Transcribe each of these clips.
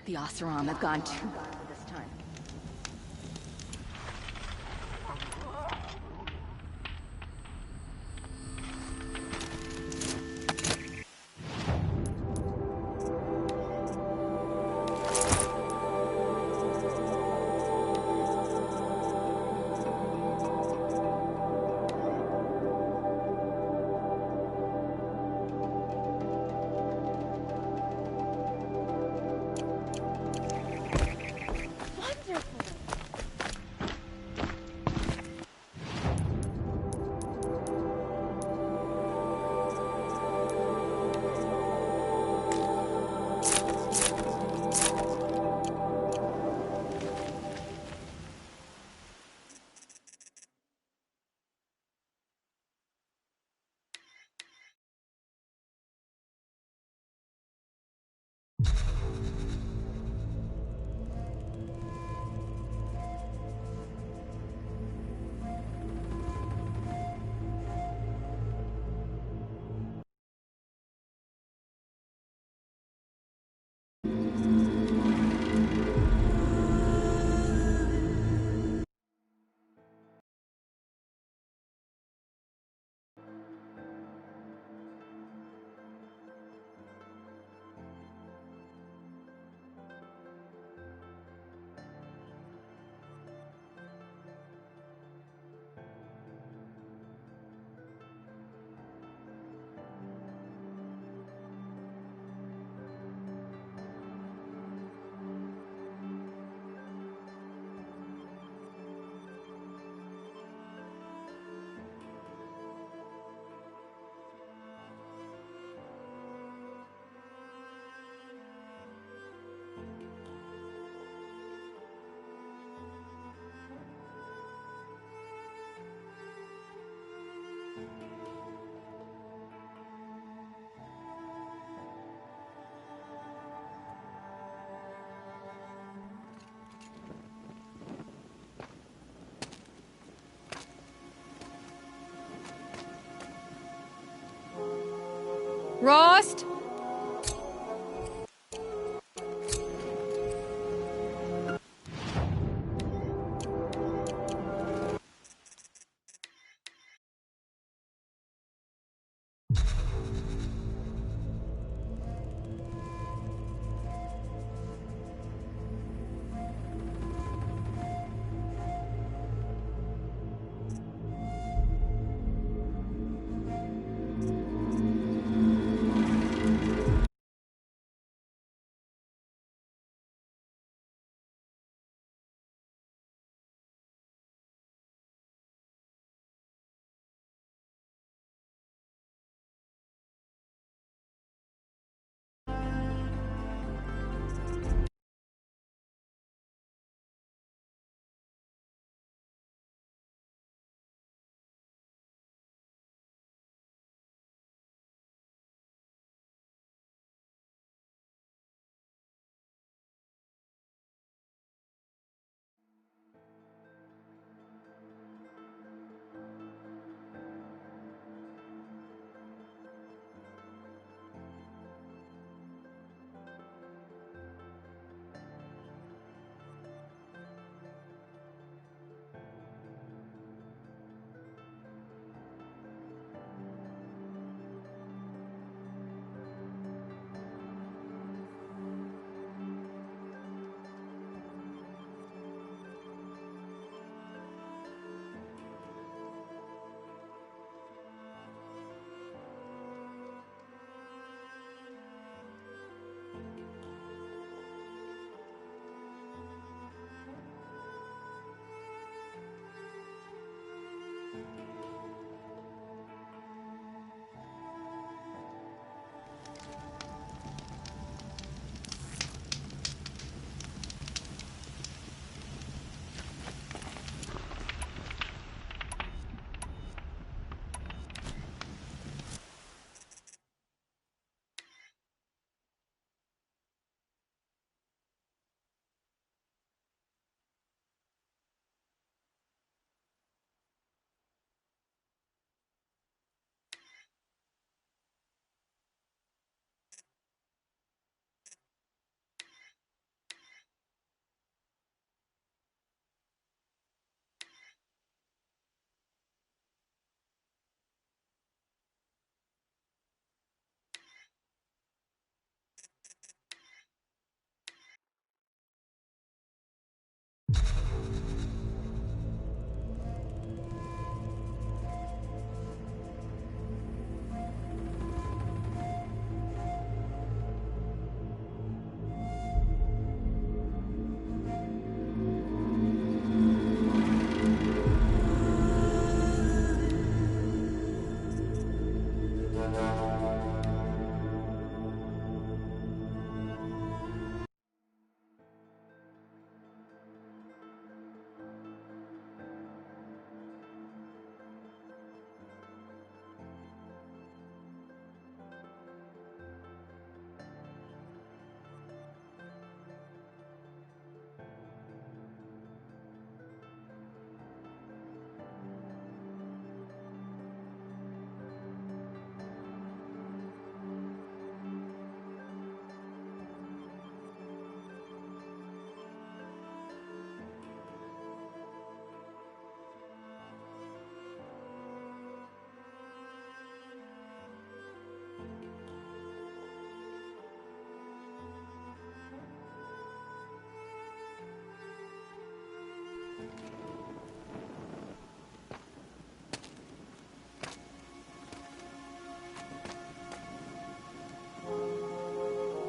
The Oseram have gone too far this time. Rost?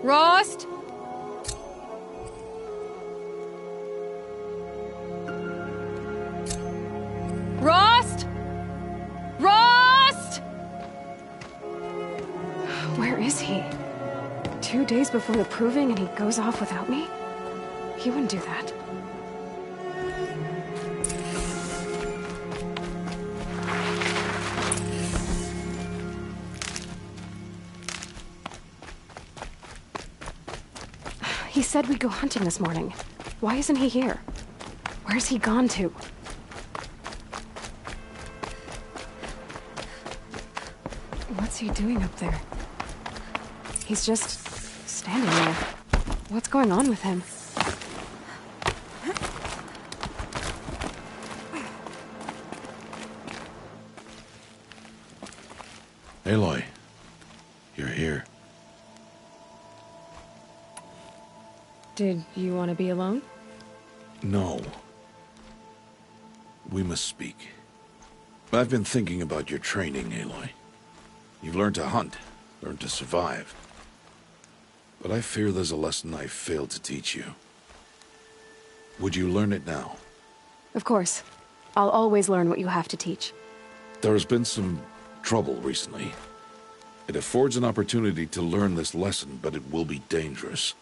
Rost? Rost? Rost? Where is he? 2 days before the proving and he goes off without me? He wouldn't do that. He said we'd go hunting this morning. Why isn't he here? Where's he gone to? What's he doing up there? He's just standing there. What's going on with him? Aloy, you're here. Did you want to be alone? No. We must speak. I've been thinking about your training, Aloy. You've learned to hunt, learned to survive. But I fear there's a lesson I failed to teach you. Would you learn it now? Of course. I'll always learn what you have to teach. There has been some trouble recently. It affords an opportunity to learn this lesson, but it will be dangerous.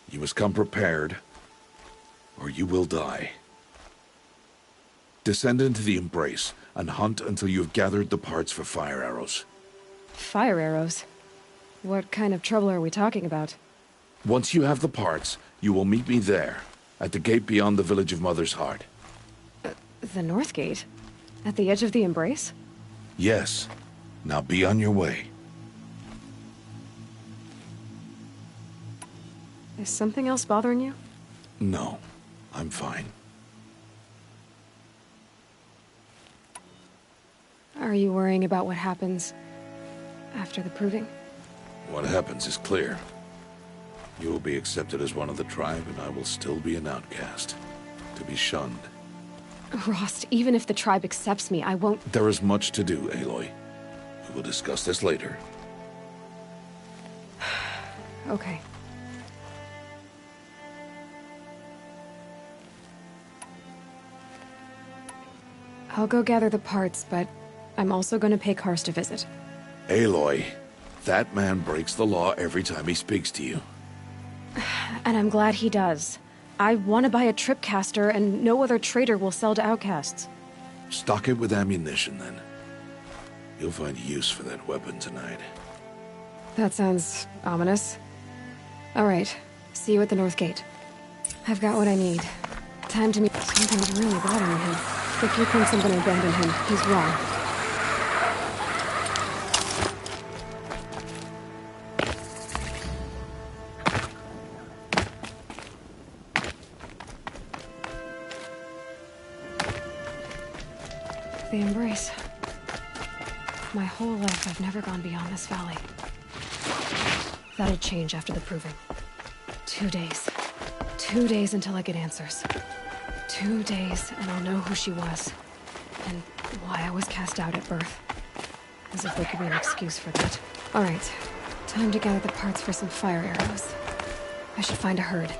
You must come prepared, or you will die. Descend into the Embrace, and hunt until you have gathered the parts for fire arrows. Fire arrows? What kind of trouble are we talking about? Once you have the parts, you will meet me there, at the gate beyond the village of Mother's Heart. The North Gate? At the edge of the Embrace? Yes. Now be on your way. Is something else bothering you? No, I'm fine. Are you worrying about what happens after the proving? What happens is clear. You will be accepted as one of the tribe, and I will still be an outcast, to be shunned. Rost, even if the tribe accepts me, I won't... There is much to do, Aloy. We will discuss this later. Okay. I'll go gather the parts, but I'm also going to pay Karst a visit. Aloy, that man breaks the law every time he speaks to you. And I'm glad he does. I want to buy a tripcaster, and no other trader will sell to outcasts. Stock it with ammunition, then. You'll find use for that weapon tonight. That sounds ominous. All right, see you at the North Gate. I've got what I need. Time to meet... Something's really bothering him. If he thinks I'm gonna abandon him, he's wrong. The Embrace. My whole life, I've never gone beyond this valley. That'll change after the proving. 2 days. 2 days until I get answers. 2 days, and I'll know who she was. And why I was cast out at birth. As if there could be an excuse for that. Alright. Time to gather the parts for some fire arrows. I should find a herd.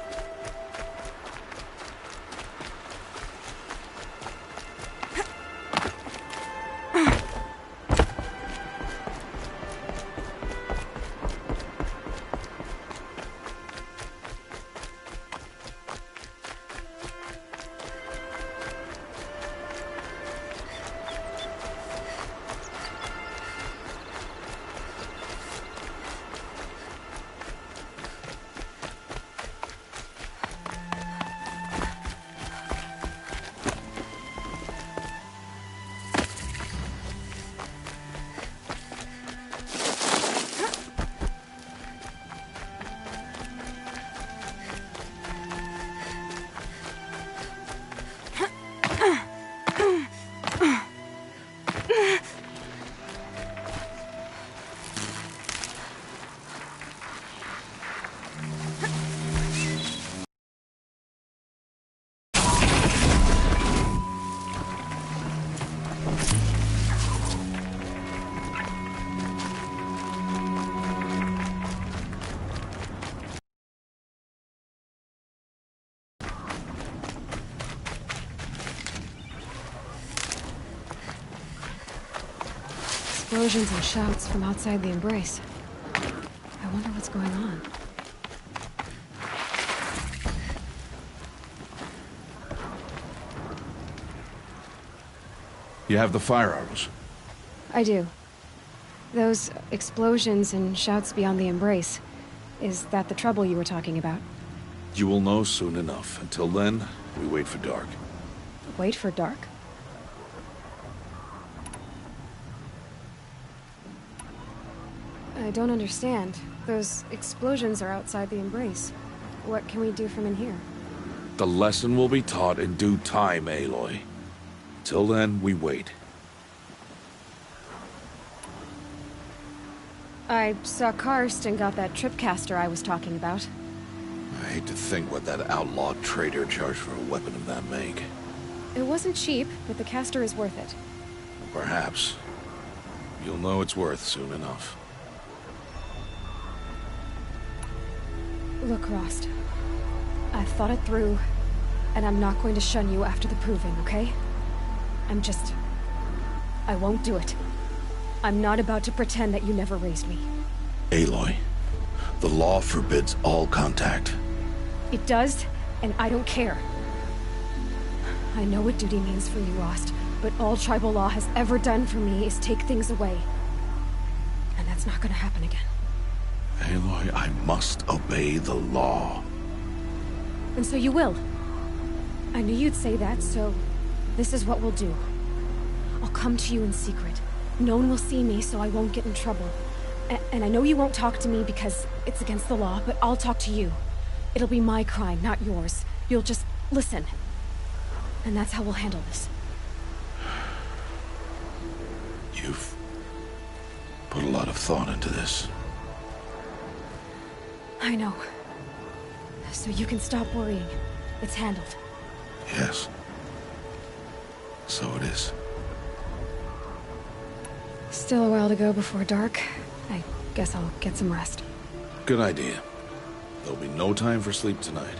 explosions and shouts from outside the Embrace. I wonder what's going on. You have the fire arrows. I do. Those explosions and shouts beyond the Embrace. Is that the trouble you were talking about? You will know soon enough. Until then, we wait for dark. Wait for dark? I don't understand. Those explosions are outside the Embrace. What can we do from in here? The lesson will be taught in due time, Aloy. Till then, we wait. I saw Karst and got that tripcaster I was talking about. I hate to think what that outlawed trader charged for a weapon of that make. It wasn't cheap, but the caster is worth it. Perhaps. You'll know it's worth soon enough. Look, Rost. I've thought it through, and I'm not going to shun you after the proving, okay? I won't do it. I'm not about to pretend that you never raised me. Aloy, the law forbids all contact. It does, and I don't care. I know what duty means for you, Rost, but all tribal law has ever done for me is take things away. And that's not gonna happen again. Aloy, I must obey the law. And so you will. I knew you'd say that, so this is what we'll do. I'll come to you in secret. No one will see me, so I won't get in trouble. And I know you won't talk to me because it's against the law, but I'll talk to you. It'll be my crime, not yours. You'll just listen. And that's how we'll handle this. You've put a lot of thought into this. I know. So you can stop worrying. It's handled. Yes. So it is. Still a while to go before dark. I guess I'll get some rest. Good idea. There'll be no time for sleep tonight.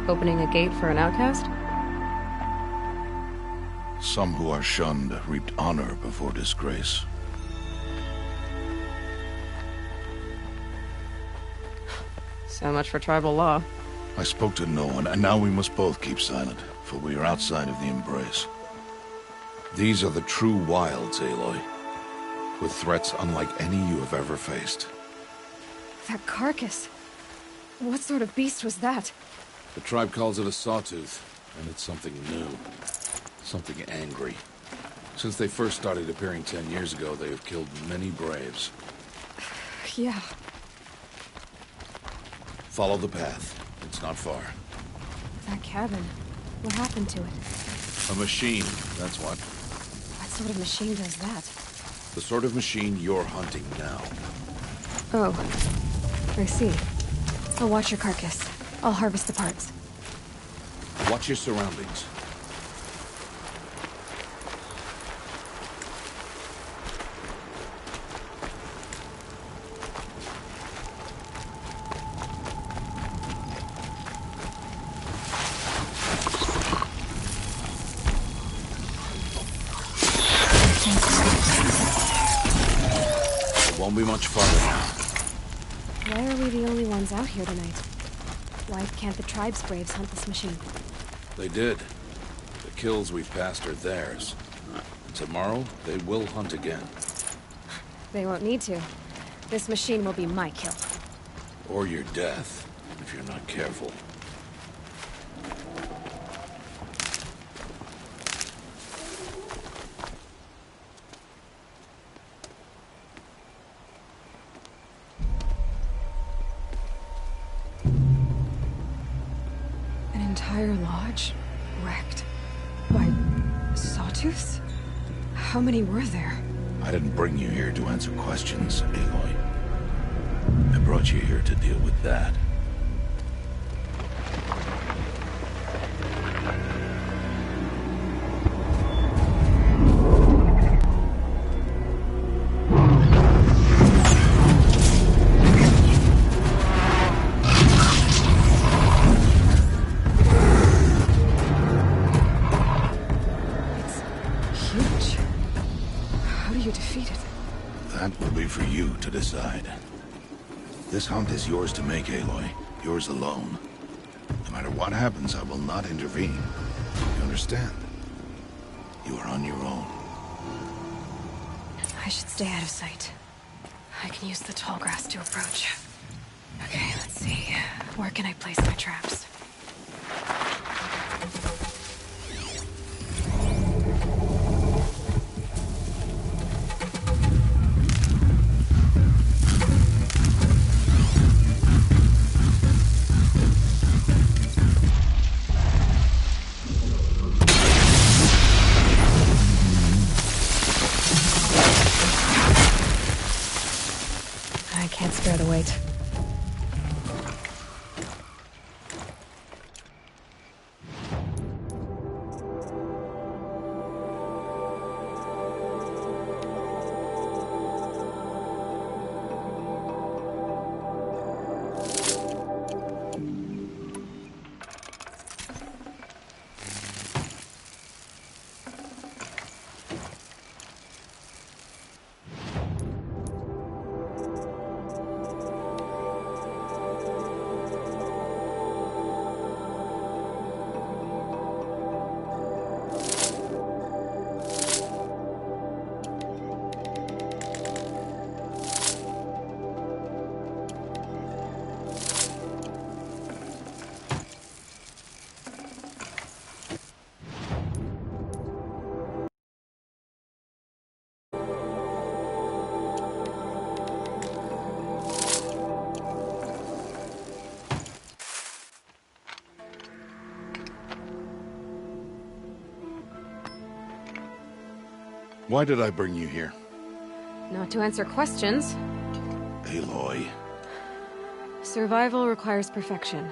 Opening a gate for an outcast? Some who are shunned reaped honor before disgrace. So much for tribal law. I spoke to no one, and now we must both keep silent, for we are outside of the Embrace. These are the true wilds, Aloy, with threats unlike any you have ever faced. That carcass. What sort of beast was that? The tribe calls it a sawtooth, and it's something new. Something angry. Since they first started appearing 10 years ago, they have killed many braves. Yeah. Follow the path. It's not far. That cabin. What happened to it? A machine, that's what. What sort of machine does that? The sort of machine you're hunting now. Oh. I see. I'll watch your carcass. I'll harvest the parts. Watch your surroundings. It won't be much farther now. Why are we the only ones out here tonight? Why can't the tribe's braves hunt this machine? They did. The kills we've passed are theirs. Tomorrow, they will hunt again. They won't need to. This machine will be my kill. Or your death, if you're not careful. entire lodge wrecked by sawtooths? How many were there? I didn't bring you here to answer questions, Aloy. I brought you here to deal with that. Decide. This hunt is yours to make, Aloy. Yours alone. No matter what happens, I will not intervene. You understand? You are on your own. I should stay out of sight. I can use the tall grass to approach. Okay, let's see. Where can I place my traps? Spare the weight. Why did I bring you here? Not to answer questions. Aloy. Survival requires perfection.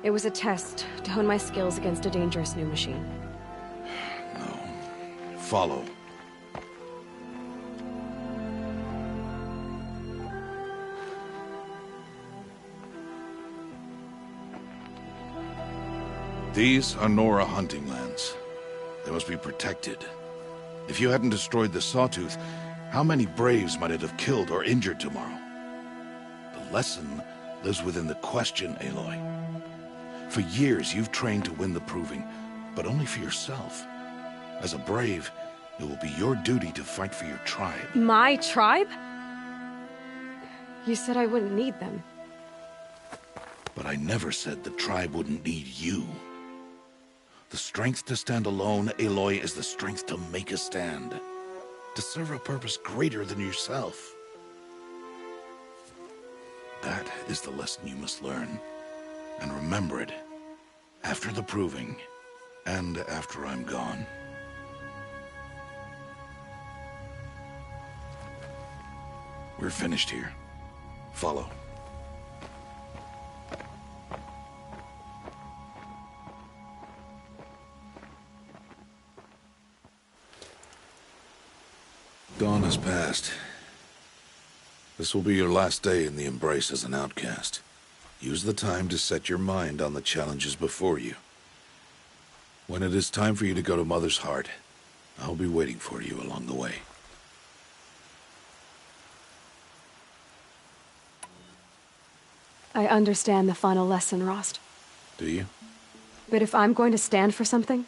It was a test to hone my skills against a dangerous new machine. No. Follow. These are Nora hunting lands. They must be protected. If you hadn't destroyed the Sawtooth, how many Braves might it have killed or injured tomorrow? The lesson lives within the question, Aloy. For years, you've trained to win the Proving, but only for yourself. As a Brave, it will be your duty to fight for your tribe. My tribe? You said I wouldn't need them. But I never said the tribe wouldn't need you. The strength to stand alone, Aloy, is the strength to make a stand. To serve a purpose greater than yourself. That is the lesson you must learn. And remember it. After the Proving. And after I'm gone. We're finished here. Follow. Dawn has passed. This will be your last day in the Embrace as an outcast. Use the time to set your mind on the challenges before you. When it is time for you to go to Mother's Heart, I'll be waiting for you along the way. I understand the final lesson, Rost. Do you? But if I'm going to stand for something,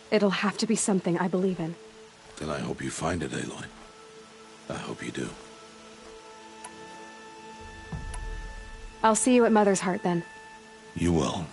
it'll have to be something I believe in. Then I hope you find it, Aloy. I hope you do. I'll see you at Mother's Heart, then. You will.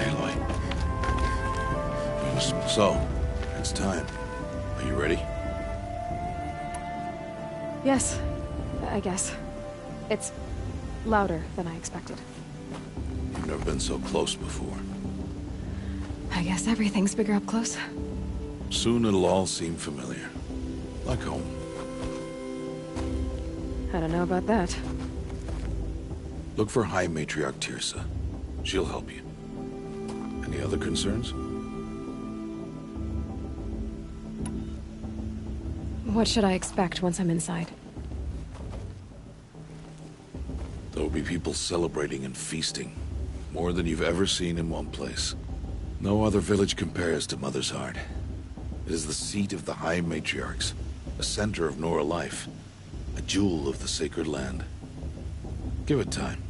Aloy. So, it's time. Are you ready? Yes, I guess. It's louder than I expected. You've never been so close before. I guess everything's bigger up close. Soon it'll all seem familiar. Like home. I don't know about that. Look for High Matriarch Teersa. She'll help you. Any other concerns? What should I expect once I'm inside? There will be people celebrating and feasting. More than you've ever seen in one place. No other village compares to Mother's Heart. It is the seat of the High Matriarchs, a center of Nora life, a jewel of the sacred land. Give it time,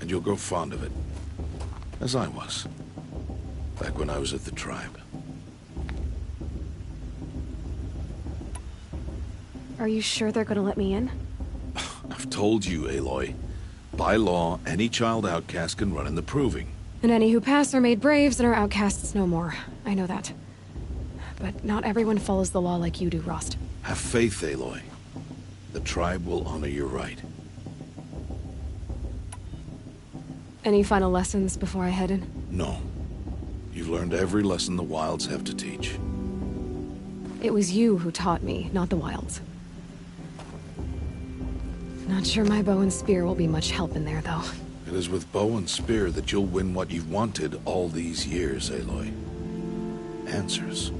and you'll grow fond of it. As I was, back when I was at the tribe. Are you sure they're gonna let me in? I've told you, Aloy. By law, any child outcast can run in the Proving. And any who pass are made braves and are outcasts no more. I know that. But not everyone follows the law like you do, Rost. Have faith, Aloy. The tribe will honor your right. Any final lessons before I head in? No. You've learned every lesson the Wilds have to teach. It was you who taught me, not the Wilds. Not sure my bow and spear will be much help in there, though. It is with bow and spear that you'll win what you've wanted all these years, Aloy. Answers.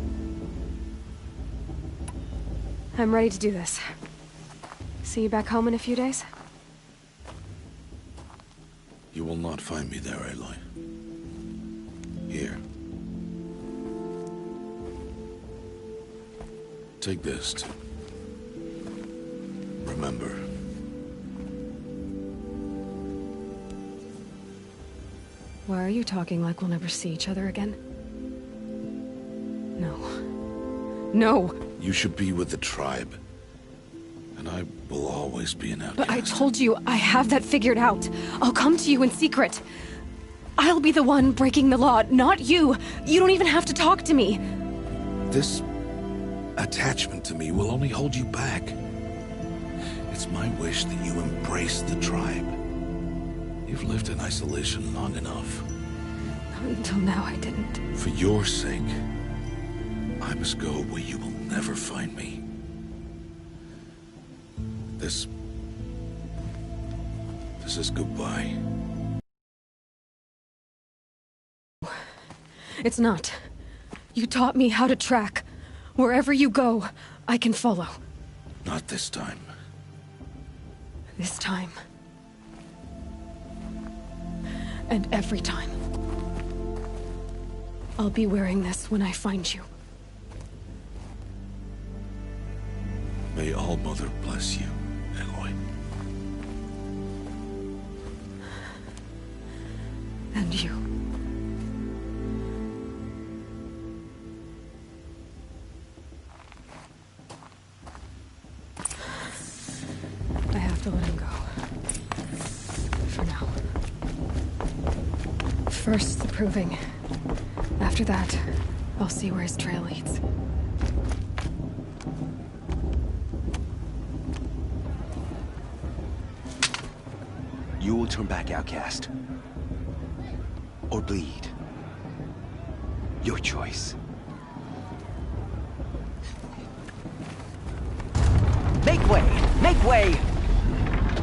I'm ready to do this. See you back home in a few days? You will not find me there, Aloy. Here. Take this to remember. Why are you talking like we'll never see each other again? No. No! You should be with the tribe. And I will always be an outcast. But I told you, I have that figured out. I'll come to you in secret. I'll be the one breaking the law, not you. You don't even have to talk to me. This attachment to me will only hold you back. It's my wish that you embrace the tribe. You've lived in isolation long enough. Until now, I didn't. For your sake, I must go where you will never find me. This is goodbye. It's not. You taught me how to track. Wherever you go, I can follow. Not this time. This time. And every time. I'll be wearing this when I find you. May All-Mother bless you, Aloy. And you. I have to let him go. For now. First, the Proving. After that, I'll see where his trail leads. You will turn back, outcast. Or bleed. Your choice. Make way! Make way!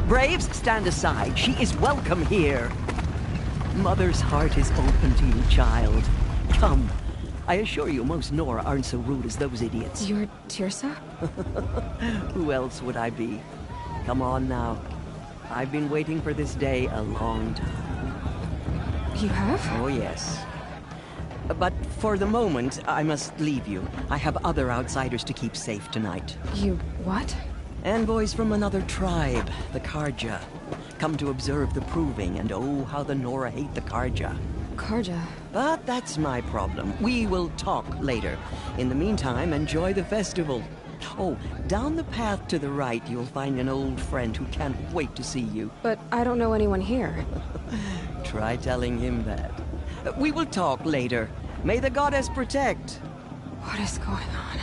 Braves, stand aside. She is welcome here. Mother's heart is open to you, child. Come. I assure you, most Nora aren't so rude as those idiots. You're Teersa? Who else would I be? Come on now. I've been waiting for this day a long time. You have? Oh, yes. But for the moment, I must leave you. I have other outsiders to keep safe tonight. You what? Envoys from another tribe, the Carja. Come to observe the Proving, and oh, how the Nora hate the Carja. Carja? But that's my problem. We will talk later. In the meantime, enjoy the festival. Oh, down the path to the right, you'll find an old friend who can't wait to see you. But I don't know anyone here. Try telling him that. We will talk later. May the goddess protect. What is going on?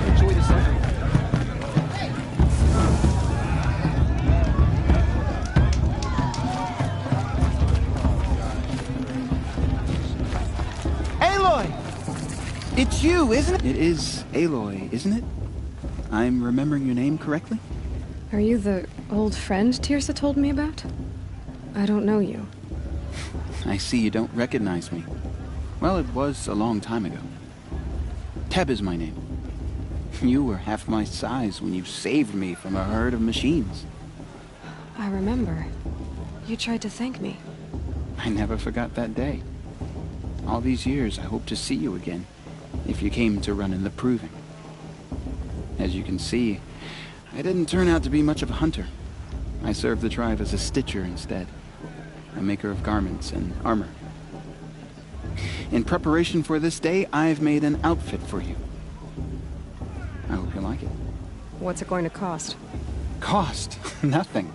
Enjoy the sunrise. Aloy! It's you, isn't it? It is Aloy, isn't it? I'm remembering your name correctly? Are you the old friend Tirsa told me about? I don't know you. I see you don't recognize me. Well, it was a long time ago. Teb is my name. You were half my size when you saved me from a herd of machines. I remember. You tried to thank me. I never forgot that day. All these years, I hope to see you again, if you came to run in the Proving. As you can see, I didn't turn out to be much of a hunter. I served the tribe as a stitcher instead, a maker of garments and armor. In preparation for this day, I've made an outfit for you. I hope you like it. What's it going to cost? Cost? Nothing.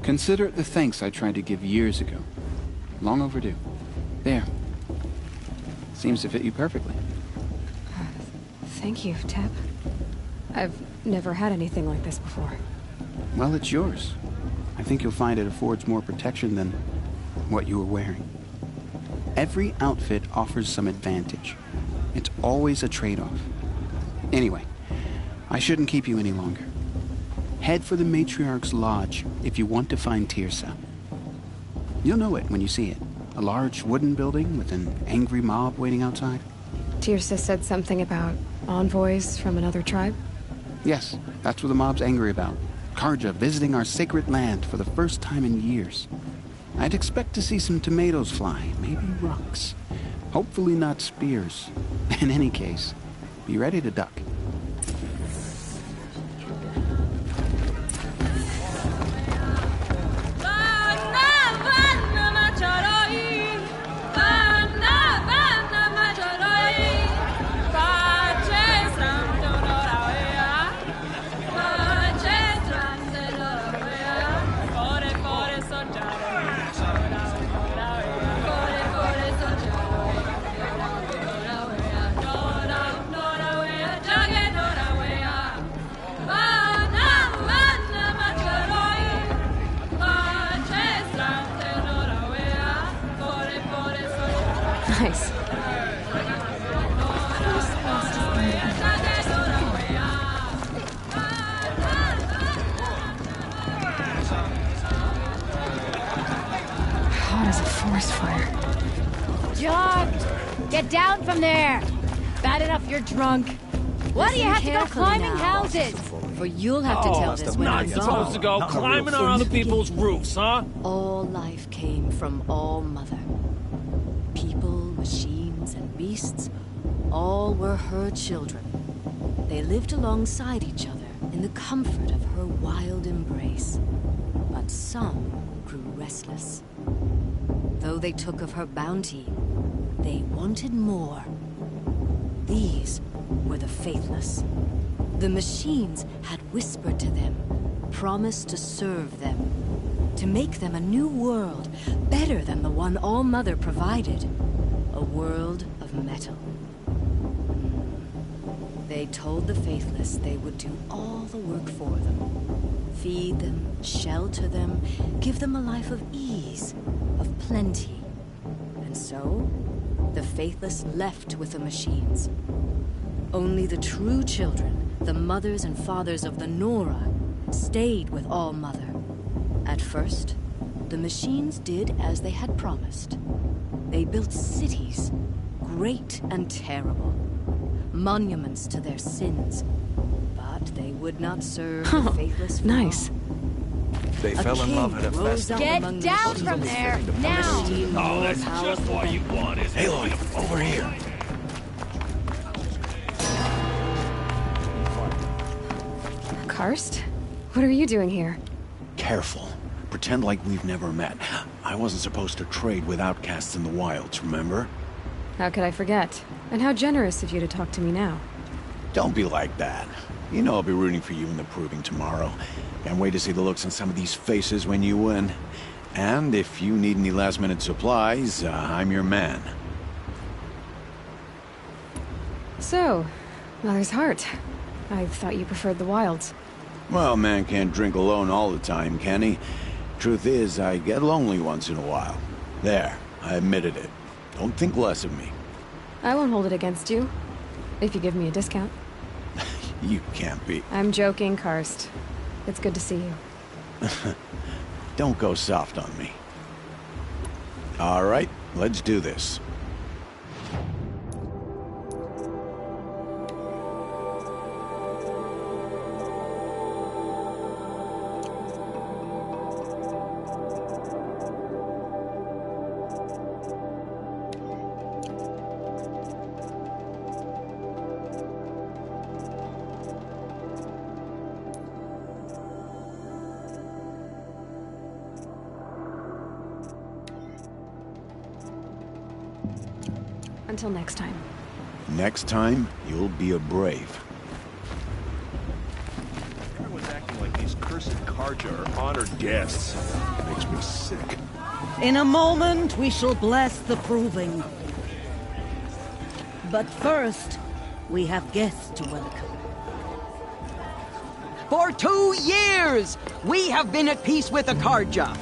Consider it the thanks I tried to give years ago. Long overdue. There. Seems to fit you perfectly. Thank you, Teb. I've never had anything like this before. Well, it's yours. I think you'll find it affords more protection than what you were wearing. Every outfit offers some advantage. It's always a trade-off. Anyway, I shouldn't keep you any longer. Head for the Matriarch's Lodge if you want to find Tirsa. You'll know it when you see it. A large wooden building with an angry mob waiting outside. Tirsa said something about envoys from another tribe? Yes, that's what the mob's angry about. Karja visiting our sacred land for the first time in years. I'd expect to see some tomatoes fly, maybe rocks. Hopefully not spears. In any case, be ready to duck. Nice. Hot as a forest fire. John! Get down from there! Bad enough you're drunk. Why do you have to go climbing houses? For you'll have to tell this when I'm Not supposed to go climbing on other people's roofs, huh? All life came from All Mother. People, machines, and beasts, all were her children. They lived alongside each other in the comfort of her wild embrace. But some grew restless. Though they took of her bounty, they wanted more. These were the faithless. The machines had whispered to them, promised to serve them, to make them a new world, better than the one All Mother provided. A world of metal. They told the faithless they would do all the work for them. Feed them, shelter them, give them a life of ease, of plenty. And so, the faithless left with the machines. Only the true children, the mothers and fathers of the Nora, stayed with All Mother. At first, the machines did as they had promised. They built cities, great and terrible, monuments to their sins. But they would not serve the faithless for Nice. long. They fell in love at a festival. Get down from there, now! Oh, that's just what you want, isn't it? Aloy, over here. Karst? What are you doing here? Careful. Pretend like we've never met. I wasn't supposed to trade with outcasts in the wilds, remember? How could I forget? And how generous of you to talk to me now. Don't be like that. You know I'll be rooting for you in the proving tomorrow. Can't wait to see the looks on some of these faces when you win. And if you need any last-minute supplies, I'm your man. So, Mother's Heart. I thought you preferred the wilds. Well, man can't drink alone all the time, can he? Truth is, I get lonely once in a while. There, I admitted it. Don't think less of me. I won't hold it against you, if you give me a discount. You can't be. I'm joking, Karst. It's good to see you. Don't go soft on me. All right, let's do this. Until next time. Next time, you'll be a brave. Everyone's acting like these cursed Carja are honored guests. Makes me sick. In a moment, we shall bless the proving. But first, we have guests to welcome. For 2 years, we have been at peace with the Carja.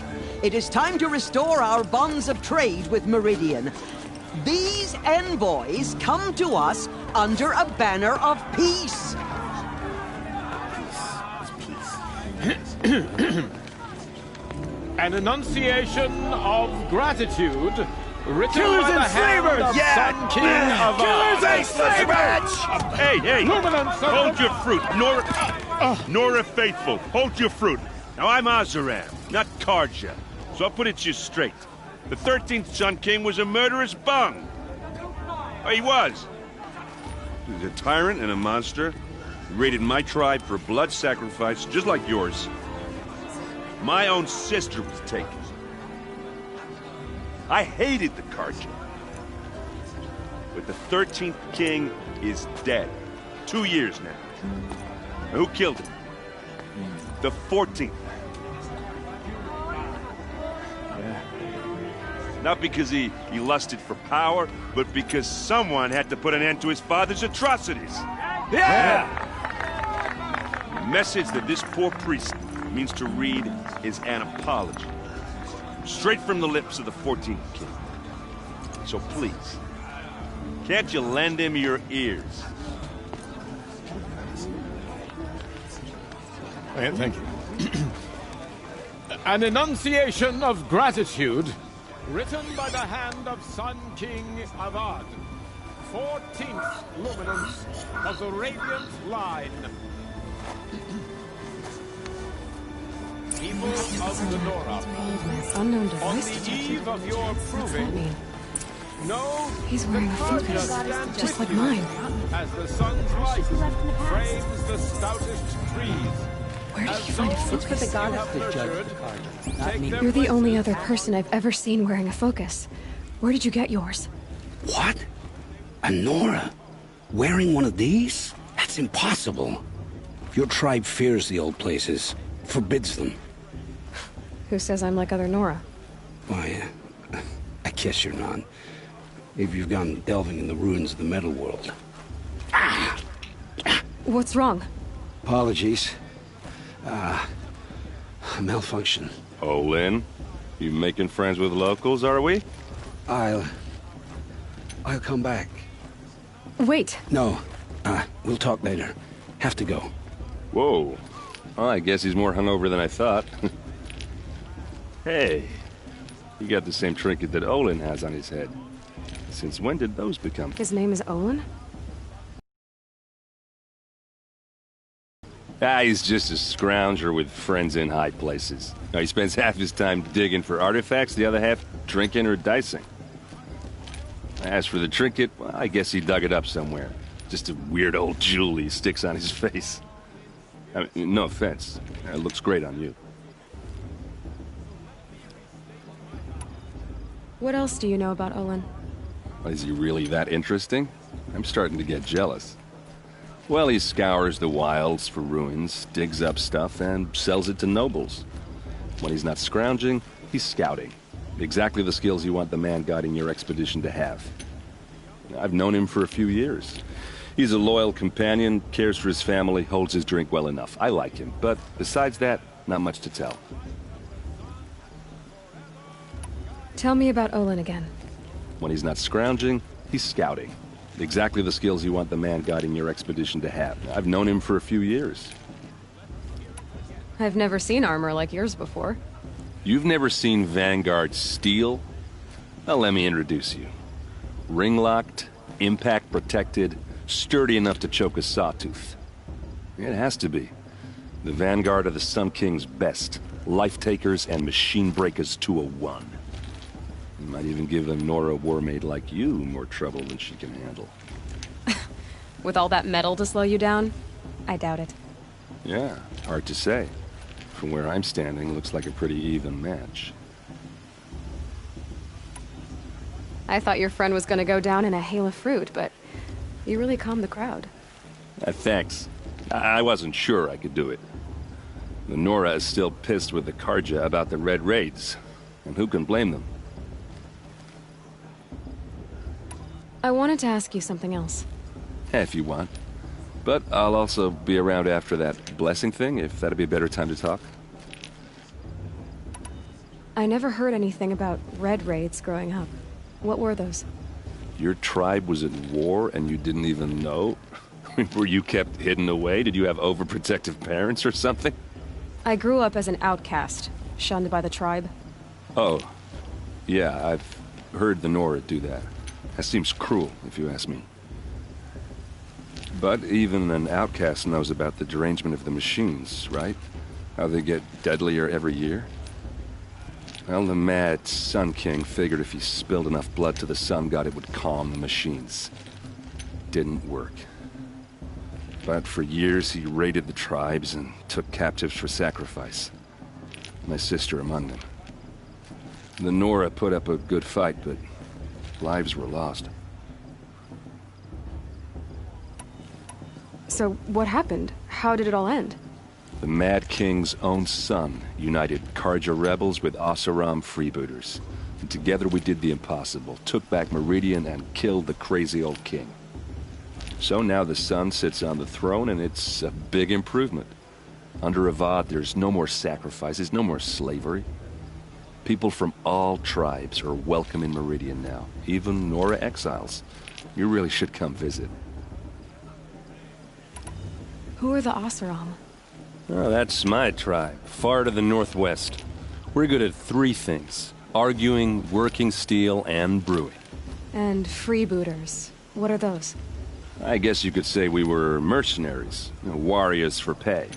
It is time to restore our bonds of trade with Meridian. These envoys come to us under a banner of peace. An enunciation of gratitude written Killers by the and hand slavers! of Yeah! Sun King of Killers and slavers! Hey! Luminance of Hold the- your fruit, Nora Faithful, hold your fruit. Now I'm Oseram, not Carja, so I'll put it to you straight. The 13th Sun King was a murderous bung. Oh, he was. He was a tyrant and a monster. He raided my tribe for blood sacrifice, just like yours. My own sister was taken. I hated the Carja. But the 13th king is dead. 2 years now. Now, who killed him? The 14th. Not because he lusted for power, but because someone had to put an end to his father's atrocities. Yeah! The message that this poor priest means to read is an apology. Straight from the lips of the 14th king. So please, can't you lend him your ears? Thank you. An enunciation of gratitude written by the hand of Sun King Avad, 14th luminance of the Radiant Line. People of the Nora, Unknown on device the detected. eve of your What's that proving, mean? no, He's wearing a focus, just like mine. as the sun's light frames the stoutest trees. Where did you find a focus? For the goddess to judge the Carja, not me. You're the only other person I've ever seen wearing a focus. Where did you get yours? What? A Nora? Wearing one of these? That's impossible. Your tribe fears the old places, forbids them. Who says I'm like other Nora? Why, I guess you're not. Maybe you've gone delving in the ruins of the metal world. What's wrong? Apologies. A malfunction. Oh, Lynn, you making friends with locals, are we? I'll come back. Wait. No, we'll talk later. Have to go. Whoa. Well, I guess he's more hungover than I thought. Hey, you got the same trinket that Olin has on his head. Since when did those become? His name is Olin? He's just a scrounger with friends in high places. Now, he spends half his time digging for artifacts, the other half drinking or dicing. As for the trinket, well, I guess he dug it up somewhere. Just a weird old jewel he sticks on his face. I mean, no offense. It looks great on you. What else do you know about Olin? Is he really that interesting? I'm starting to get jealous. Well, he scours the wilds for ruins, digs up stuff, and sells it to nobles. When he's not scrounging, he's scouting. Exactly the skills you want the man guiding your expedition to have. I've known him for a few years. He's a loyal companion, cares for his family, holds his drink well enough. I like him, but besides that, not much to tell. Tell me about Olin again. When he's not scrounging, he's scouting. Exactly the skills you want the man guiding your expedition to have. I've known him for a few years. I've never seen armor like yours before. You've never seen Vanguard steel? Well, let me introduce you. Ring-locked, impact-protected, sturdy enough to choke a sawtooth. It has to be. The Vanguard are the Sun King's best. Life-takers and machine-breakers to a one. You might even give a Nora warmaid like you more trouble than she can handle. With all that metal to slow you down? I doubt it. Yeah, hard to say. From where I'm standing, looks like a pretty even match. I thought your friend was gonna go down in a hail of fruit, but you really calmed the crowd. Thanks. I wasn't sure I could do it. The Nora is still pissed with the Carja about the Red Raids, and who can blame them? I wanted to ask you something else. If you want. But I'll also be around after that blessing thing, if that'd be a better time to talk. I never heard anything about Red Raids growing up. What were those? Your tribe was at war and you didn't even know? Were you kept hidden away? Did you have overprotective parents or something? I grew up as an outcast, shunned by the tribe. Oh. Yeah, I've heard the Nora do that. That seems cruel, if you ask me. But even an outcast knows about the derangement of the machines, right? How they get deadlier every year? Well, the mad Sun King figured if he spilled enough blood to the Sun God, it would calm the machines. Didn't work. But for years, he raided the tribes and took captives for sacrifice. My sister among them. The Nora put up a good fight, but lives were lost. So, what happened? How did it all end? The Mad King's own son united Carja rebels with Oseram freebooters. And together we did the impossible, took back Meridian and killed the crazy old king. So now the son sits on the throne and it's a big improvement. Under Avad, there's no more sacrifices, no more slavery. People from all tribes are welcome in Meridian now, even Nora exiles. You really should come visit. Who are the Oseram? Oh, that's my tribe, far to the northwest. We're good at three things: arguing, working steel, and brewing. And freebooters. What are those? I guess you could say we were mercenaries, warriors for pay.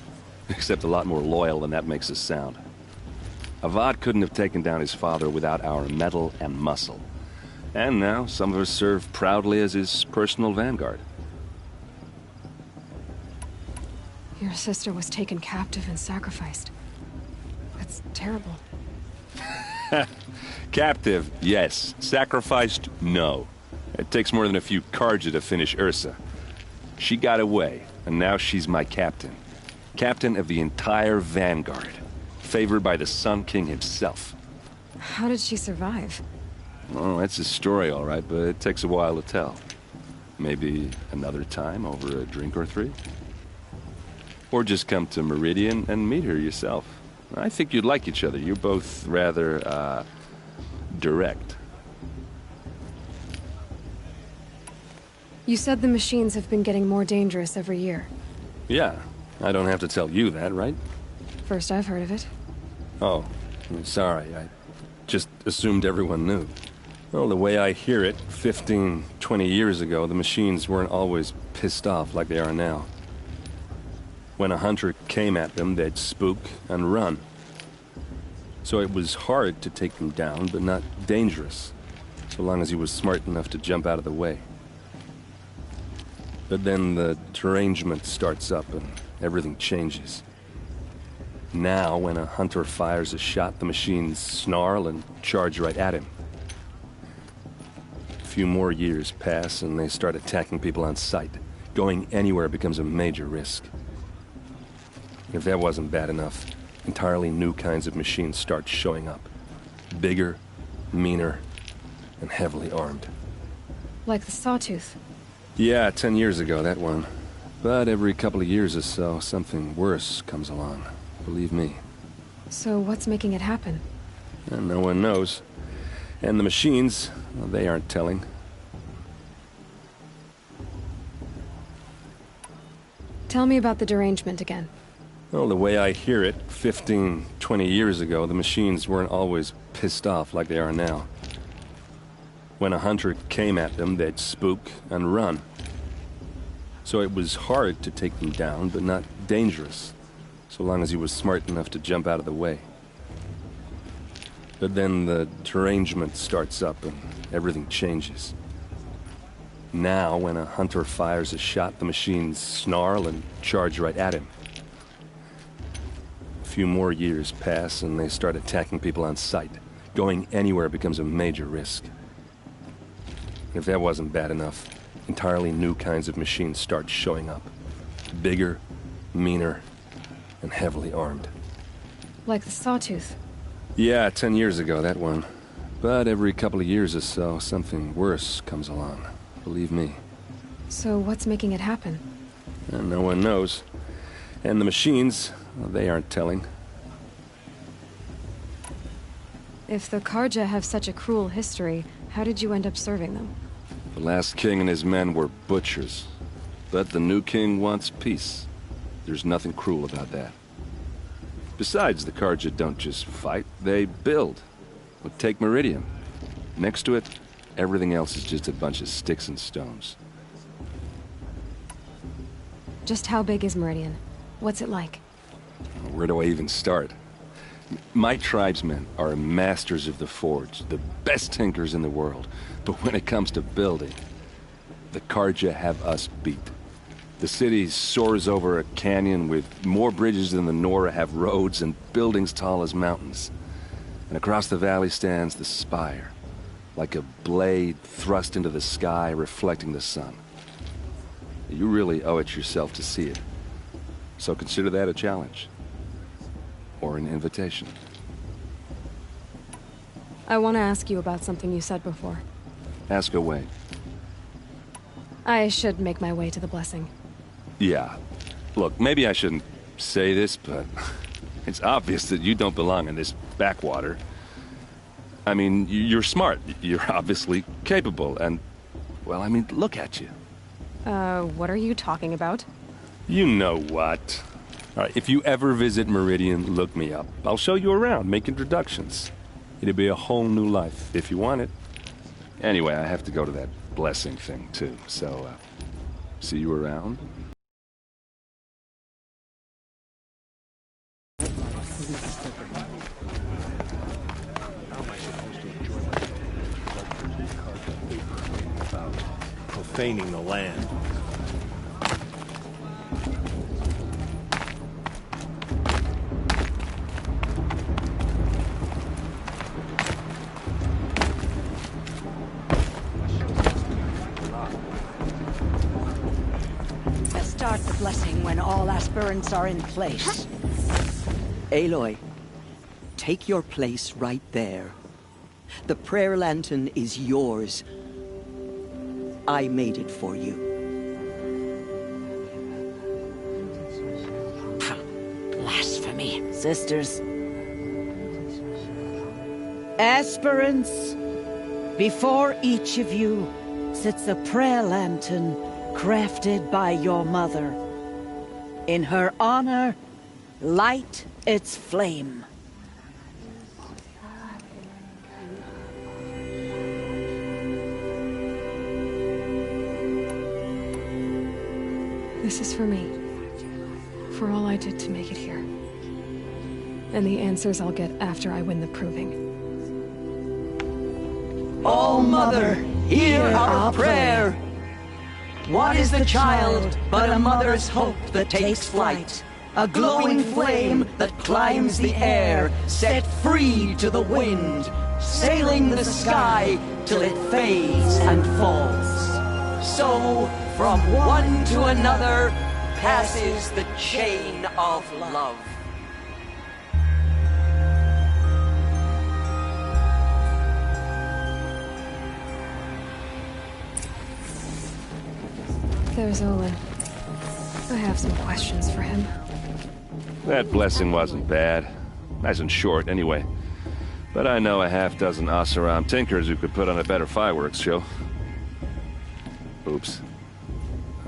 Except a lot more loyal than that makes us sound. Avad couldn't have taken down his father without our metal and muscle. And now, some of us serve proudly as his personal vanguard. Your sister was taken captive and sacrificed. That's terrible. Captive, yes. Sacrificed, no. It takes more than a few Carja to finish Ursa. She got away, and now she's my captain. Captain of the entire Vanguard. Favored by the Sun King himself. How did she survive? Oh, that's a story, all right, but it takes a while to tell. Maybe another time over a drink or three? Or just come to Meridian and meet her yourself. I think you'd like each other. You're both rather, direct. You said the machines have been getting more dangerous every year. Yeah, I don't have to tell you that, right? First I've heard of it. Oh, I'm sorry. I just assumed everyone knew. Well, the way I hear it, 15, 20 years ago, the machines weren't always pissed off like they are now. When a hunter came at them, they'd spook and run. So it was hard to take them down, but not dangerous, so long as he was smart enough to jump out of the way. But then the derangement starts up and everything changes. Now, when a hunter fires a shot, the machines snarl and charge right at him. A few more years pass and they start attacking people on sight. Going anywhere becomes a major risk. If that wasn't bad enough, entirely new kinds of machines start showing up. Bigger, meaner, and heavily armed. Like the Sawtooth. Yeah, 10 years ago, that one. But every couple of years or so, something worse comes along. Believe me. So what's making it happen? And no one knows. And the machines, well, they aren't telling. Tell me about the derangement again. Well, the way I hear it, 15, 20 years ago, the machines weren't always pissed off like they are now. When a hunter came at them, they'd spook and run. So it was hard to take them down, but not dangerous, so long as he was smart enough to jump out of the way. But then the derangement starts up and everything changes. Now, when a hunter fires a shot, the machines snarl and charge right at him. A few more years pass and they start attacking people on sight. Going anywhere becomes a major risk. If that wasn't bad enough, entirely new kinds of machines start showing up. Bigger, meaner, and heavily armed. Like the Sawtooth. Yeah, 10 years ago, that one. But every couple of years or so, something worse comes along. Believe me. So what's making it happen? And no one knows. And the machines, well, they aren't telling. If the Carja have such a cruel history, how did you end up serving them? The last king and his men were butchers. But the new king wants peace. There's nothing cruel about that. Besides, the Carja don't just fight, they build. Well, take Meridian. Next to it, everything else is just a bunch of sticks and stones. Just how big is Meridian? What's it like? Where do I even start? My tribesmen are masters of the forge, the best tinkers in the world. But when it comes to building, the Carja have us beat. The city soars over a canyon with more bridges than the Nora have roads and buildings tall as mountains. And across the valley stands the spire, like a blade thrust into the sky reflecting the sun. You really owe it yourself to see it. So consider that a challenge. Or an invitation. I want to ask you about something you said before. Ask away. I should make my way to the blessing. Yeah. Look, maybe I shouldn't say this, but it's obvious that you don't belong in this backwater. I mean, you're smart. You're obviously capable, and, well, I mean, look at you. What are you talking about? You know what. All right, if you ever visit Meridian, look me up. I'll show you around, make introductions. It'll be a whole new life, if you want it. Anyway, I have to go to that blessing thing, too, so, see you around? Profaning the land. Start the blessing when all aspirants are in place. Aloy, take your place right there. The prayer lantern is yours. I made it for you. Blasphemy, sisters. Aspirants, before each of you sits a prayer lantern crafted by your mother. In her honor, light its flame. This is for me. For all I did to make it here. And the answers I'll get after I win the proving. All Mother, hear our prayer! What is the child but a mother's hope that takes flight? A glowing flame that climbs the air, set free to the wind, sailing the sky till it fades and falls. So From one to another passes the chain of love. There's Olin. I have some questions for him. That blessing wasn't bad. Nice and short, anyway. But I know a half-dozen Oseram tinkers who could put on a better fireworks show. Oops.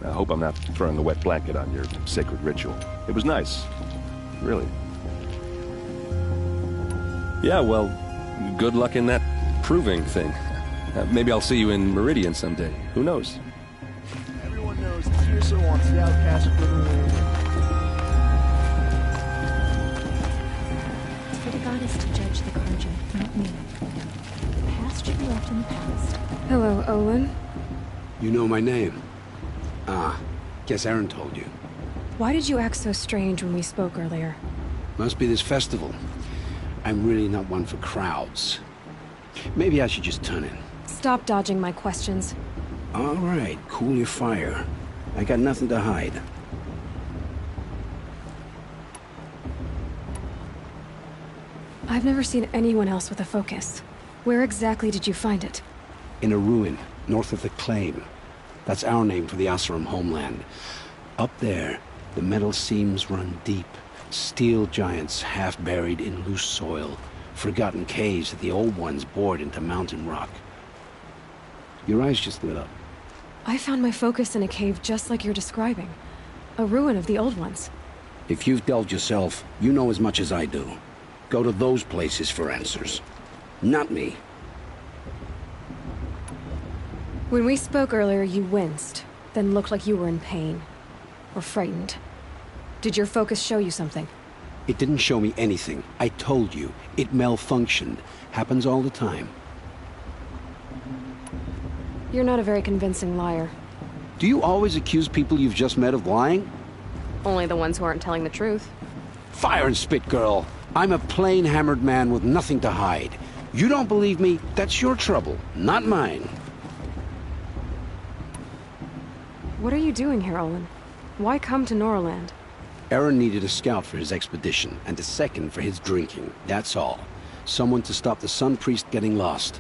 I hope I'm not throwing a wet blanket on your sacred ritual. It was nice. Really. Yeah, well, good luck in that proving thing. Maybe I'll see you in Meridian someday. Who knows? Everyone knows Tirso wants the outcast to win. For the goddess to judge the Carja, not me. The past should be left in the past. Hello, Olin. You know my name? Ah, guess Aaron told you. Why did you act so strange when we spoke earlier? Must be this festival. I'm really not one for crowds. Maybe I should just turn in. Stop dodging my questions. All right, cool your fire. I got nothing to hide. I've never seen anyone else with a focus. Where exactly did you find it? In a ruin, north of the Claim. That's our name for the Oseram homeland. Up there, the metal seams run deep. Steel giants half buried in loose soil. Forgotten caves that the old ones bored into mountain rock. Your eyes just lit up. I found my focus in a cave just like you're describing. A ruin of the old ones. If you've delved yourself, you know as much as I do. Go to those places for answers. Not me. When we spoke earlier, you winced, then looked like you were in pain. Or frightened. Did your focus show you something? It didn't show me anything. I told you. It malfunctioned. Happens all the time. You're not a very convincing liar. Do you always accuse people you've just met of lying? Only the ones who aren't telling the truth. Fire and spit, girl. I'm a plain hammered man with nothing to hide. You don't believe me? That's your trouble, not mine. What are you doing here, Olin? Why come to Norland? Aaron needed a scout for his expedition, and a second for his drinking. That's all. Someone to stop the Sun Priest getting lost.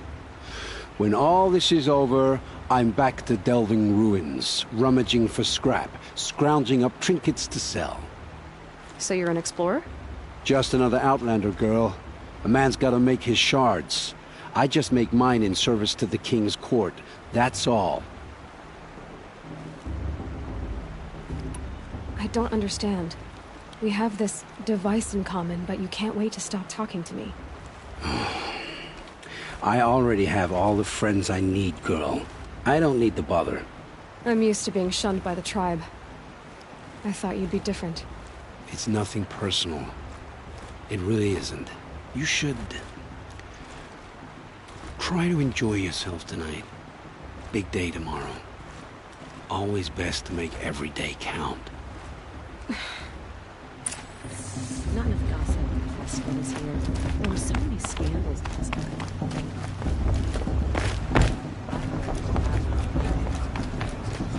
When all this is over, I'm back to delving ruins, rummaging for scrap, scrounging up trinkets to sell. So you're an explorer? Just another Outlander, girl. A man's gotta make his shards. I just make mine in service to the King's court. That's all. I don't understand. We have this device in common, but you can't wait to stop talking to me. I already have all the friends I need, girl. I don't need the bother. I'm used to being shunned by the tribe. I thought you'd be different. It's nothing personal. It really isn't. You should try to enjoy yourself tonight. Big day tomorrow. Always best to make every day count. Not enough gossip when the festival is here. There were so many scandals last night.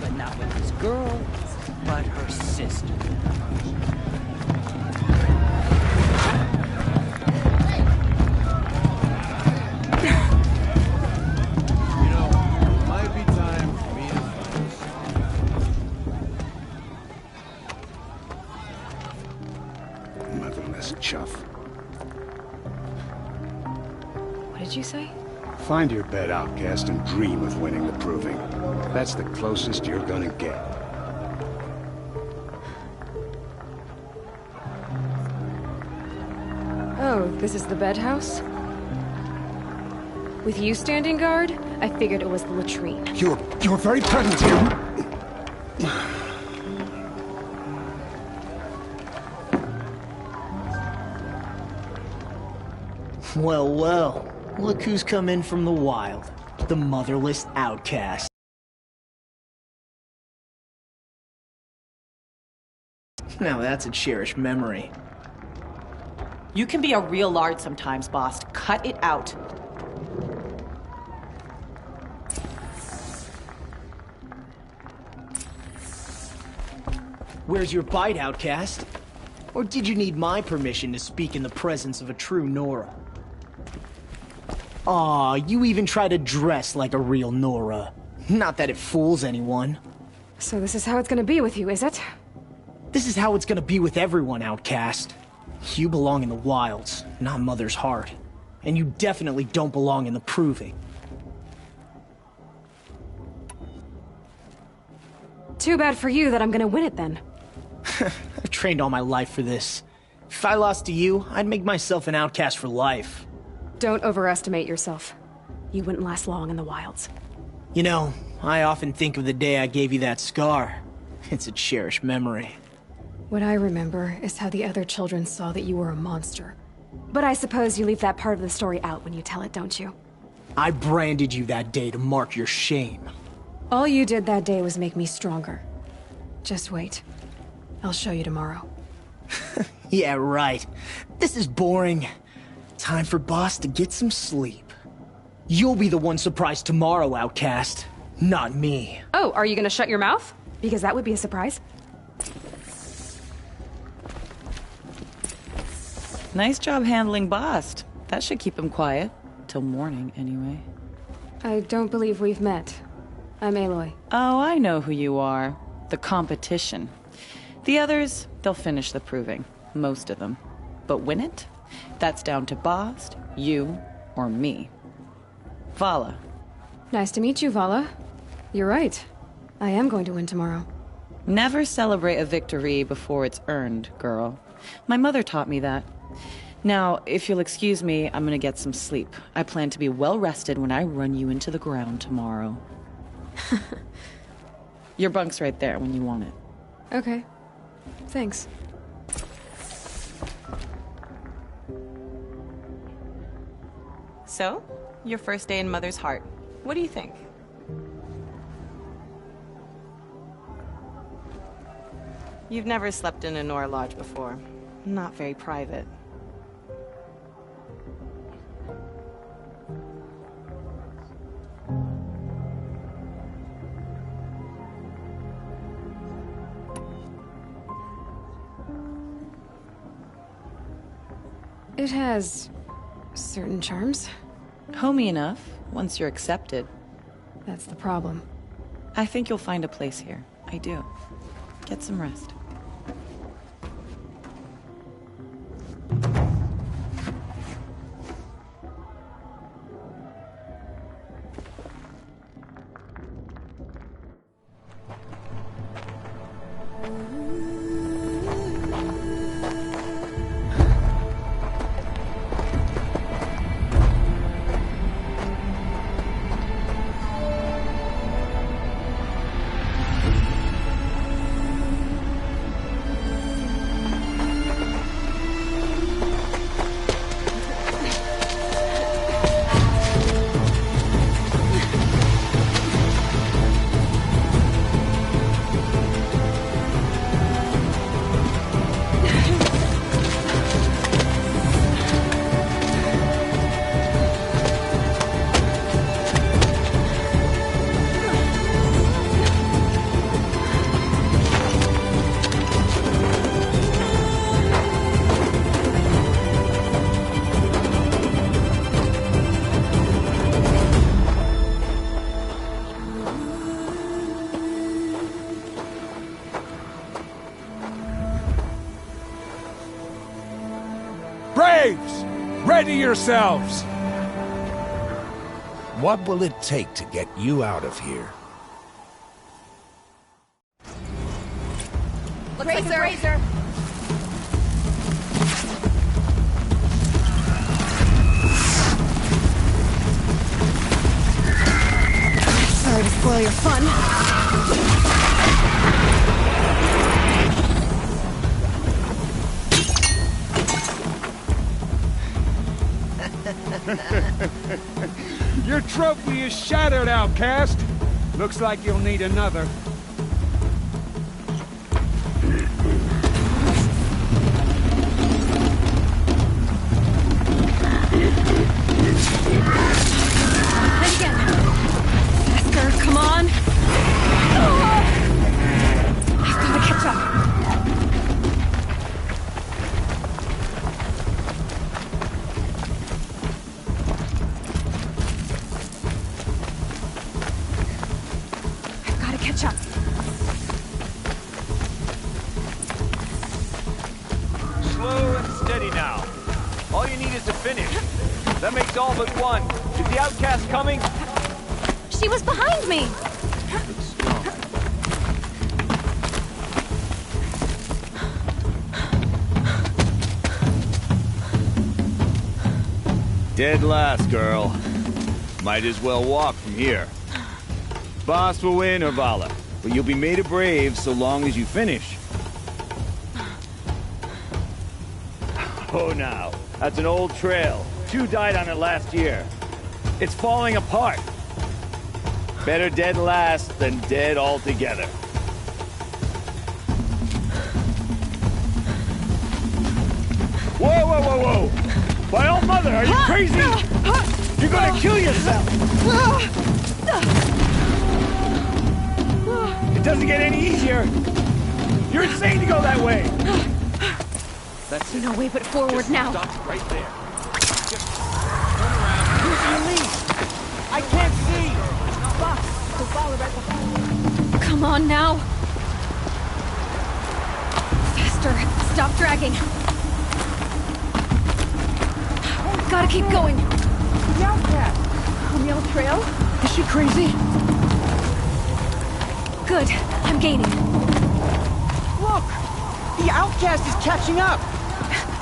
But not with his girl, but her sister. What did you say? Find your bed, outcast, and dream of winning the proving. That's the closest you're gonna get. Oh, this is the bedhouse? With you standing guard, I figured it was the latrine. Your very presence here... Well, well. Look who's come in from the wild. The motherless outcast. Now that's a cherished memory. You can be a real lard sometimes, boss. Cut it out. Where's your bite, outcast? Or did you need my permission to speak in the presence of a true Nora? Aw, you even try to dress like a real Nora. Not that it fools anyone. So this is how it's gonna be with you, is it? This is how it's gonna be with everyone, outcast. You belong in the wilds, not Mother's heart. And you definitely don't belong in the proving. Too bad for you that I'm gonna win it then. I've trained all my life for this. If I lost to you, I'd make myself an outcast for life. Don't overestimate yourself. You wouldn't last long in the wilds. You know, I often think of the day I gave you that scar. It's a cherished memory. What I remember is how the other children saw that you were a monster. But I suppose you leave that part of the story out when you tell it, don't you? I branded you that day to mark your shame. All you did that day was make me stronger. Just wait. I'll show you tomorrow. Yeah, right. This is boring. Time for Boss to get some sleep. You'll be the one surprised tomorrow, outcast. Not me. Oh, are you gonna shut your mouth? Because that would be a surprise. Nice job handling Bast. That should keep him quiet. Till morning, anyway. I don't believe we've met. I'm Aloy. Oh, I know who you are. The competition. The others, they'll finish the proving. Most of them. But win it? That's down to Bast, you, or me. Vala. Nice to meet you, Vala. You're right. I am going to win tomorrow. Never celebrate a victory before it's earned, girl. My mother taught me that. Now, if you'll excuse me, I'm gonna get some sleep. I plan to be well rested when I run you into the ground tomorrow. Your bunk's right there when you want it. Okay. Thanks. So, your first day in Mother's heart. What do you think? You've never slept in a Nora lodge before. Not very private. It has certain charms. Homey enough, once you're accepted. That's the problem. I think you'll find a place here. I do. Get some rest. Braves! Ready yourselves! What will it take to get you out of here? Razor! Sorry to spoil your fun. Your trophy is shattered, outcast. Looks like you'll need another. Then again. Faster, come on. I've got to catch up. started to finish. That makes all but one. Is the outcast coming? She was behind me! Dead last, girl. Might as well walk from here. Boss will win, or Vala, but you'll be made a brave so long as you finish. Oh, now. That's an old trail. 2 died on it last year. It's falling apart. Better dead last than dead altogether. Whoa, whoa, whoa, whoa! My old mother, are you crazy? You're gonna kill yourself! It doesn't get any easier! You're insane to go that way! That's no way but forward now. Stop right there. Just turn around. Where's your lead? I can't see! Boss, so follow right behind. Come on now. Faster. Stop dragging. Gotta keep going. The outcast! On the old trail? Is she crazy? Good. I'm gaining. Look! The outcast is catching up!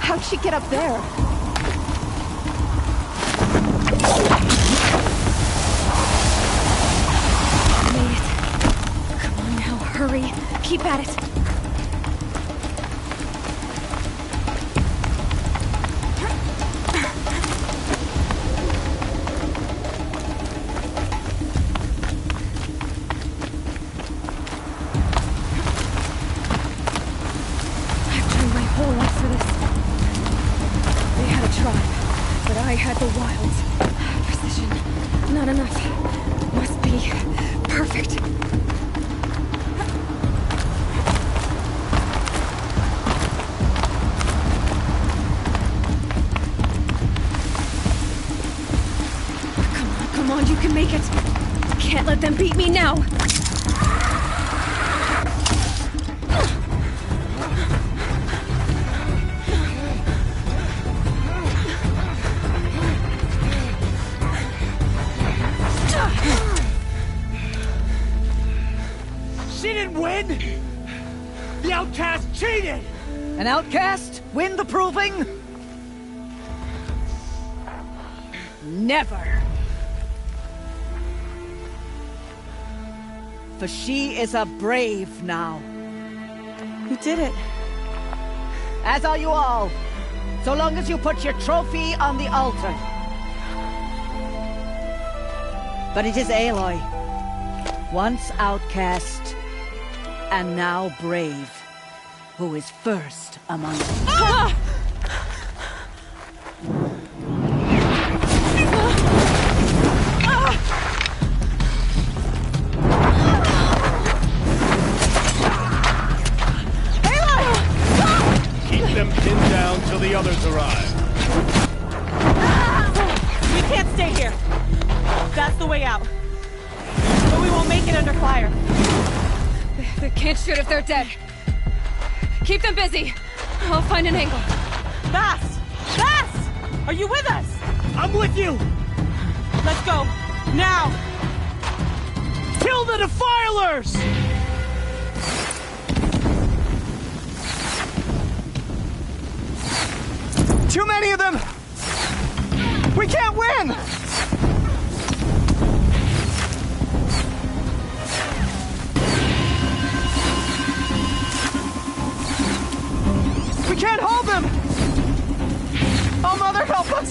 How'd she get up there? Made it. Come on now, hurry. Keep at it. I had the wilds. Precision. Not enough. Must be perfect. Come on, you can make it. Can't let them beat me now. The outcast cheated! An outcast? Win the proving? Never. For she is a brave now. You did it. As are you all. So long as you put your trophy on the altar. But it is Aloy. Once outcast, and now brave, who is first among them. Ah! Keep them pinned down till the others arrive. We can't stay here. That's the way out. But we won't make it under fire. They can't shoot if they're dead. Keep them busy. I'll find an angle. Bass! Bass! Are you with us? I'm with you! Let's go. Now! Kill the Defilers! Too many of them! We can't win! We can't hold them! Oh, Mother, help us!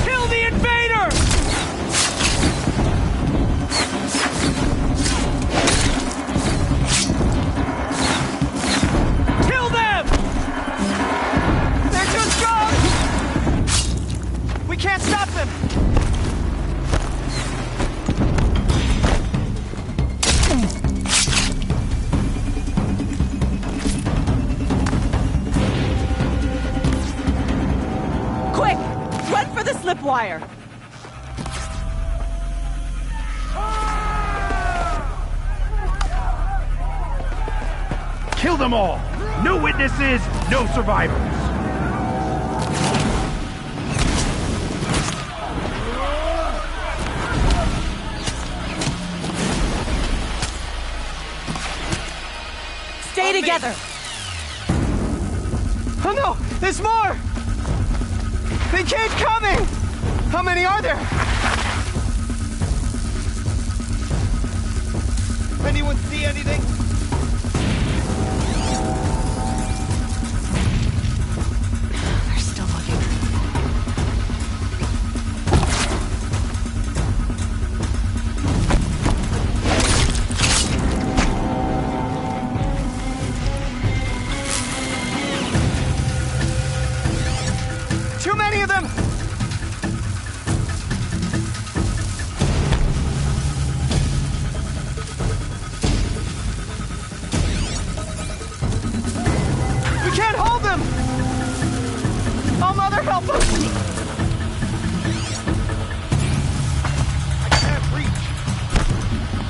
Kill the invader! Kill them! They're too strong! We can't stop them! Slipwire. Kill Kill them all! No witnesses, no survivors! Stay together! Oh no! There's more! They keep coming! How many are there? Anyone see anything? They're still looking. Too many of them! We can't hold them! Oh, Mother, help us! I can't reach!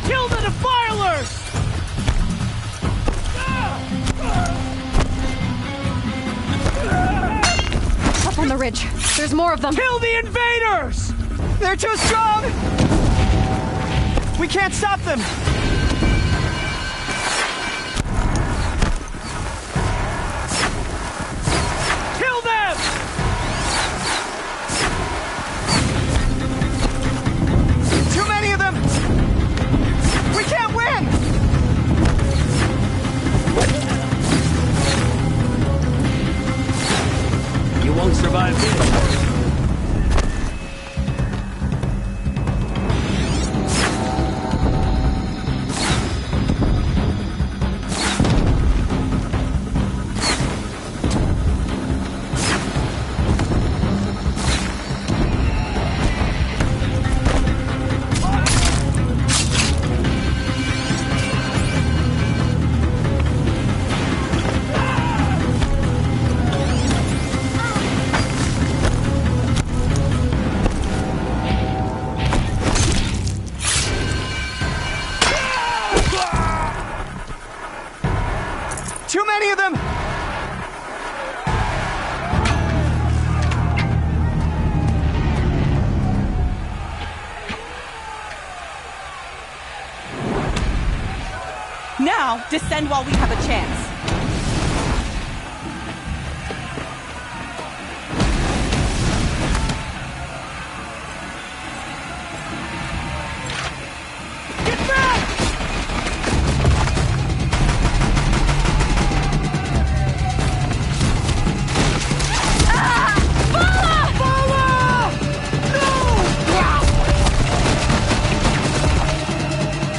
Kill the defilers! Up on the ridge. There's more of them. Kill the invaders! They're too strong! We can't stop them! Kill them! Too many of them! We can't win! You won't survive this. Too many of them! Now, descend while we have a chance. Get back!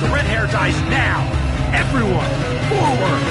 The red hair dies now! Everyone, forward!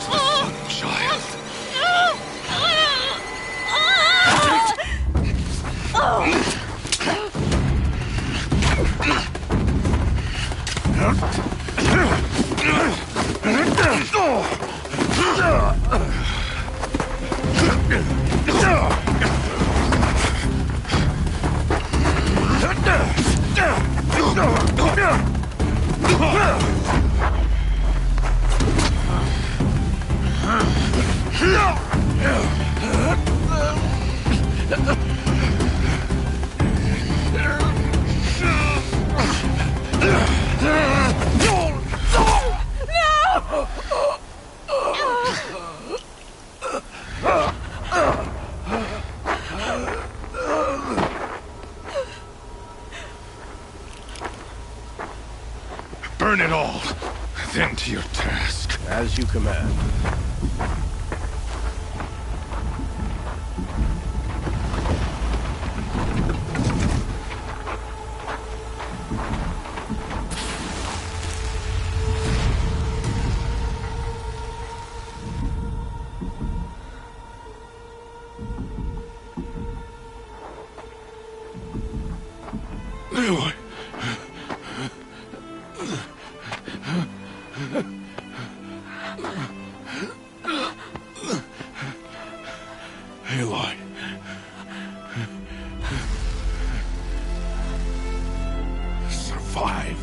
to the sun, child. Burn it all, then to your task. As you command. Aloy. Aloy. Survive.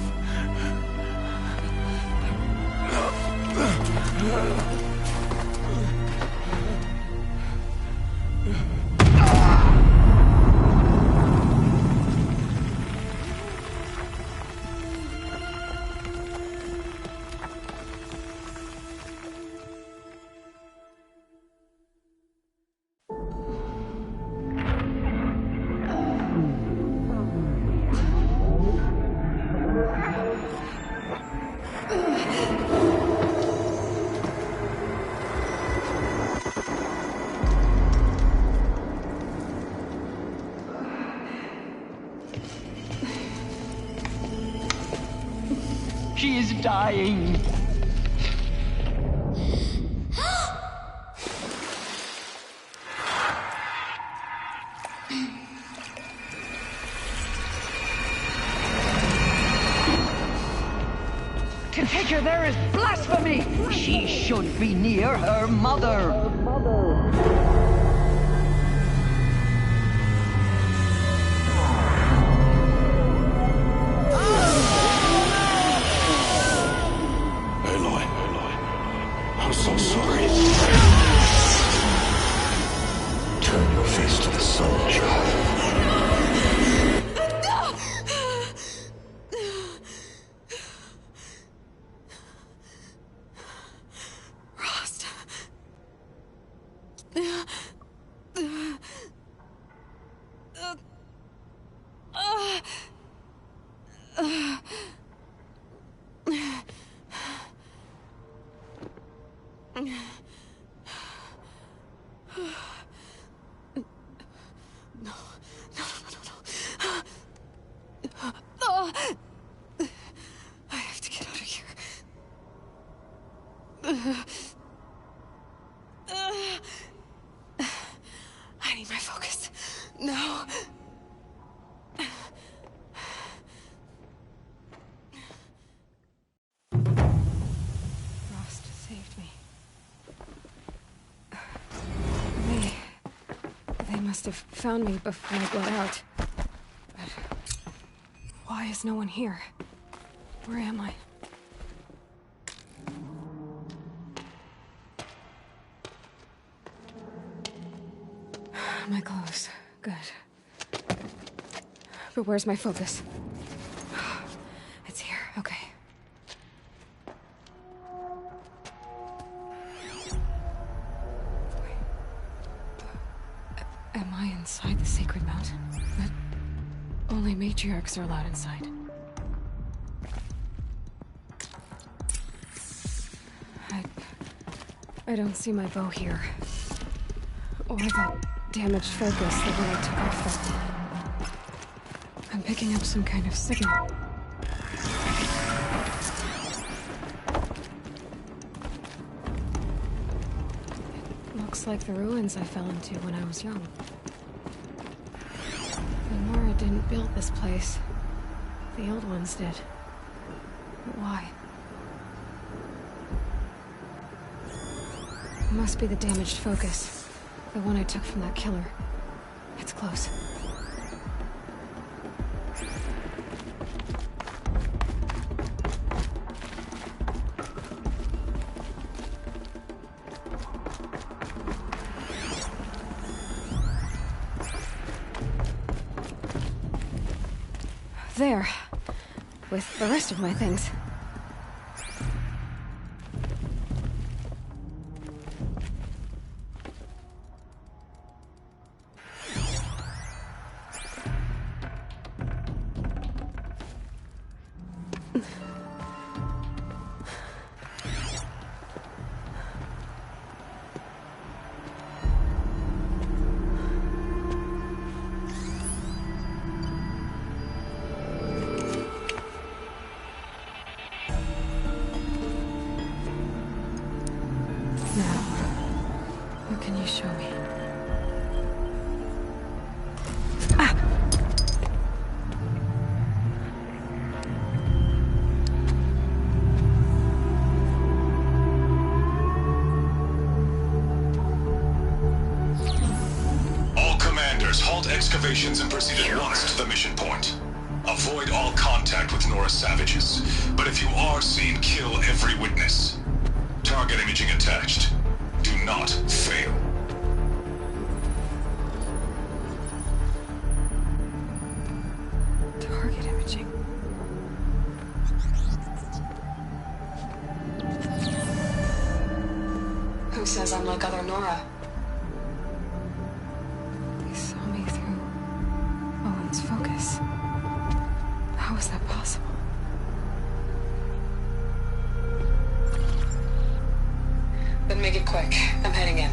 She is dying. To take her there is blasphemy. She should be near her mother. I'm so sorry. Turn your face to the sun, child. Rost. I have to get out of here. I need my focus. No. Rost saved me. They must have found me before I bled out. But why is no one here? Where am I? My clothes. Good. But where's my focus? It's here. Okay. Am I inside the sacred mountain? But only matriarchs are allowed inside. I don't see my bow here. Or that damaged focus that when I took off the... I'm picking up some kind of signal. Looks like the ruins I fell into when I was young. Nora didn't build this place. The old ones did. But why? It must be the damaged focus. The one I took from that killer. It's close. There. With the rest of my things. Excavations and proceed at once to the mission point. Avoid all contact with Nora savages, but if you are seen, kill every witness. Target imaging attached. Do not fail. Target imaging. Who says I'm like other Nora? Focus. How is that possible? Then make it quick. I'm heading in.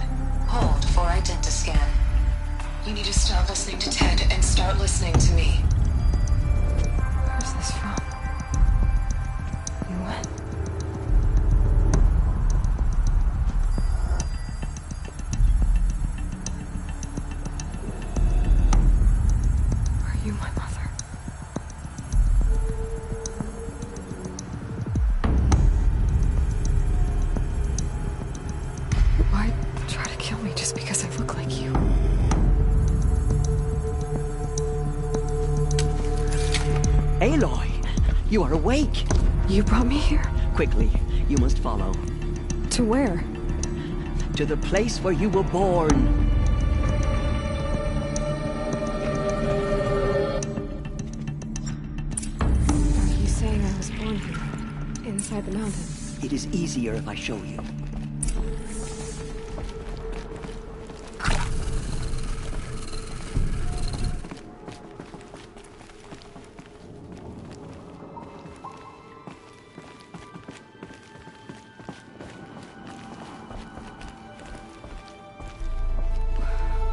Hold for identiscan. You need to stop listening to Ted and start listening to me. Where's this from? And when? You, my mother. Why try to kill me just because I look like you? Aloy! You are awake! You brought me here? Quickly, you must follow. To where? To the place where you were born. Inside the mountain. It is easier if I show you.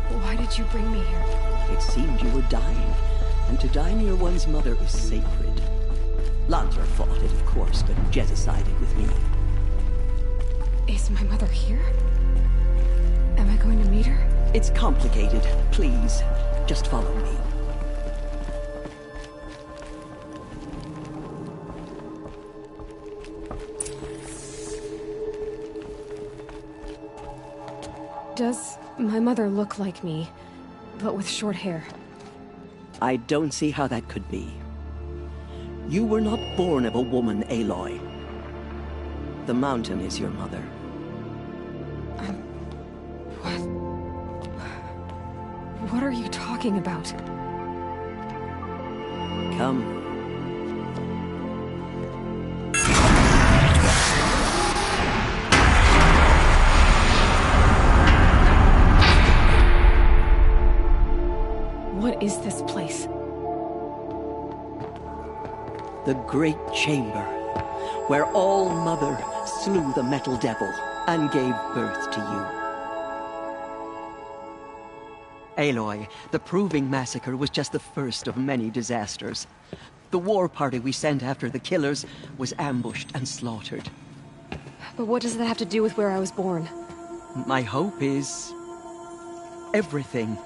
Why did you bring me here? It seemed you were dying, and to die near one's mother is sacred. Lansra fought it, of course, but Jezza sided with me. Is my mother here? Am I going to meet her? It's complicated. Please, just follow me. Does my mother look like me, but with short hair? I don't see how that could be. You were not born of a woman, Aloy. The mountain is your mother. What are you talking about? Come. What is this place? The Great Chamber, where All-Mother slew the Metal Devil and gave birth to you. Aloy, the Proving Massacre was just the first of many disasters. The war party we sent after the killers was ambushed and slaughtered. But what does that have to do with where I was born? My hope is everything.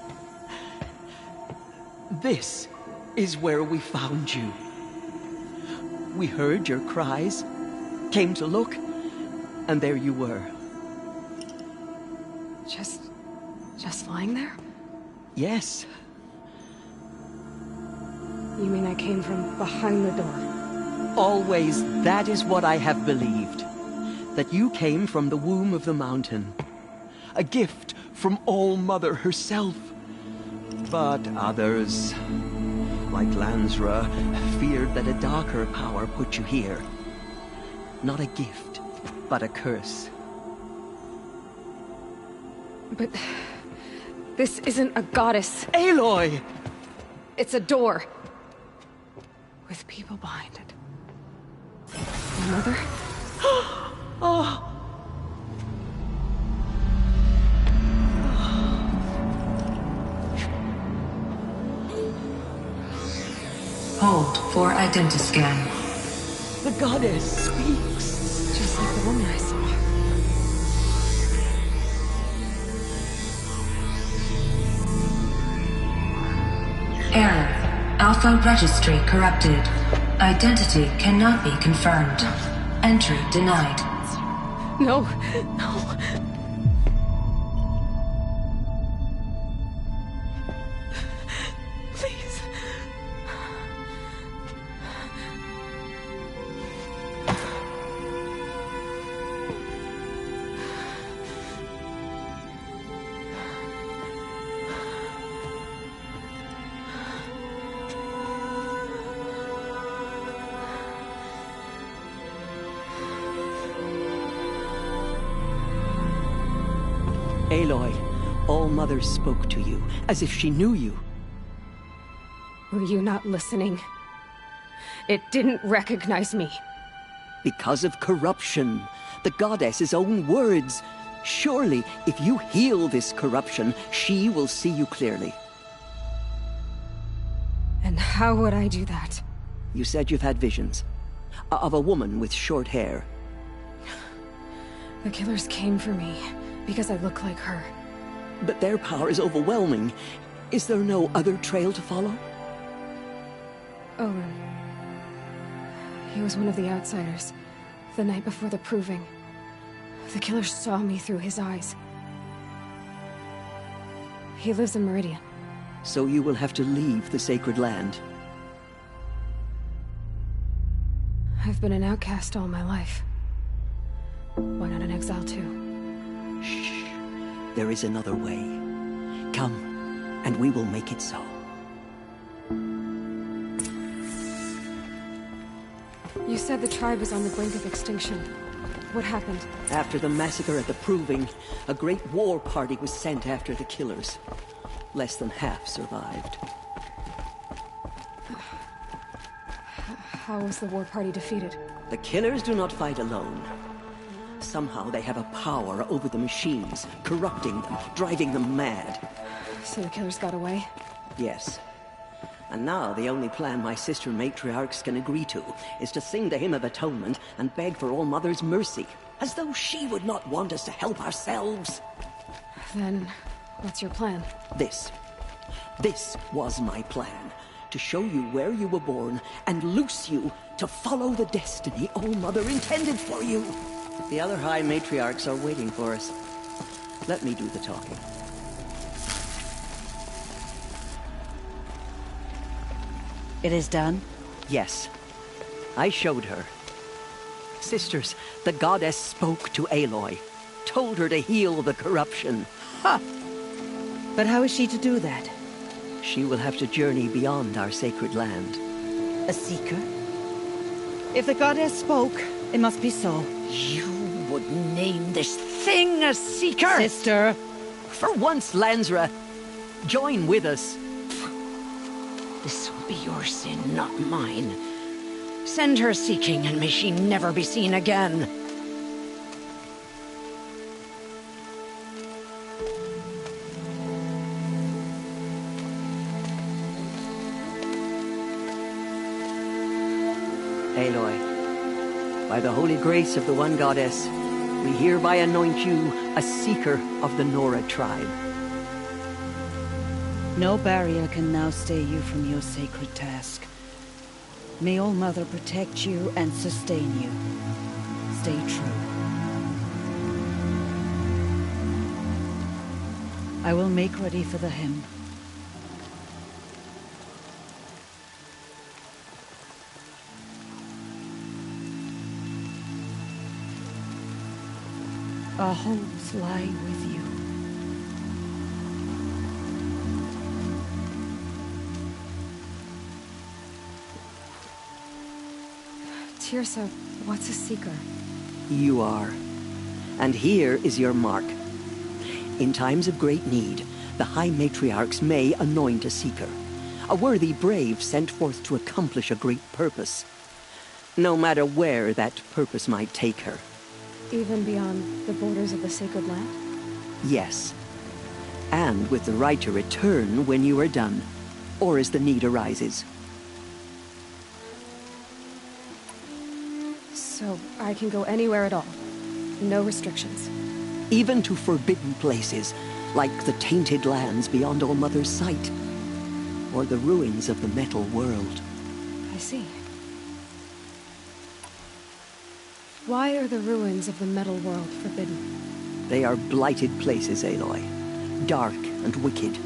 This is where we found you. We heard your cries, came to look, and there you were. Just lying there? Yes. You mean I came from behind the door? Always, that is what I have believed. That you came from the womb of the mountain. A gift from All-Mother herself. But others, like Lansra, feared that a darker power put you here. Not a gift, but a curse. But this isn't a goddess. Aloy! It's a door. With people behind it. My mother? Oh! Hold for identiscan. The goddess speaks. Just like the woman I saw. Error. Alpha registry corrupted. Identity cannot be confirmed. Entry denied. No, no. Please. Aloy, All-Mother spoke to you, as if she knew you. Were you not listening? It didn't recognize me. Because of corruption. The goddess's own words. Surely, if you heal this corruption, she will see you clearly. And how would I do that? You said you've had visions. Of a woman with short hair. The killers came for me. Because I look like her. But their power is overwhelming. Is there no other trail to follow? Owen. He was one of the outsiders. The night before the proving. The killers saw me through his eyes. He lives in Meridian. So you will have to leave the sacred land. I've been an outcast all my life. Why not an exile too? Shh. There is another way. Come, and we will make it so. You said the tribe is on the brink of extinction. What happened? After the massacre at the Proving, a great war party was sent after the killers. Less than half survived. How was the war party defeated? The killers do not fight alone. Somehow they have a power over the machines, corrupting them, driving them mad. So the killers got away? Yes. And now the only plan my sister matriarchs can agree to is to sing the Hymn of Atonement and beg for All-Mother's mercy. As though she would not want us to help ourselves. Then, what's your plan? This was my plan. To show you where you were born and loose you to follow the destiny All-Mother intended for you. The other High Matriarchs are waiting for us. Let me do the talking. It is done? Yes. I showed her. Sisters, the goddess spoke to Aloy. Told her to heal the corruption. Ha! But how is she to do that? She will have to journey beyond our sacred land. A seeker? If the goddess spoke, it must be so. You would name this thing a seeker? Sister! For once, Lansra, join with us. This will be your sin, not mine. Send her seeking, and may she never be seen again. Aloy, by the holy grace of the One Goddess, we hereby anoint you a Seeker of the Nora tribe. No barrier can now stay you from your sacred task. May All Mother protect you and sustain you. Stay true. I will make ready for the hymn. Our hopes lie with you. Teersa, what's a Seeker? You are. And here is your mark. In times of great need, the High Matriarchs may anoint a Seeker. A worthy brave sent forth to accomplish a great purpose. No matter where that purpose might take her. Even beyond the borders of the Sacred Land? Yes. And with the right to return when you are done, or as the need arises. So I can go anywhere at all? No restrictions? Even to forbidden places, like the tainted lands beyond All Mother's sight. Or the ruins of the Metal World. I see. Why are the ruins of the Metal World forbidden? They are blighted places, Aloy. Dark and wicked.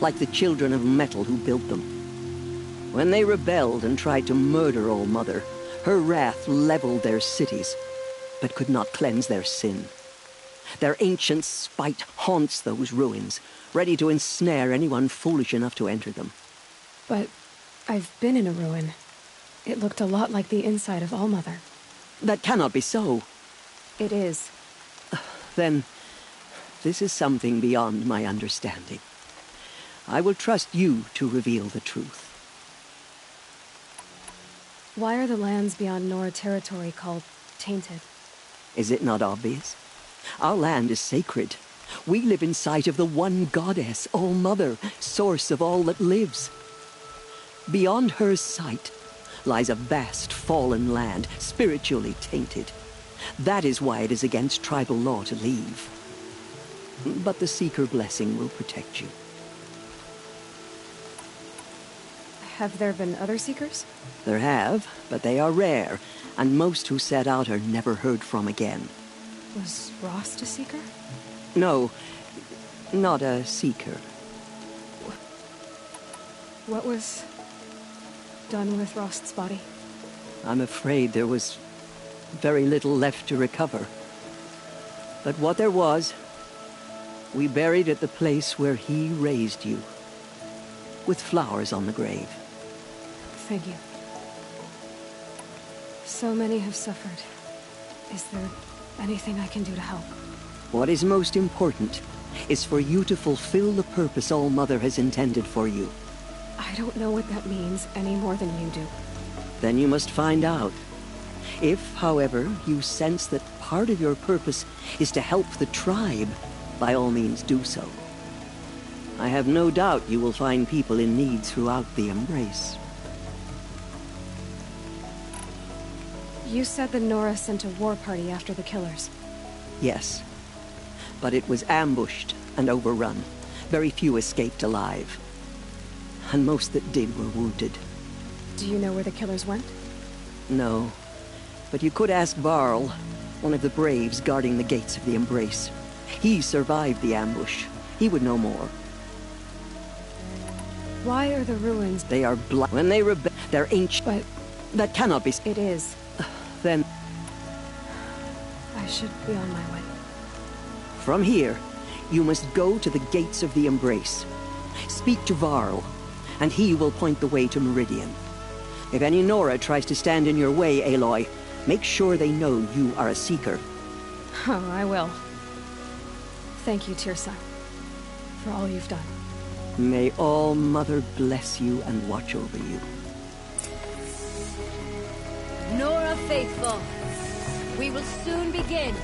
Like the children of metal who built them. When they rebelled and tried to murder All Mother, her wrath leveled their cities, but could not cleanse their sin. Their ancient spite haunts those ruins, ready to ensnare anyone foolish enough to enter them. But I've been in a ruin. It looked a lot like the inside of All Mother. That cannot be so. It is. Then, this is something beyond my understanding. I will trust you to reveal the truth. Why are the lands beyond Nora territory called tainted? Is it not obvious? Our land is sacred. We live in sight of the one goddess, All Mother, source of all that lives. Beyond her sight lies a vast fallen land, spiritually tainted. That is why it is against tribal law to leave. But the Seeker blessing will protect you. Have there been other Seekers? There have, but they are rare, and most who set out are never heard from again. Was Rost a Seeker? No, not a Seeker. What was done with Rost's body? I'm afraid there was very little left to recover. But what there was, we buried at the place where he raised you, with flowers on the grave. Thank you. So many have suffered. Is there anything I can do to help? What is most important is for you to fulfill the purpose All Mother has intended for you. I don't know what that means any more than you do. Then you must find out. If, however, you sense that part of your purpose is to help the tribe, by all means do so. I have no doubt you will find people in need throughout the Embrace. You said the Nora sent a war party after the killers. Yes. But it was ambushed and overrun. Very few escaped alive. And most that did were wounded. Do you know where the killers went? No. But you could ask Varl, one of the Braves guarding the gates of the Embrace. He survived the ambush. He would know more. Why are the ruins... They are when they rebel, they're ancient. But... that cannot be... It is. Then... I should be on my way. From here, you must go to the gates of the Embrace. Speak to Varl, and he will point the way to Meridian. If any Nora tries to stand in your way, Aloy, make sure they know you are a Seeker. Oh, I will. Thank you, Teersa, for all you've done. May All Mother bless you and watch over you. Nora faithful, we will soon begin.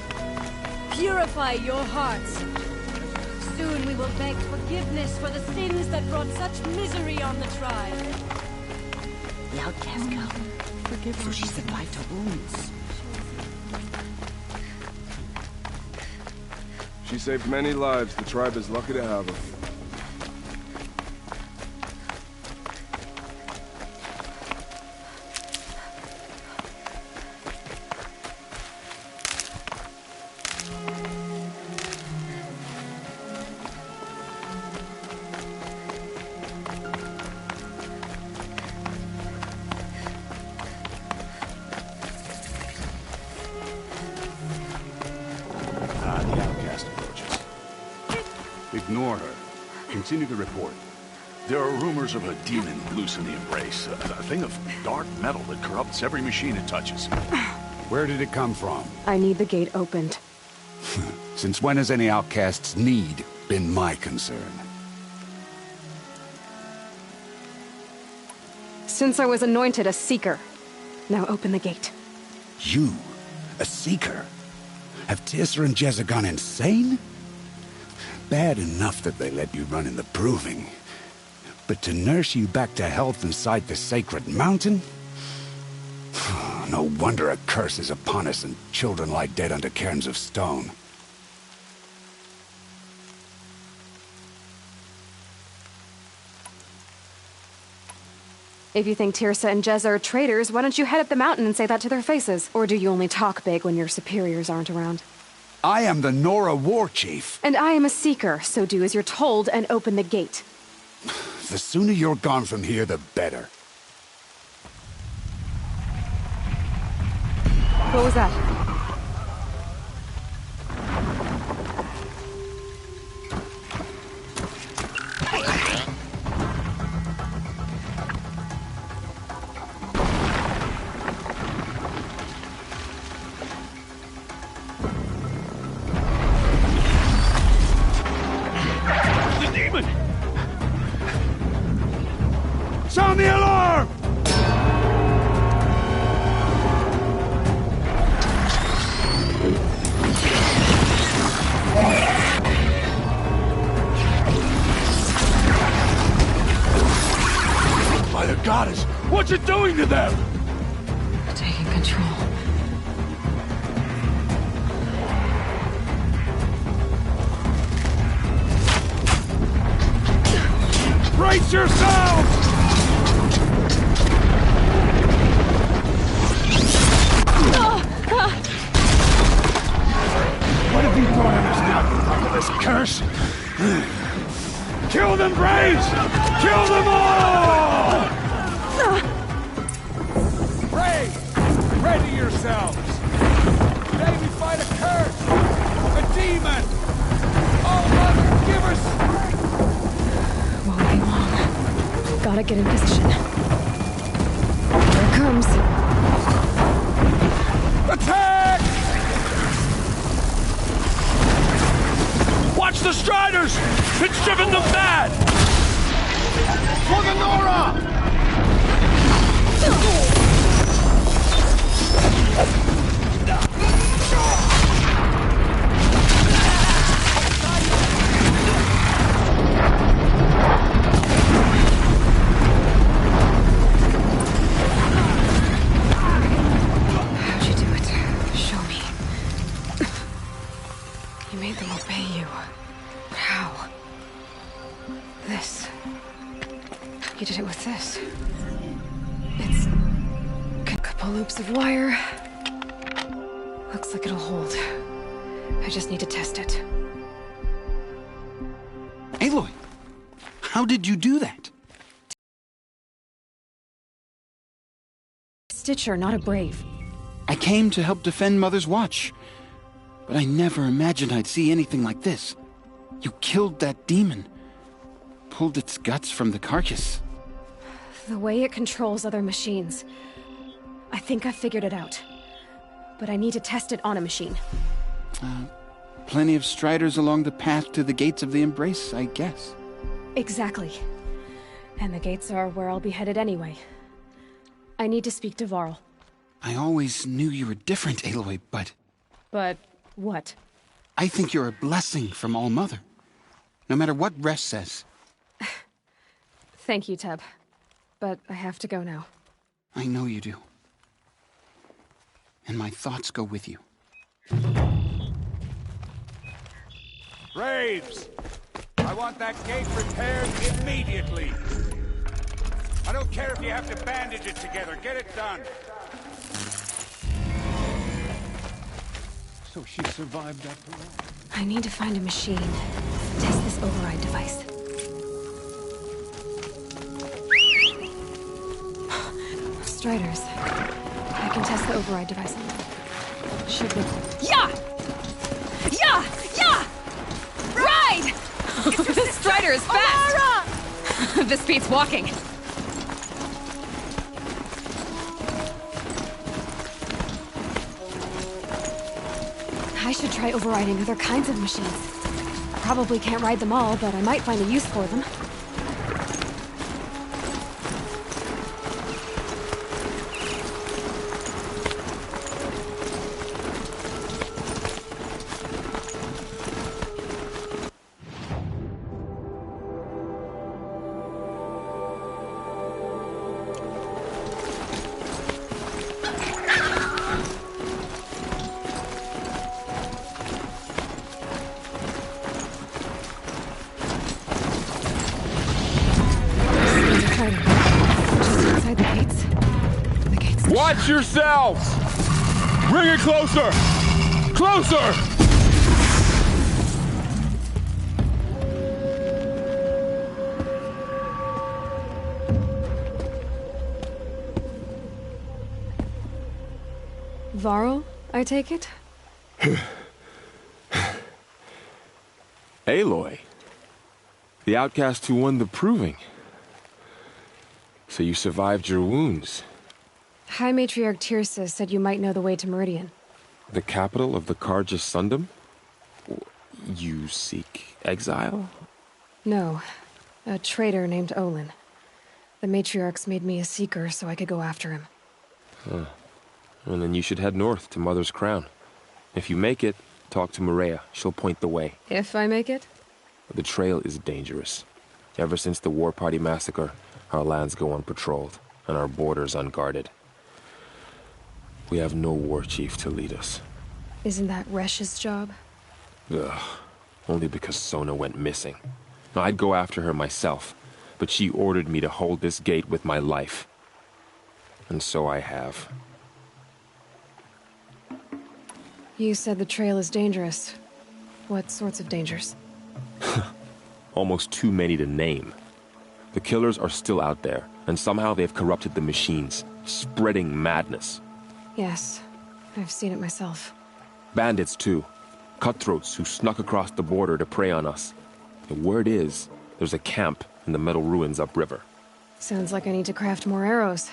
Purify your hearts. Soon we will beg forgiveness for the sins that brought such misery on the tribe. The outcast come. Forgive her. So she survived her wounds. She saved many lives. The tribe is lucky to have her. Ignore her. Continue the report. There are rumors of a demon loose in the Embrace. A thing of dark metal that corrupts every machine it touches. Where did it come from? I need the gate opened. Since when has any outcast's need been my concern? Since I was anointed a Seeker. Now open the gate. You? A Seeker? Have Teersa and Jezza gone insane? Bad enough that they let you run in the Proving. But to nurse you back to health inside the Sacred Mountain? No wonder a curse is upon us and children lie dead under cairns of stone. If you think Teersa and Jezza are traitors, why don't you head up the mountain and say that to their faces? Or do you only talk big when your superiors aren't around? I am the Nora War Chief. And I am a Seeker, so do as you're told and open the gate. The sooner you're gone from here, the better. What was that? Sound the alarm! By the goddess, what's it doing to them? Taking control. Brace yourselves! What have you brought on us now, you motherless curse? Kill them, Braves! Kill them all! Braves, ready yourselves! Today we fight a curse! A demon! Oh, Mother, give us... Won't be long. Gotta get in position. Here it comes. Attack! Watch the Striders! It's driven them mad! For the Nora! How'd you do it? Show me. You made them obey you. How? This. You did it with this. It's a couple loops of wire. Looks like it'll hold. I just need to test it. Aloy, how did you do that? Stitcher, not a Brave. I came to help defend Mother's Watch, but I never imagined I'd see anything like this. You killed that demon, pulled its guts from the carcass. The way it controls other machines. I think I figured it out. But I need to test it on a machine. Plenty of Striders along the path to the gates of the Embrace, I guess. Exactly. And the gates are where I'll be headed anyway. I need to speak to Varl. I always knew you were different, Aloy, but... But what? I think you're a blessing from All-Mother. No matter what Resh says. Thank you, Teb. But I have to go now. I know you do. And my thoughts go with you. Graves! I want that gate repaired immediately. I don't care if you have to bandage it together. Get it done. So she survived after all. I need to find a machine. Test this override device. Striders. I can test the override device on them. Should work. Yeah! Yeah! Yeah! Ride! This Strider is fast! This beats walking. I should try overriding other kinds of machines. Probably can't ride them all, but I might find a use for them. Watch yourselves! Bring it closer! Closer! Varl, I take it? Aloy. The outcast who won the proving. So you survived your wounds. High Matriarch Tirsa said you might know the way to Meridian. The capital of the Carja Sundom? You seek exile? No. A traitor named Olin. The Matriarchs made me a seeker so I could go after him. Huh. Well, then you should head north to Mother's Crown. If you make it, talk to Maria. She'll point the way. If I make it? The trail is dangerous. Ever since the War Party massacre, our lands go unpatrolled, and our borders unguarded. We have no war chief to lead us. Isn't that Resh's job? Ugh. Only because Sona went missing. I'd go after her myself, but she ordered me to hold this gate with my life. And so I have. You said the trail is dangerous. What sorts of dangers? Almost too many to name. The killers are still out there, and somehow they've corrupted the machines, spreading madness. Yes, I've seen it myself. Bandits, too. Cutthroats who snuck across the border to prey on us. The word is, there's a camp in the metal ruins upriver. Sounds like I need to craft more arrows.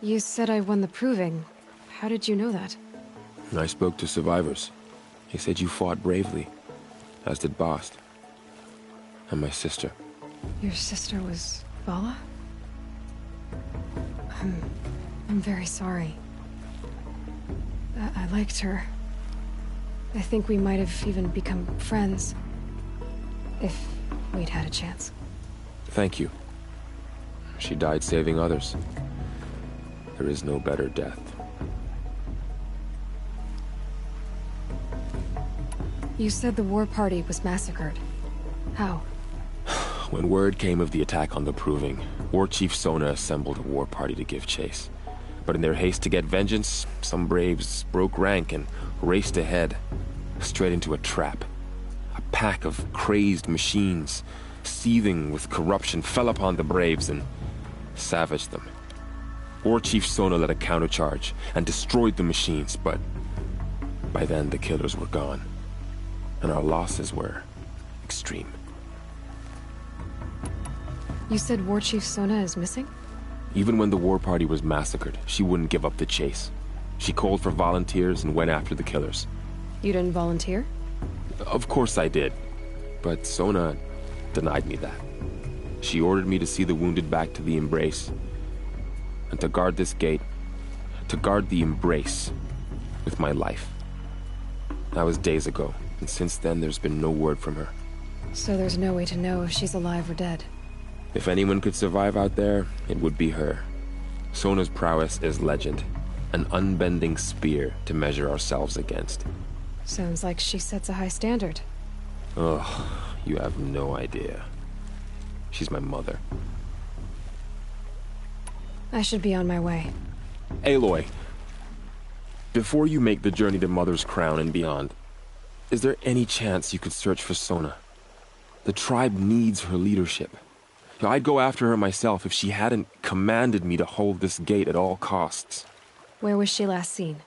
You said I won the proving. How did you know that? I spoke to survivors. They said you fought bravely, as did Bast. And my sister. Your sister was Vala? I'm very sorry. I liked her. I think we might have even become friends. If we'd had a chance. Thank you. She died saving others. There is no better death. You said the war party was massacred. How? When word came of the attack on the Proving, War Chief Sona assembled a war party to give chase. But in their haste to get vengeance, some braves broke rank and raced ahead, straight into a trap. A pack of crazed machines, seething with corruption, fell upon the braves and savaged them. War Chief Sona led a countercharge and destroyed the machines, but by then the killers were gone, and our losses were extreme. You said War Chief Sona is missing? Even when the war party was massacred, she wouldn't give up the chase. She called for volunteers and went after the killers. You didn't volunteer? Of course I did, but Sona denied me that. She ordered me to see the wounded back to the Embrace, and to guard this gate, to guard the Embrace with my life. That was days ago, and since then there's been no word from her. So there's no way to know if she's alive or dead. If anyone could survive out there, it would be her. Sona's prowess is legend, an unbending spear to measure ourselves against. Sounds like she sets a high standard. Ugh, you have no idea. She's my mother. I should be on my way. Aloy, before you make the journey to Mother's Crown and beyond, is there any chance you could search for Sona? The tribe needs her leadership. I'd go after her myself if she hadn't commanded me to hold this gate at all costs. Where was she last seen?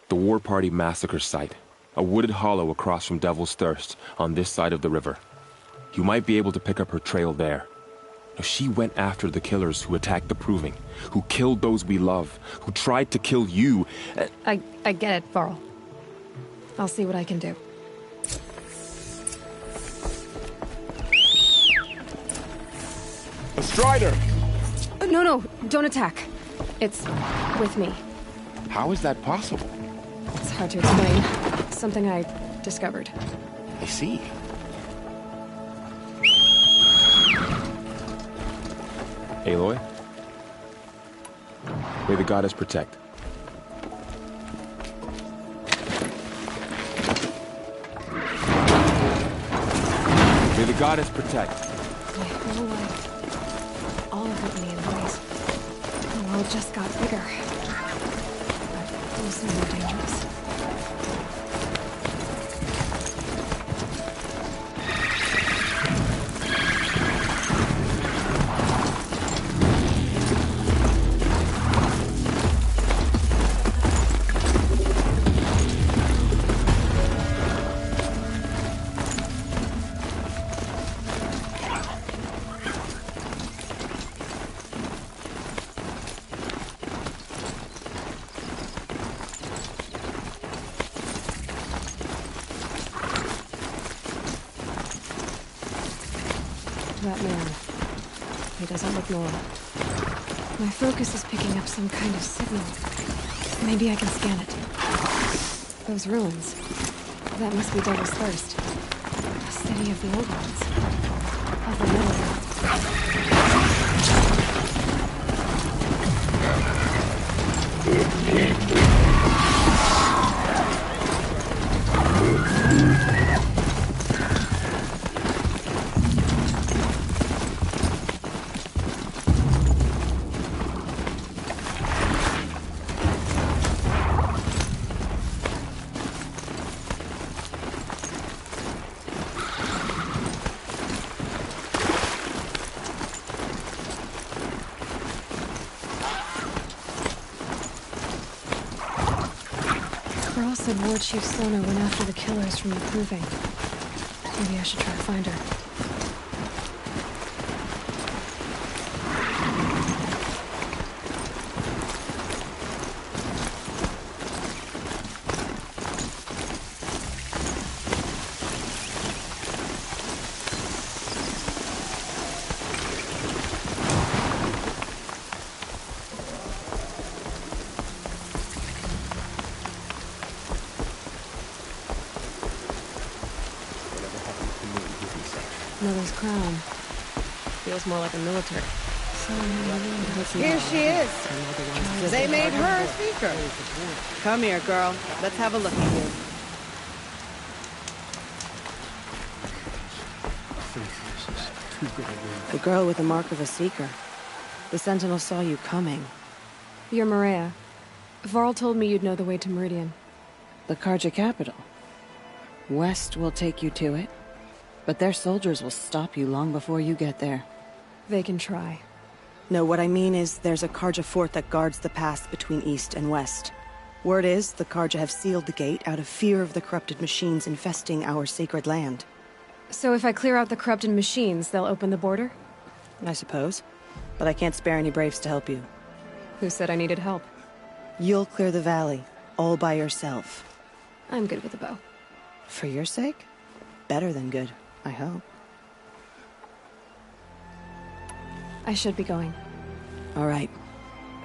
The War Party massacre site. A wooded hollow across from Devil's Thirst, on this side of the river. You might be able to pick up her trail there. She went after the killers who attacked the Proving, who killed those we love, who tried to kill you. I get it, Varl. I'll see what I can do. A Strider! No, don't attack. It's with me. How is that possible? It's hard to explain. Something I discovered. I see. Aloy? May the goddess protect. May the goddess protect. My whole life, all of it in the ways. The world just got bigger. But also more dangerous. That man. He doesn't look normal. My focus is picking up some kind of signal. Maybe I can scan it. Those ruins. That must be Devil's Thirst. A city of the old ones. Of the middle. Varl said War Chief Sona went after the killers from the Proving. Maybe I should try to find her. Mother's crown. Feels more like a military. Here she is. They made her a seeker. Come here, girl. Let's have a look at you. The girl with the mark of a seeker. The Sentinel saw you coming. You're Maria. Varl told me you'd know the way to Meridian. The Carja capital. West will take you to it, but their soldiers will stop you long before you get there. They can try. No, what I mean is there's a Carja fort that guards the pass between East and West. Word is the Carja have sealed the gate out of fear of the corrupted machines infesting our sacred land. So if I clear out the corrupted machines, they'll open the border? I suppose. But I can't spare any braves to help you. Who said I needed help? You'll clear the valley, all by yourself. I'm good with a bow. For your sake? Better than good, I hope. I should be going. All right.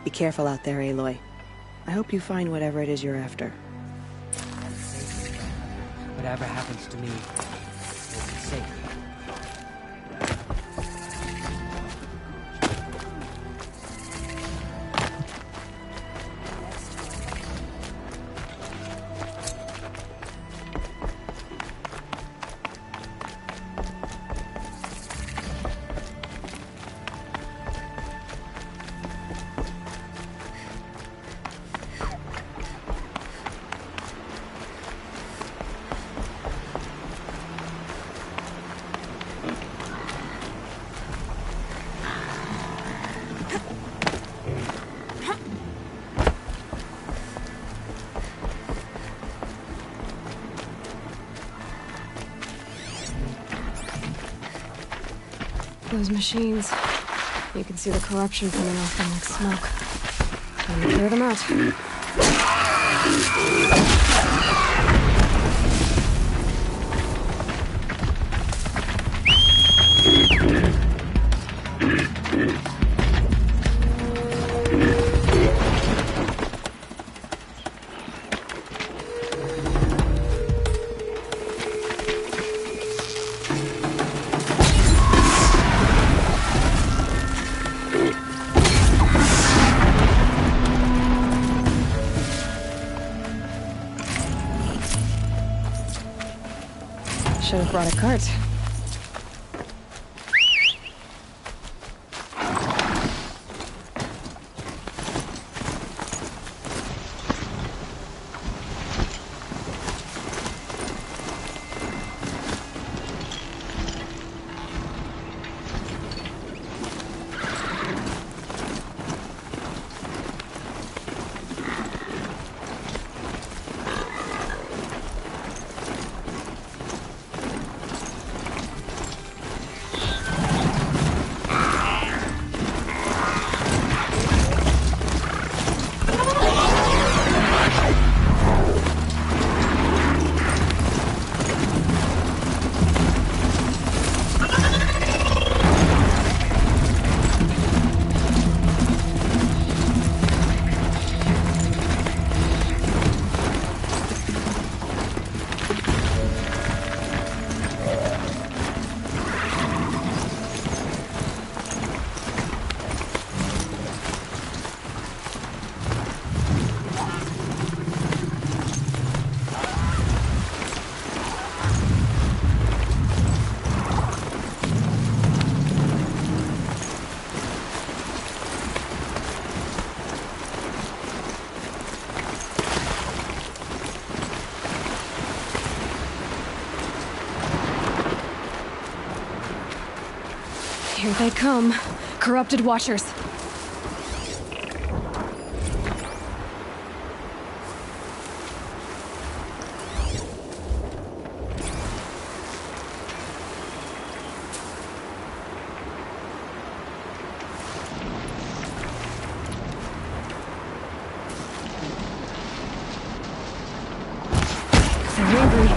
Be careful out there, Aloy. I hope you find whatever it is you're after. Whatever happens to me, will be safe. Those machines. You can see the corruption coming off them like smoke. Time to clear them out. Should have brought a cart. Here they come. Corrupted Watchers. They're angry.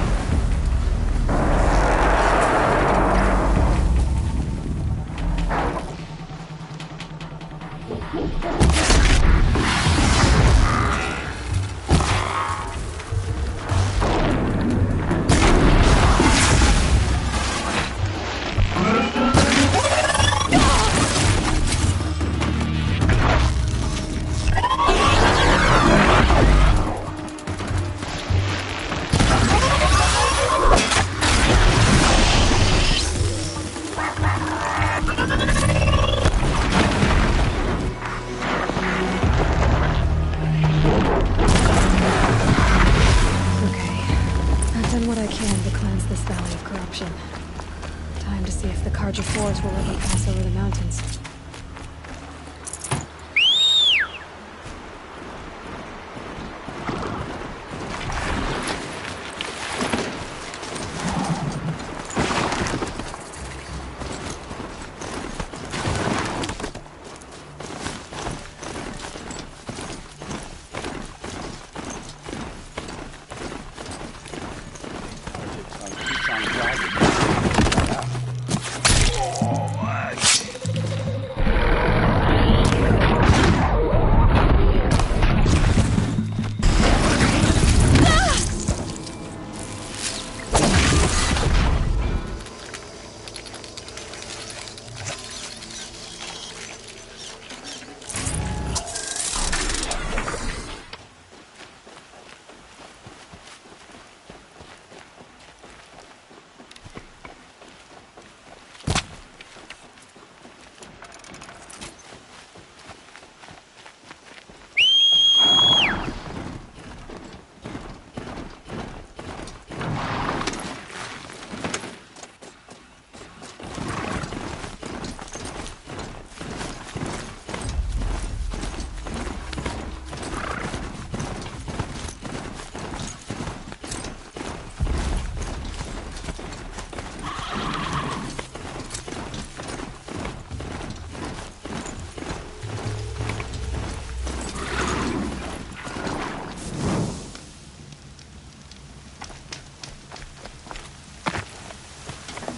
Time to see if the Carja Forts will let me pass over the mountains.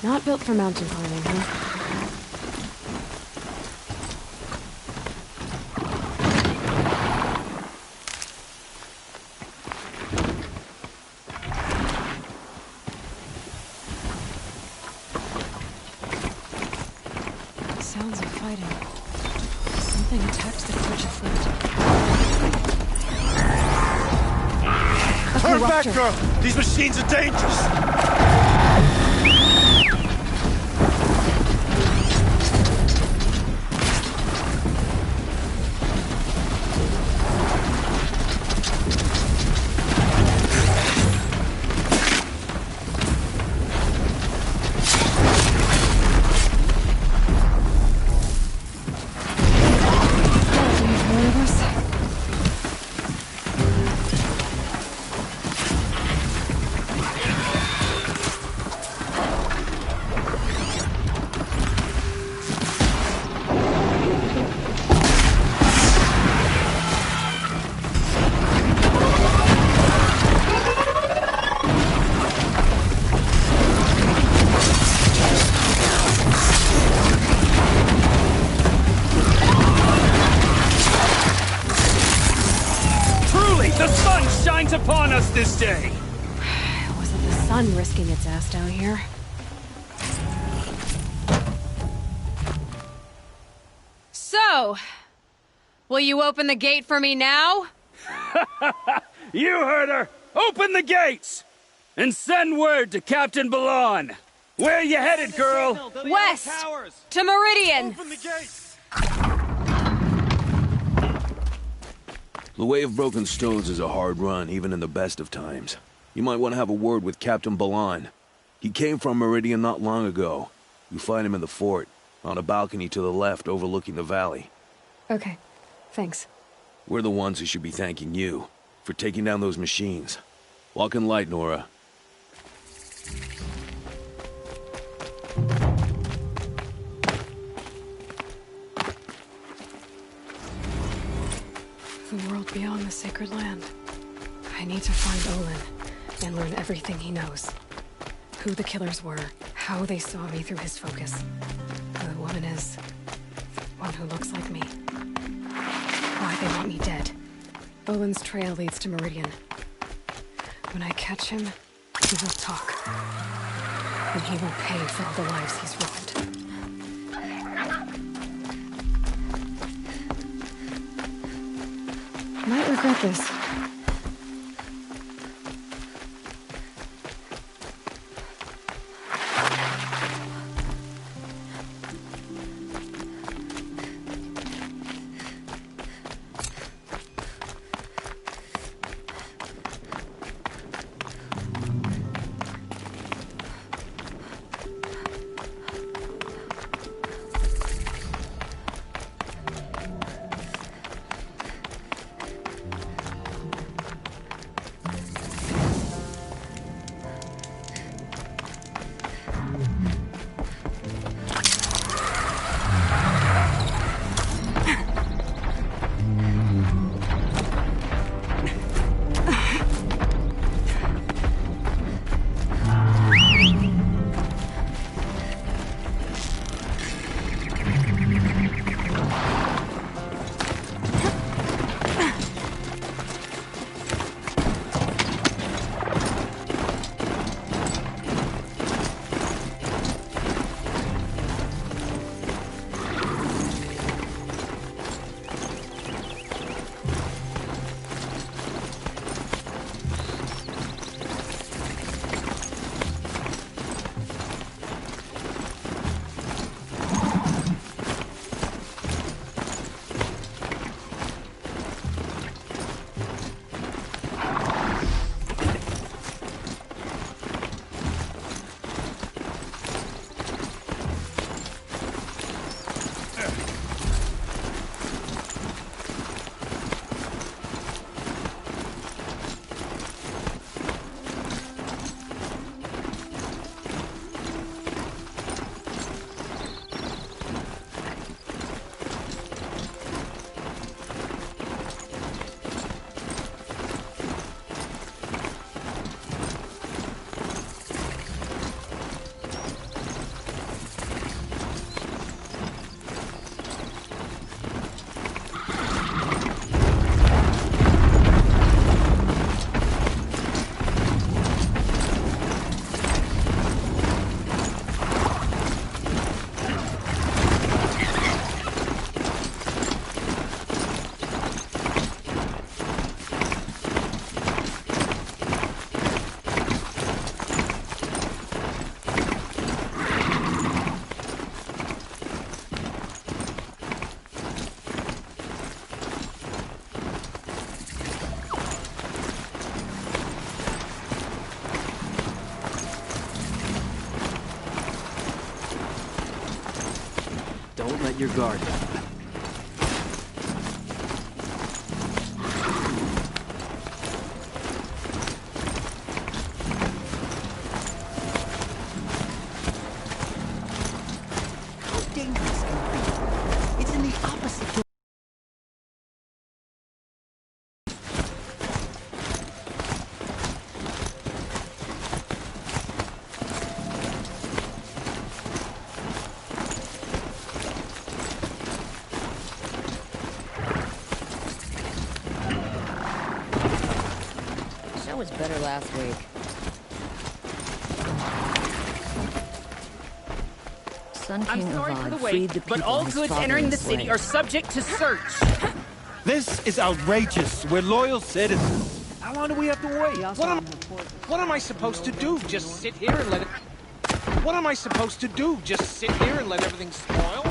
Not built for mountain climbing, huh? Sounds of fighting. Something attacked the Karja fort. Turn back, girl! These machines are dangerous! Upon us this day! Wasn't the sun risking its ass down here? So, will you open the gate for me now? You heard her! Open the gates! And send word to Captain Balan! Where you headed, girl? West! To Meridian! Open the gates! The Way of Broken Stones is a hard run, even in the best of times. You might want to have a word with Captain Balan. He came from Meridian not long ago. You find him in the fort, on a balcony to the left overlooking the valley. Okay, thanks. We're the ones who should be thanking you for taking down those machines. Walk in light, Nora. The world beyond the sacred land. I need to find Olin and learn everything he knows. Who the killers were, how they saw me through his focus. Who the woman is, one who looks like me. Why they want me dead. Olin's trail leads to Meridian. When I catch him, he will talk. And he will pay for all the lives he's ruined. Might regret this. Don't let your guard down. How dangerous can it be? It's in the opposite direction. Show was better last week. Sun I'm King sorry for Avad the freed wait, the people but all his goods father entering the city enslaved. are subject to search. This is outrageous. We're loyal citizens. How long do we have to wait? What am I supposed to do? Just sit here and let it... What am I supposed to do? Just sit here and let everything spoil?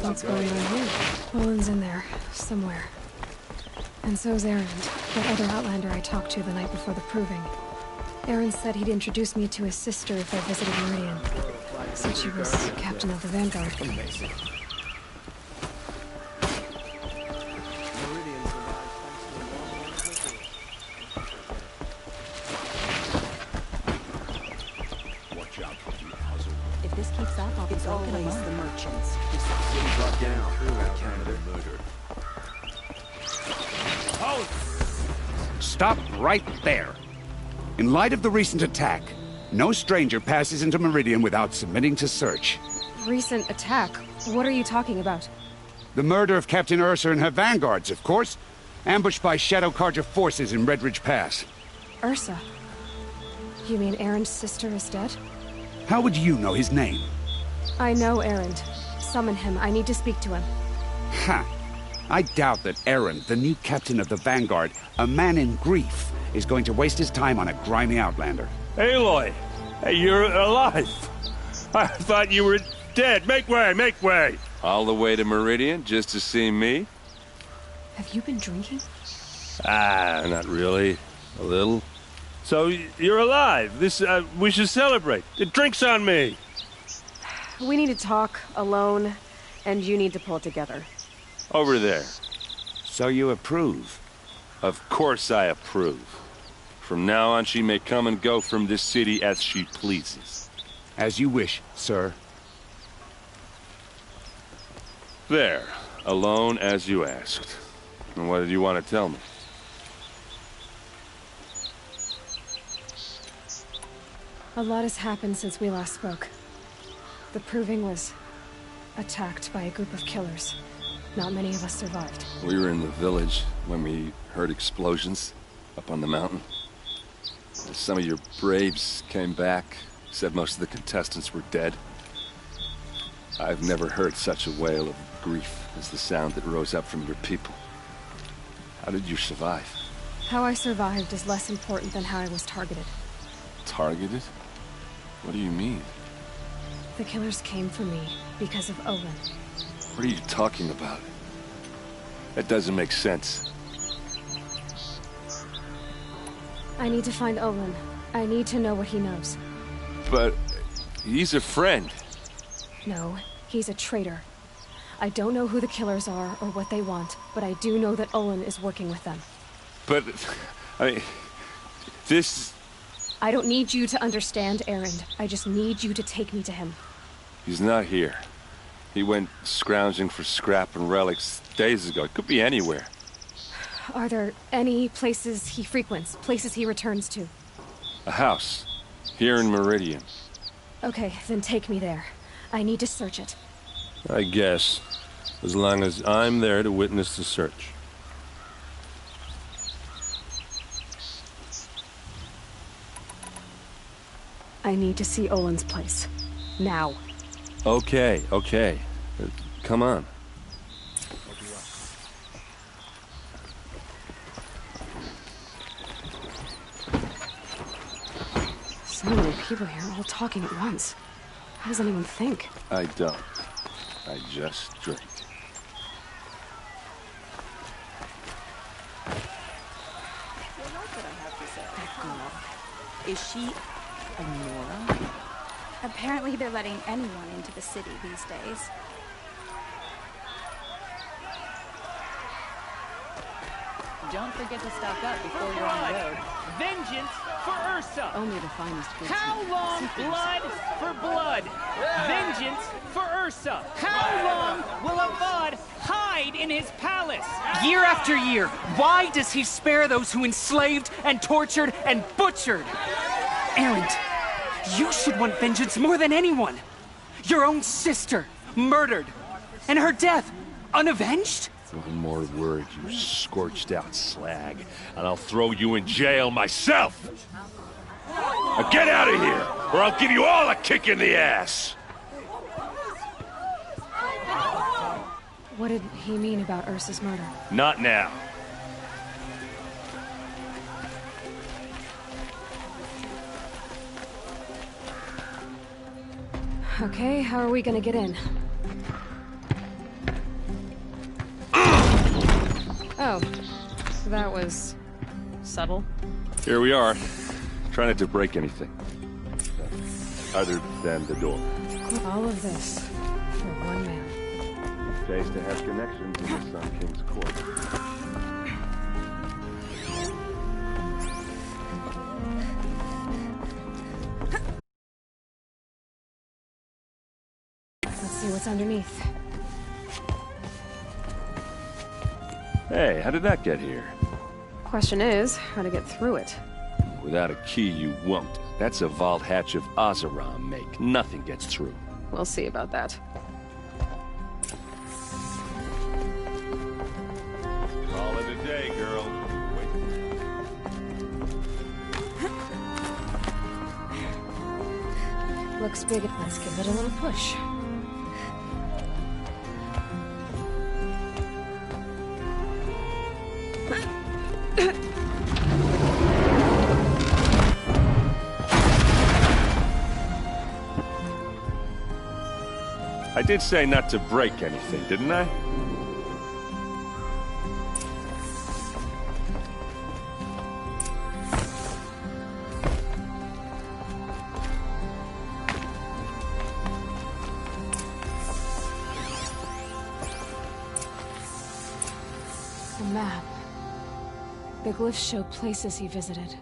What's going on here? Olin's in there, somewhere. And so's Erend, that other Outlander I talked to the night before the proving. Erend said he'd introduce me to his sister if I visited Meridian. Said she was captain of the Vanguard. Watch out for you, puzzle. If this keeps up, I'll be It's broken always alone. the merchants. City brought down through Outlander murder. Stop right there. In light of the recent attack, no stranger passes into Meridian without submitting to search. Recent attack? What are you talking about? The murder of Captain Ursa and her vanguards, of course. Ambushed by Shadow Carja forces in Redridge Pass. Ursa? You mean Erend's sister is dead? How would you know his name? I know Erend. Summon him. I need to speak to him. Ha! I doubt that Erend, the new captain of the Vanguard, a man in grief, is going to waste his time on a grimy Outlander. Aloy! Hey, you're alive! I thought you were dead. Make way, make way! All the way to Meridian just to see me? Have you been drinking? Ah, not really. A little. So, you're alive. We should celebrate. The drink's on me. We need to talk, alone, and you need to pull it together. Over there. So you approve? Of course I approve. From now on, she may come and go from this city as she pleases. As you wish, sir. There. Alone as you asked. And what did you want to tell me? A lot has happened since we last spoke. The Proving was attacked by a group of killers. Not many of us survived. We were in the village when we heard explosions up on the mountain. Some of your braves came back, said most of the contestants were dead. I've never heard such a wail of grief as the sound that rose up from your people. How did you survive? How I survived is less important than how I was targeted. Targeted? What do you mean? The killers came for me because of Olin. What are you talking about? That doesn't make sense. I need to find Olin. I need to know what he knows. But he's a friend. No, he's a traitor. I don't know who the killers are or what they want, but I do know that Olin is working with them. But, I mean, this... I don't need you to understand, Erend. I just need you to take me to him. He's not here. He went scrounging for scrap and relics days ago. It could be anywhere. Are there any places he frequents, places he returns to? A house. Here in Meridian. Okay, then take me there. I need to search it. I guess. As long as I'm there to witness the search. I need to see Olin's place. Now. Okay, okay. Come on. So many people here, all talking at once. How does anyone think? I don't. I just drink. Is she a Nora? Apparently they're letting anyone into the city these days. Don't forget to stock up before you're on the road. Vengeance for Ursa! Only the finest goods. How long blood for blood? Vengeance for Ursa! How long will Avad hide in his palace? Year after year, why does he spare those who enslaved and tortured and butchered? Erend, you should want vengeance more than anyone. Your own sister, murdered, and her death, unavenged? One more word, you scorched out slag, and I'll throw you in jail myself! Now get out of here, or I'll give you all a kick in the ass! What did he mean about Ursa's murder? Not now. Okay, how are we gonna get in? Oh, that was subtle. Here we are. Try not to break anything. Other than the door. All of this for one man. Pays to have connections in the Sun King's court. Let's see what's underneath. Hey, how did that get here? Question is, how to get through it. Without a key, you won't. That's a vault hatch of Oseram make. Nothing gets through. We'll see about that. Call it a day, girl. Looks big. Let's give it a little push. I did say not to break anything, didn't I? A map. The glyphs show places he visited.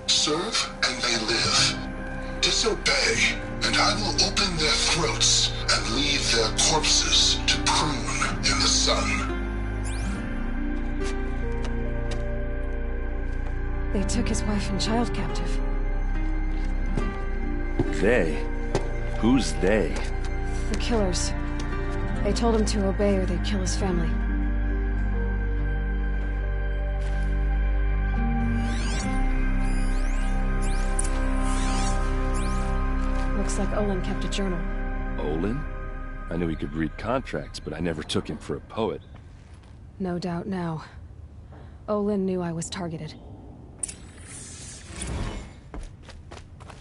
Serve and they live. Disobey, and I will open their throats and leave their corpses to prune in the sun. They took his wife and child captive. They? Who's they? The killers. They told him to obey or they'd kill his family. Looks like Olin kept a journal. Olin? I knew he could read contracts, but I never took him for a poet. No doubt now. Olin knew I was targeted.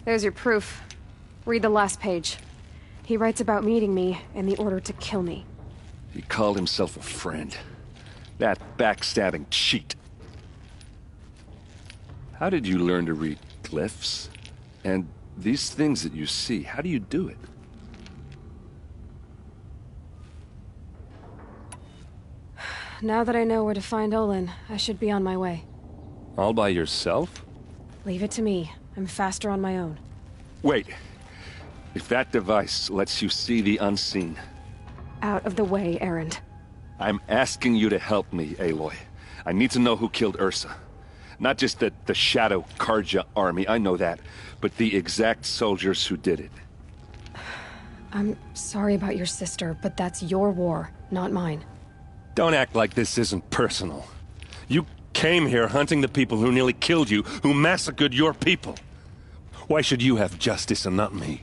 There's your proof. Read the last page. He writes about meeting me and the order to kill me. He called himself a friend. That backstabbing cheat. How did you learn to read glyphs? And these things that you see, how do you do it? Now that I know where to find Olin, I should be on my way. All by yourself? Leave it to me. I'm faster on my own. Wait. If that device lets you see the unseen... Out of the way, Erend. I'm asking you to help me, Aloy. I need to know who killed Ursa. Not just the Shadow Carja army, I know that, but the exact soldiers who did it. I'm sorry about your sister, but that's your war, not mine. Don't act like this isn't personal. You came here hunting the people who nearly killed you, who massacred your people. Why should you have justice and not me?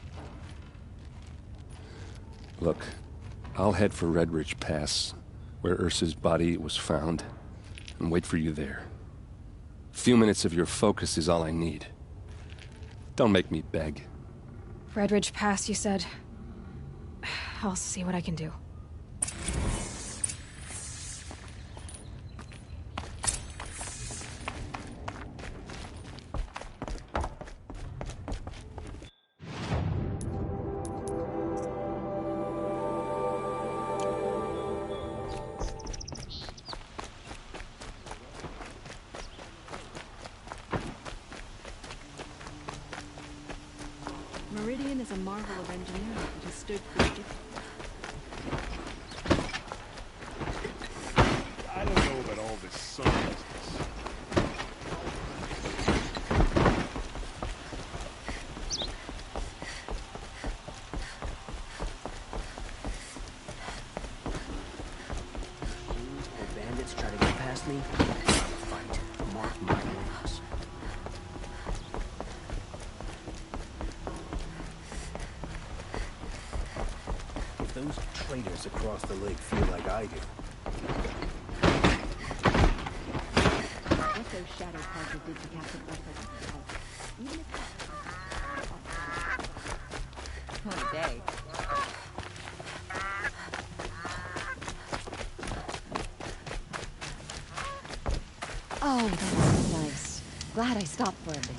Look, I'll head for Redridge Pass, where Ursa's body was found, and wait for you there. A few minutes of your focus is all I need. Don't make me beg. Redridge Pass, you said? I'll see what I can do. is a marvel of engineering that has stood through I don't know about all this sun business. The bandits try to get past me. Fight. Mark my words. If those traitors across the lake feel like I do, what those shadow carters did to Captain Ursula. Even if one day. Oh, that's nice. Glad I stopped for a bit.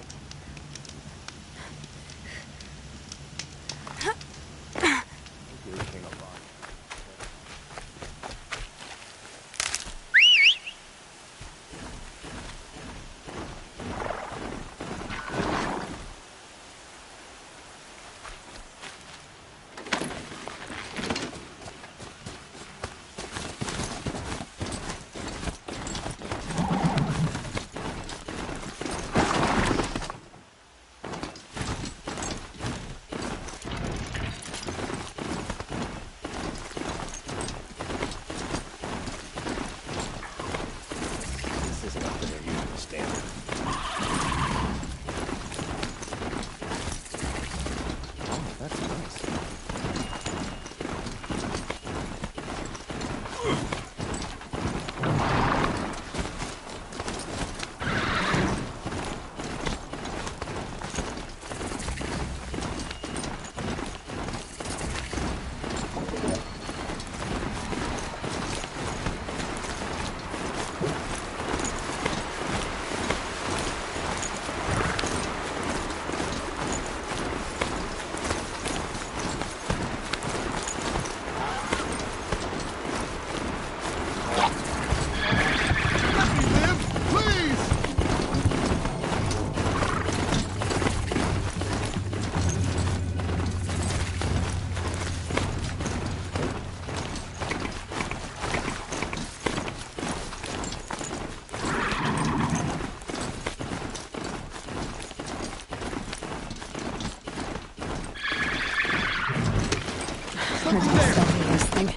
This thing.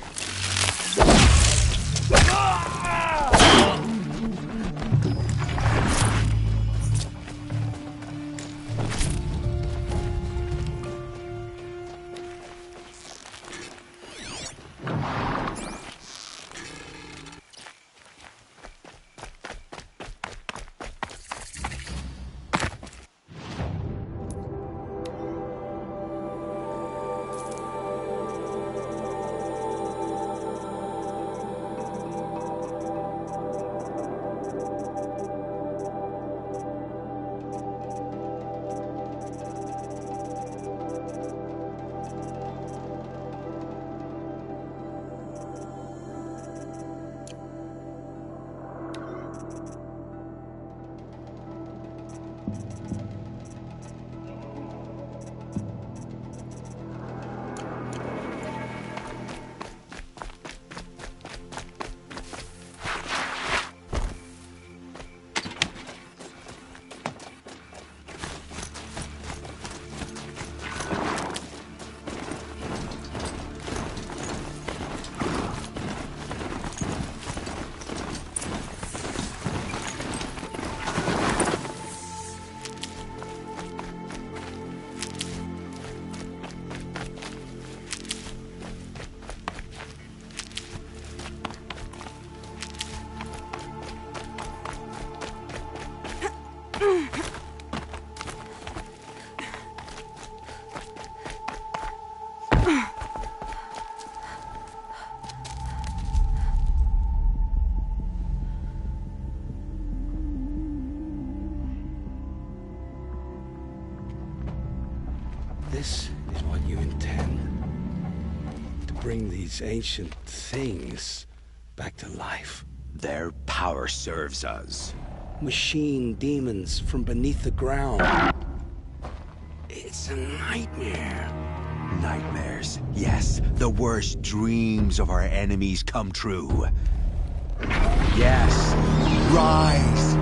This is what you intend. To bring these ancient things back to life. Their power serves us. Machine demons from beneath the ground. It's It's a nightmare. Nightmares. Yes, the worst dreams of our enemies come true. Yes, rise!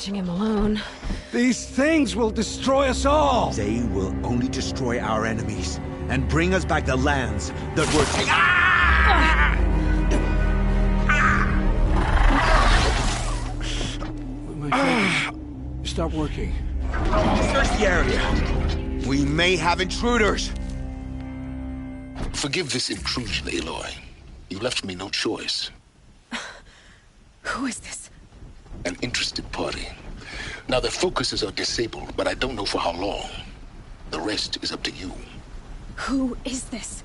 Him alone. These things will destroy us all! They will only destroy our enemies and bring us back the lands that were taken. Ah! My fingers stop working. Search the area. We may have intruders. Forgive this intrusion, Aloy. You left me no choice. Who is this? An interested party. Now their focuses are disabled, but I don't know for how long. The rest is up to you. Who is this?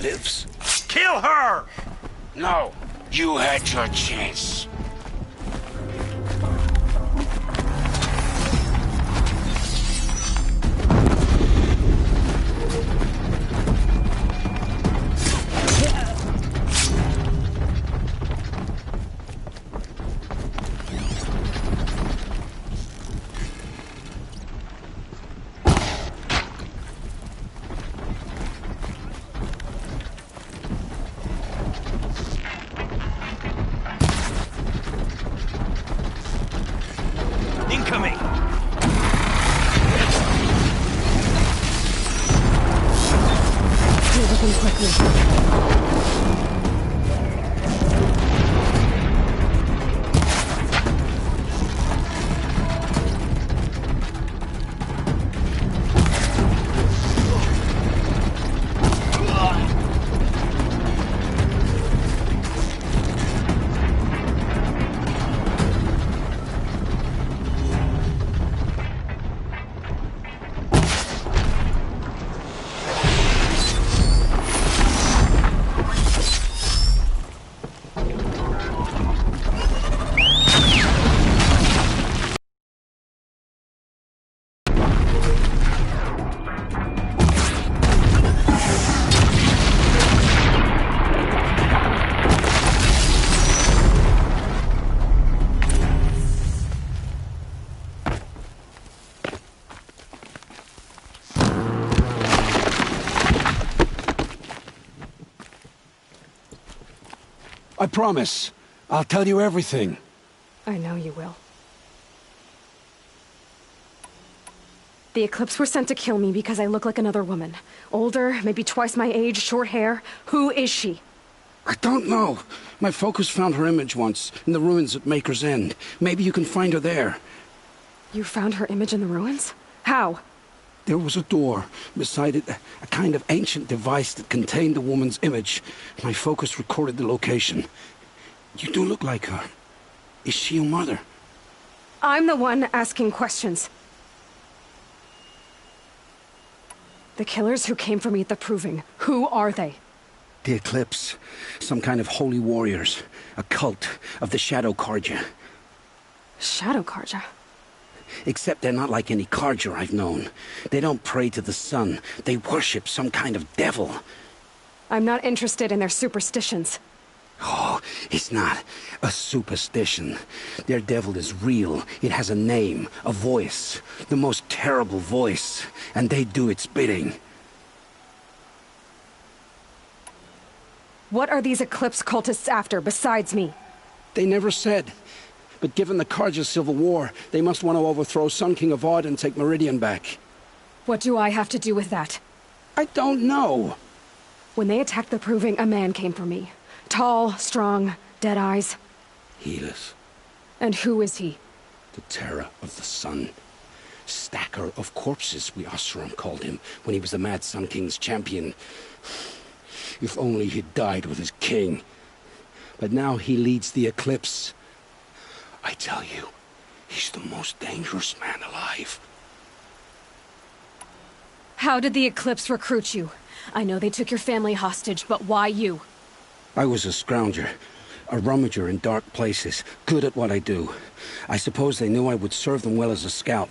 Lives. Kill her! No, you had your chance. Incoming! Deal with them quickly. I promise. I'll tell you everything. I know you will. The Eclipse were sent to kill me because I look like another woman. Older, maybe twice my age, short hair. Who is she? I don't know. My focus found her image once, in the ruins at Maker's End. Maybe you can find her there. You found her image in the ruins? How? There was a door. Beside it, a kind of ancient device that contained the woman's image. My focus recorded the location. You do look like her. Is she your mother? I'm the one asking questions. The killers who came for me at the Proving, who are they? The Eclipse. Some kind of holy warriors. A cult of the Shadow Carja. Shadow Carja? Except they're not like any Carja I've known. They don't pray to the sun. They worship some kind of devil. I'm not interested in their superstitions. Oh, it's not a superstition. Their devil is real. It has a name, a voice, the most terrible voice, and they do its bidding. What are these Eclipse cultists after, besides me? They never said. But given the Carja civil war, they must want to overthrow Sun King Avad and take Meridian back. What do I have to do with that? I don't know. When they attacked the Proving, a man came for me. Tall, strong, dead eyes. Helis. And who is he? The Terror of the Sun. Stacker of corpses, we Oseram called him, when he was the Mad Sun King's champion. If only he'd died with his king. But now he leads the Eclipse. I tell you, he's the most dangerous man alive. How did the Eclipse recruit you? I know they took your family hostage, but why you? I was a scrounger, a rummager in dark places, good at what I do. I suppose they knew I would serve them well as a scout.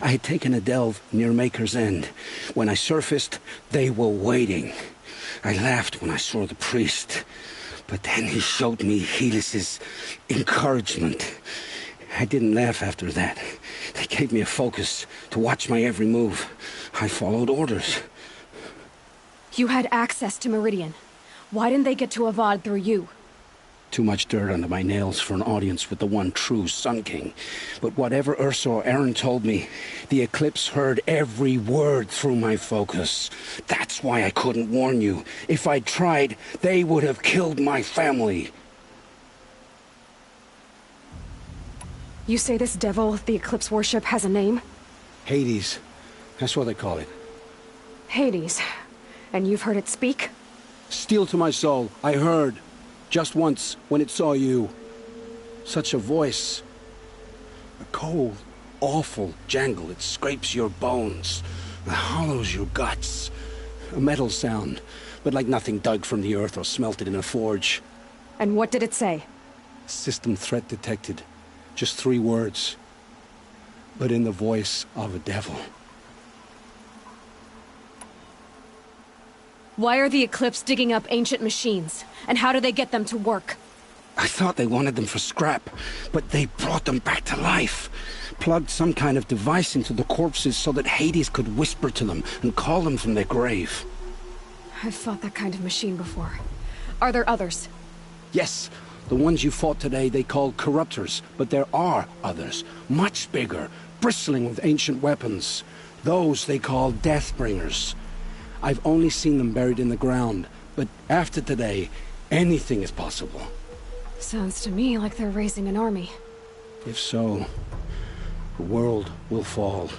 I had taken a delve near Maker's End. When I surfaced, they were waiting. I laughed when I saw the priest, but then he showed me Helis's encouragement. I didn't laugh after that. They gave me a focus to watch my every move. I followed orders. You had access to Meridian. Why didn't they get to Avad through you? Too much dirt under my nails for an audience with the one true Sun King. But whatever Ursa or Aaron told me, the Eclipse heard every word through my focus. That's why I couldn't warn you. If I'd tried, they would have killed my family. You say this devil the Eclipse worship has a name? Hades. That's what they call it. Hades. And you've heard it speak? Steel to my soul, I heard. Just once, when it saw you. Such a voice. A cold, awful jangle. It scrapes your bones. It hollows your guts. A metal sound, but like nothing dug from the earth or smelted in a forge. And what did it say? System threat detected. Just 3 words. But in the voice of a devil. Why are the Eclipse digging up ancient machines? And how do they get them to work? I thought they wanted them for scrap, but they brought them back to life. Plugged some kind of device into the corpses so that Hades could whisper to them and call them from their grave. I've fought that kind of machine before. Are there others? Yes, the ones you fought today they called Corruptors, but there are others, much bigger, bristling with ancient weapons. Those they call Deathbringers. I've only seen them buried in the ground, but after today, anything is possible. Sounds to me like they're raising an army. If so, the world will fall.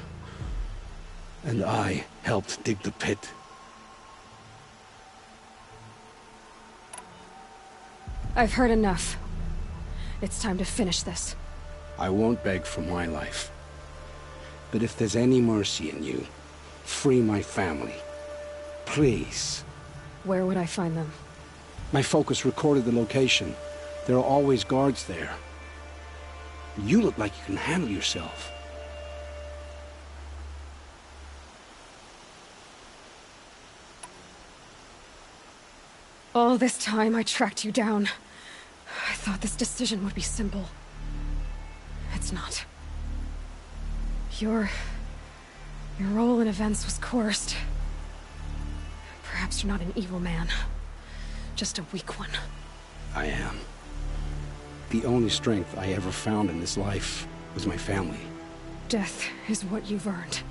And I helped dig the pit. I've heard enough. It's time to finish this. I won't beg for my life. But if there's any mercy in you, free my family. Please. Where would I find them? My focus recorded the location. There are always guards there. You look like you can handle yourself. All this time I tracked you down. I thought this decision would be simple. It's not. Your role in events was coerced. Perhaps you're not an evil man. Just a weak one. I am. The only strength I ever found in this life was my family. Death is what you've earned.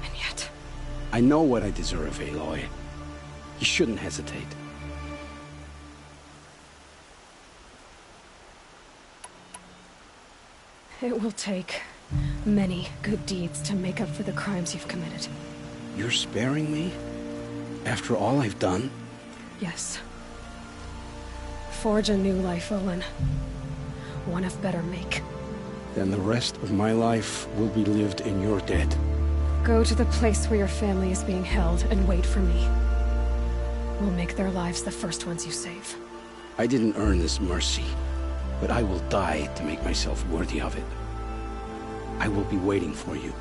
And yet... I know what I deserve, Aloy. You shouldn't hesitate. It will take many good deeds to make up for the crimes you've committed. You're sparing me? After all I've done? Yes. Forge a new life, Olin. One of better make. Then the rest of my life will be lived in your debt. Go to the place where your family is being held and wait for me. We'll make their lives the first ones you save. I didn't earn this mercy, but I will die to make myself worthy of it. I will be waiting for you.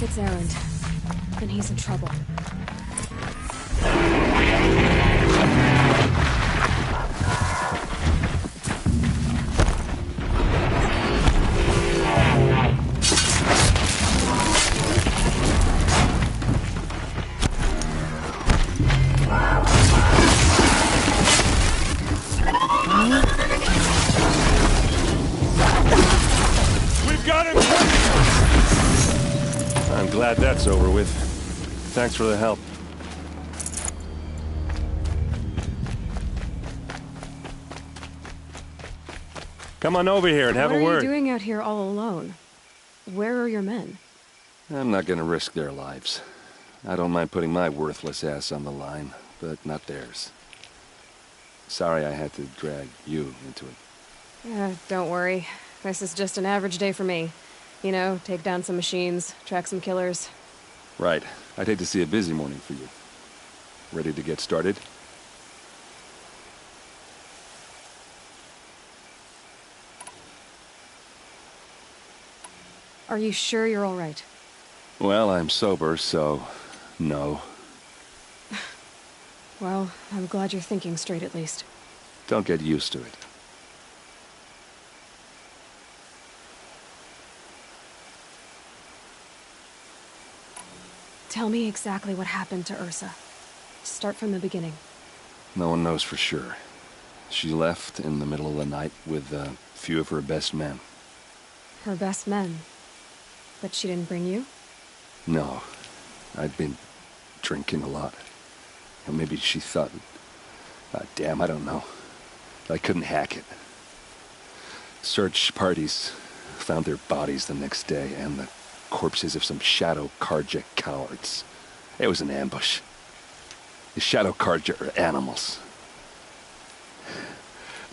David's errand, then he's in trouble. I'm glad that's over with. Thanks for the help. Come on over here and have a word. What are you doing out here all alone? Where are your men? I'm not gonna risk their lives. I don't mind putting my worthless ass on the line, but not theirs. Sorry I had to drag you into it. Don't worry. This is just an average day for me. You know, take down some machines, track some killers. Right. I'd hate to see a busy morning for you. Ready to get started? Are you sure you're all right? Well, I'm sober, so no. Well, I'm glad you're thinking straight at least. Don't get used to it. Tell me exactly what happened to Ursa. Start from the beginning. No one knows for sure. She left in the middle of the night with a few of her best men. Her best men? But she didn't bring you? No. I'd been drinking a lot. And maybe she thought... damn, I don't know. I couldn't hack it. Search parties found their bodies the next day, and the corpses of some Shadow Carja cowards. It was an ambush. The Shadow Carja are animals.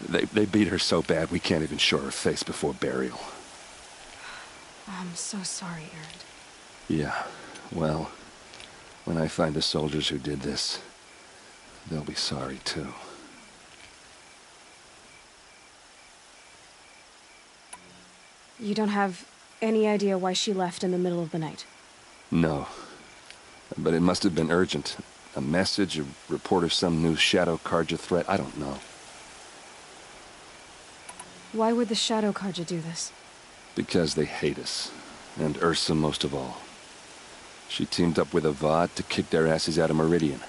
They beat her so bad we can't even show her face before burial. I'm so sorry, Erend. Yeah, well, when I find the soldiers who did this, they'll be sorry too. You don't have any idea why she left in the middle of the night? No. But it must have been urgent. A message, a report of some new Shadow Carja threat, I don't know. Why would the Shadow Carja do this? Because they hate us. And Ursa most of all. She teamed up with Avad to kick their asses out of Meridian.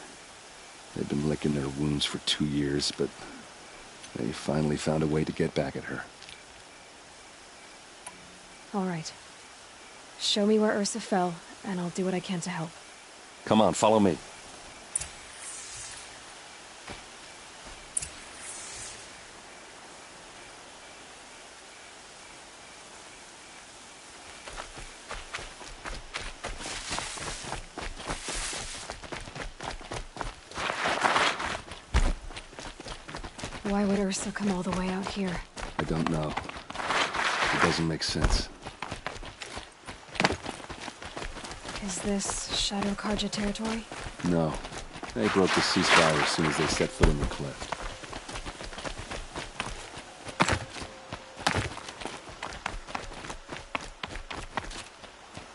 They've been licking their wounds for 2 years, but they finally found a way to get back at her. All right. Show me where Ursa fell, and I'll do what I can to help. Come on, follow me. Why would Ursa come all the way out here? I don't know. It doesn't make sense. Is this Shadow Carja territory? No. They broke the ceasefire as soon as they set foot in the cleft.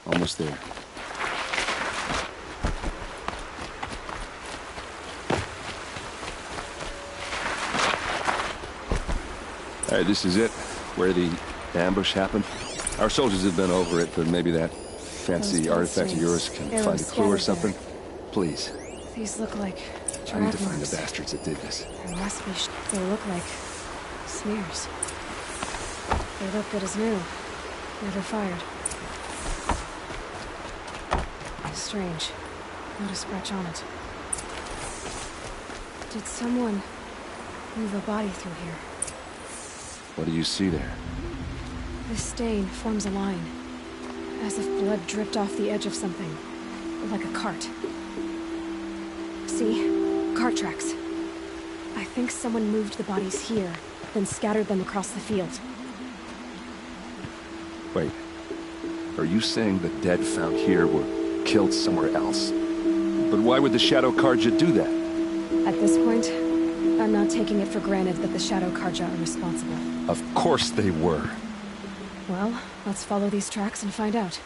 Almost there. All right, this is it. Where the ambush happened. Our soldiers have been over it, but maybe that fancy artifact of yours can find a clue or something. Please. These look like I need to find marks. the bastards that did this. There must be. They look like smears. They look good as new. Never fired. Strange. Not a scratch on it. Did someone move a body through here? What do you see there? This stain forms a line, as if blood dripped off the edge of something, like a cart. See? Cart tracks. I think someone moved the bodies here, then scattered them across the field. Wait. Are you saying the dead found here were killed somewhere else? But why would the Shadow Carja do that? At this point, I'm not taking it for granted that the Shadow Carja are responsible. Of course they were. Well, let's follow these tracks and find out.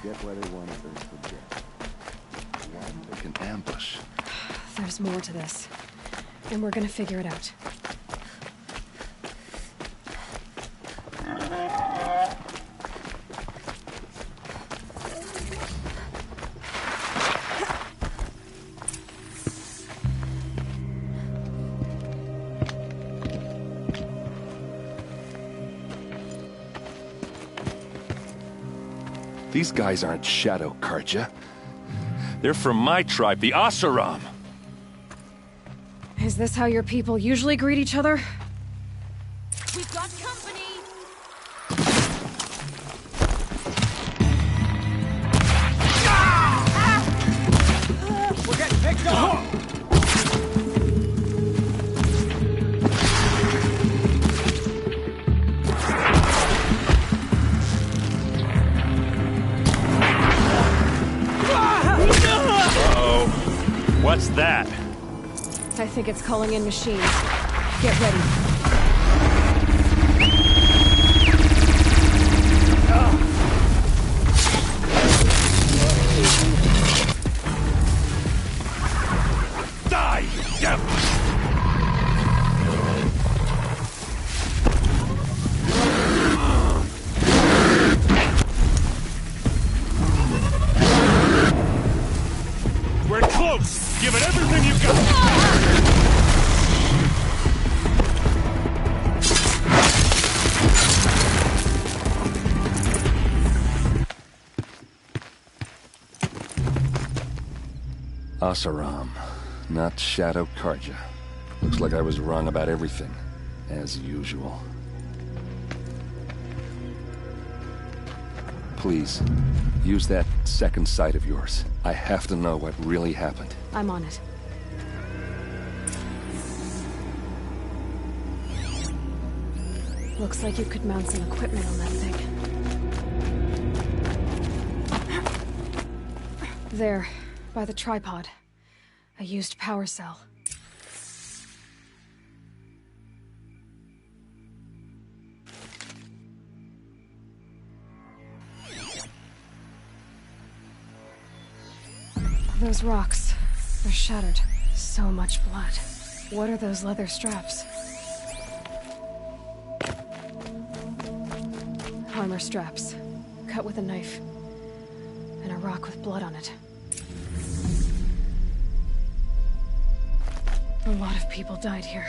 Get where they want Ursa to get. They can ambush. There's more to this. And we're gonna figure it out. These guys aren't Shadow Carja. They're from my tribe, the Oseram. Is this how your people usually greet each other? We've got company! We're getting picked off! What's that? I think it's calling in machines. Get ready. Die, devil! We're close! Give it everything you've got! Oseram, not Shadow Carja. Looks like I was wrong about everything, as usual. Please, use that second sight of yours. I have to know what really happened. I'm on it. Looks like you could mount some equipment on that thing. There, by the tripod. A used power cell. Those rocks, they're shattered. So much blood. What are those leather straps? Armor straps, cut with a knife. And a rock with blood on it. A lot of people died here.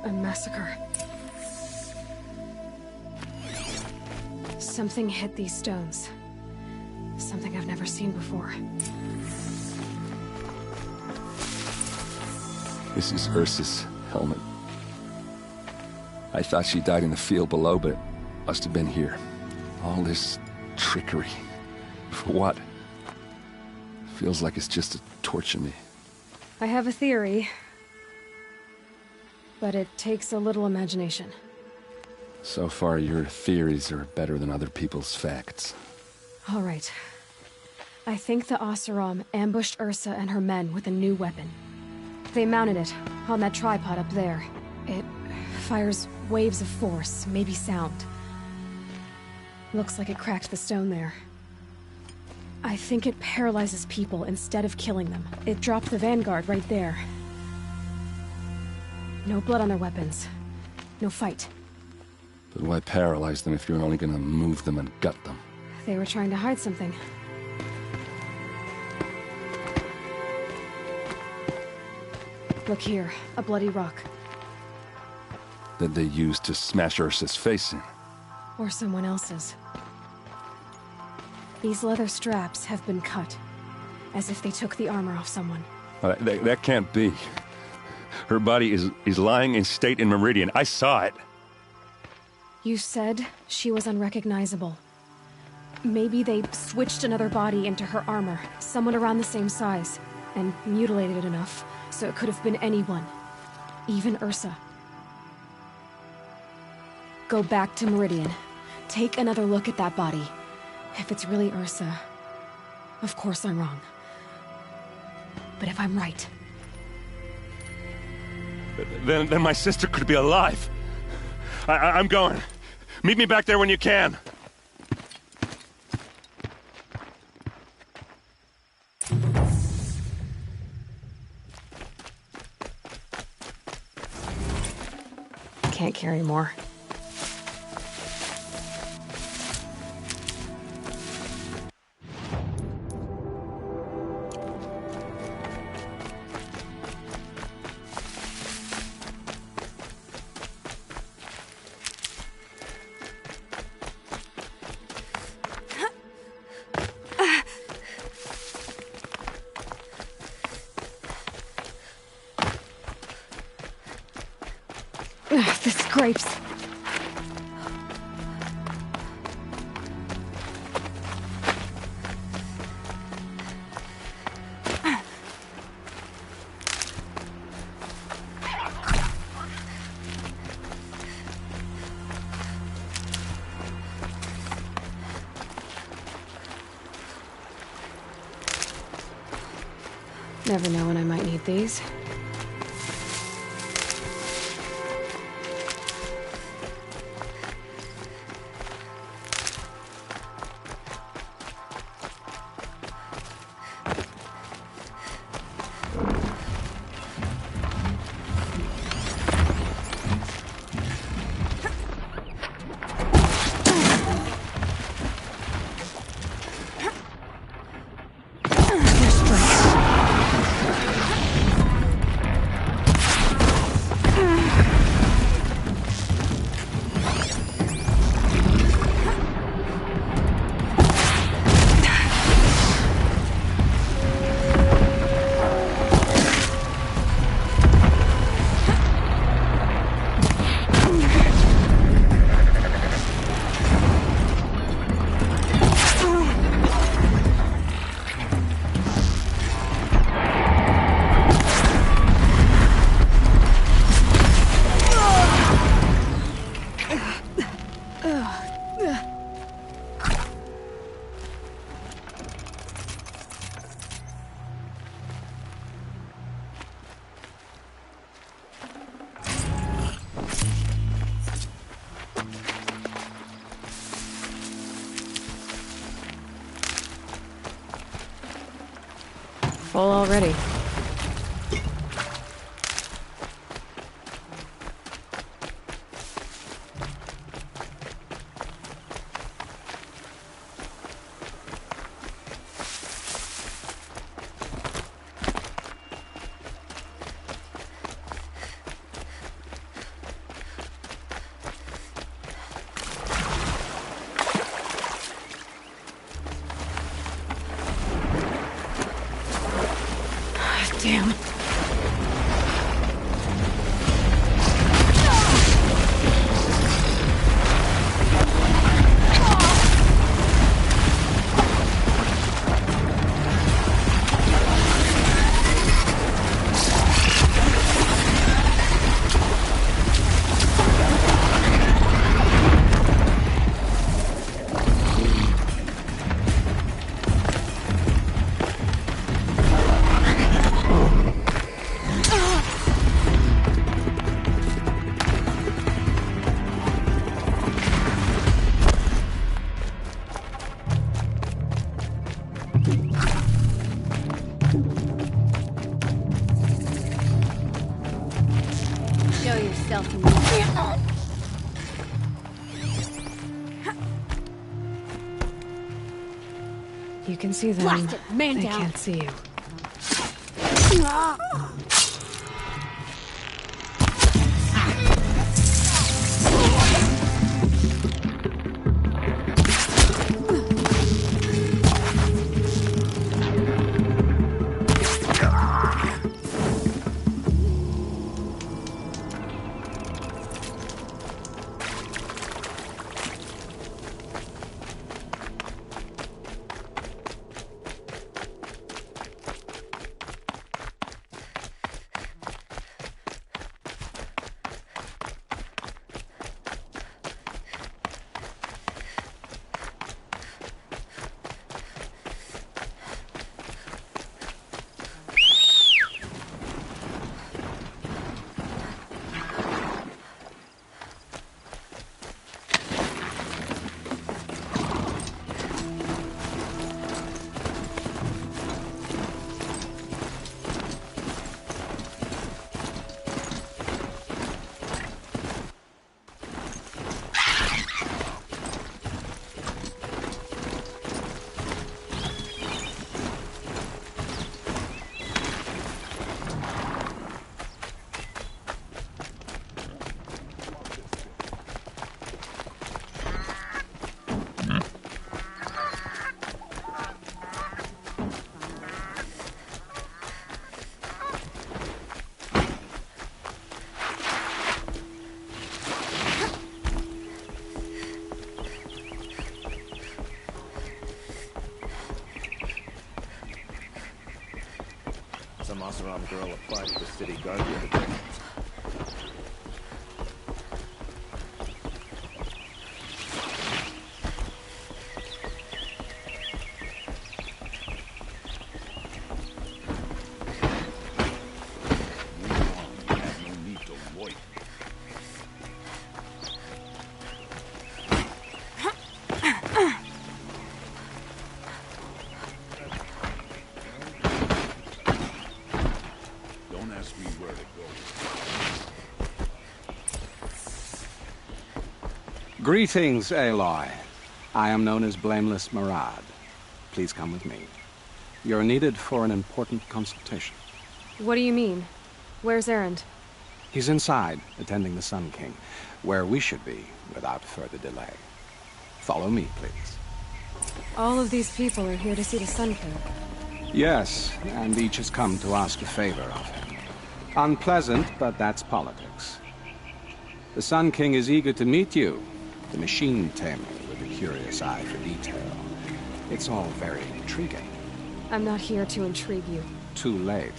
A massacre. Something hit these stones. Something I've never seen before. This is Ursa's helmet. I thought she died in the field below, but it must have been here. All this trickery. For what? Feels like it's just to torture me. I have a theory, but it takes a little imagination. So far, your theories are better than other people's facts. All right. I think the Oseram ambushed Ursa and her men with a new weapon. They mounted it on that tripod up there. It fires waves of force, maybe sound. Looks like it cracked the stone there. I think it paralyzes people instead of killing them. It dropped the vanguard right there. No blood on their weapons. No fight. But why paralyze them if you're only gonna move them and gut them? They were trying to hide something. Look here, a bloody rock. That they used to smash Ursa's face in. Or someone else's. These leather straps have been cut, as if they took the armor off someone. That can't be. Her body is lying in state in Meridian. I saw it. You said she was unrecognizable. Maybe they switched another body into her armor, someone around the same size, and mutilated it enough so it could have been anyone. Even Ursa. Go back to Meridian. Take another look at that body. If it's really Ursa, of course I'm wrong. But if I'm right... Then my sister could be alive. I'm going. Meet me back there when you can. can't carry more. The scrapes. Never know when I might need these. Full already. Damn. Show yourself to me. You can see them. Blast it, man they down. can't see you. Some Oseram girl applied to the city guard the other day. Greetings, Aloy. I am known as Blameless Murad. Please come with me. You're needed for an important consultation. What do you mean? Where's Erend? He's inside, attending the Sun King, where we should be without further delay. Follow me, please. All of these people are here to see the Sun King. Yes, and each has come to ask a favor of him. Unpleasant, but that's politics. The Sun King is eager to meet you. The machine tamer with a curious eye for detail. It's all very intriguing. I'm not here to intrigue you. Too late.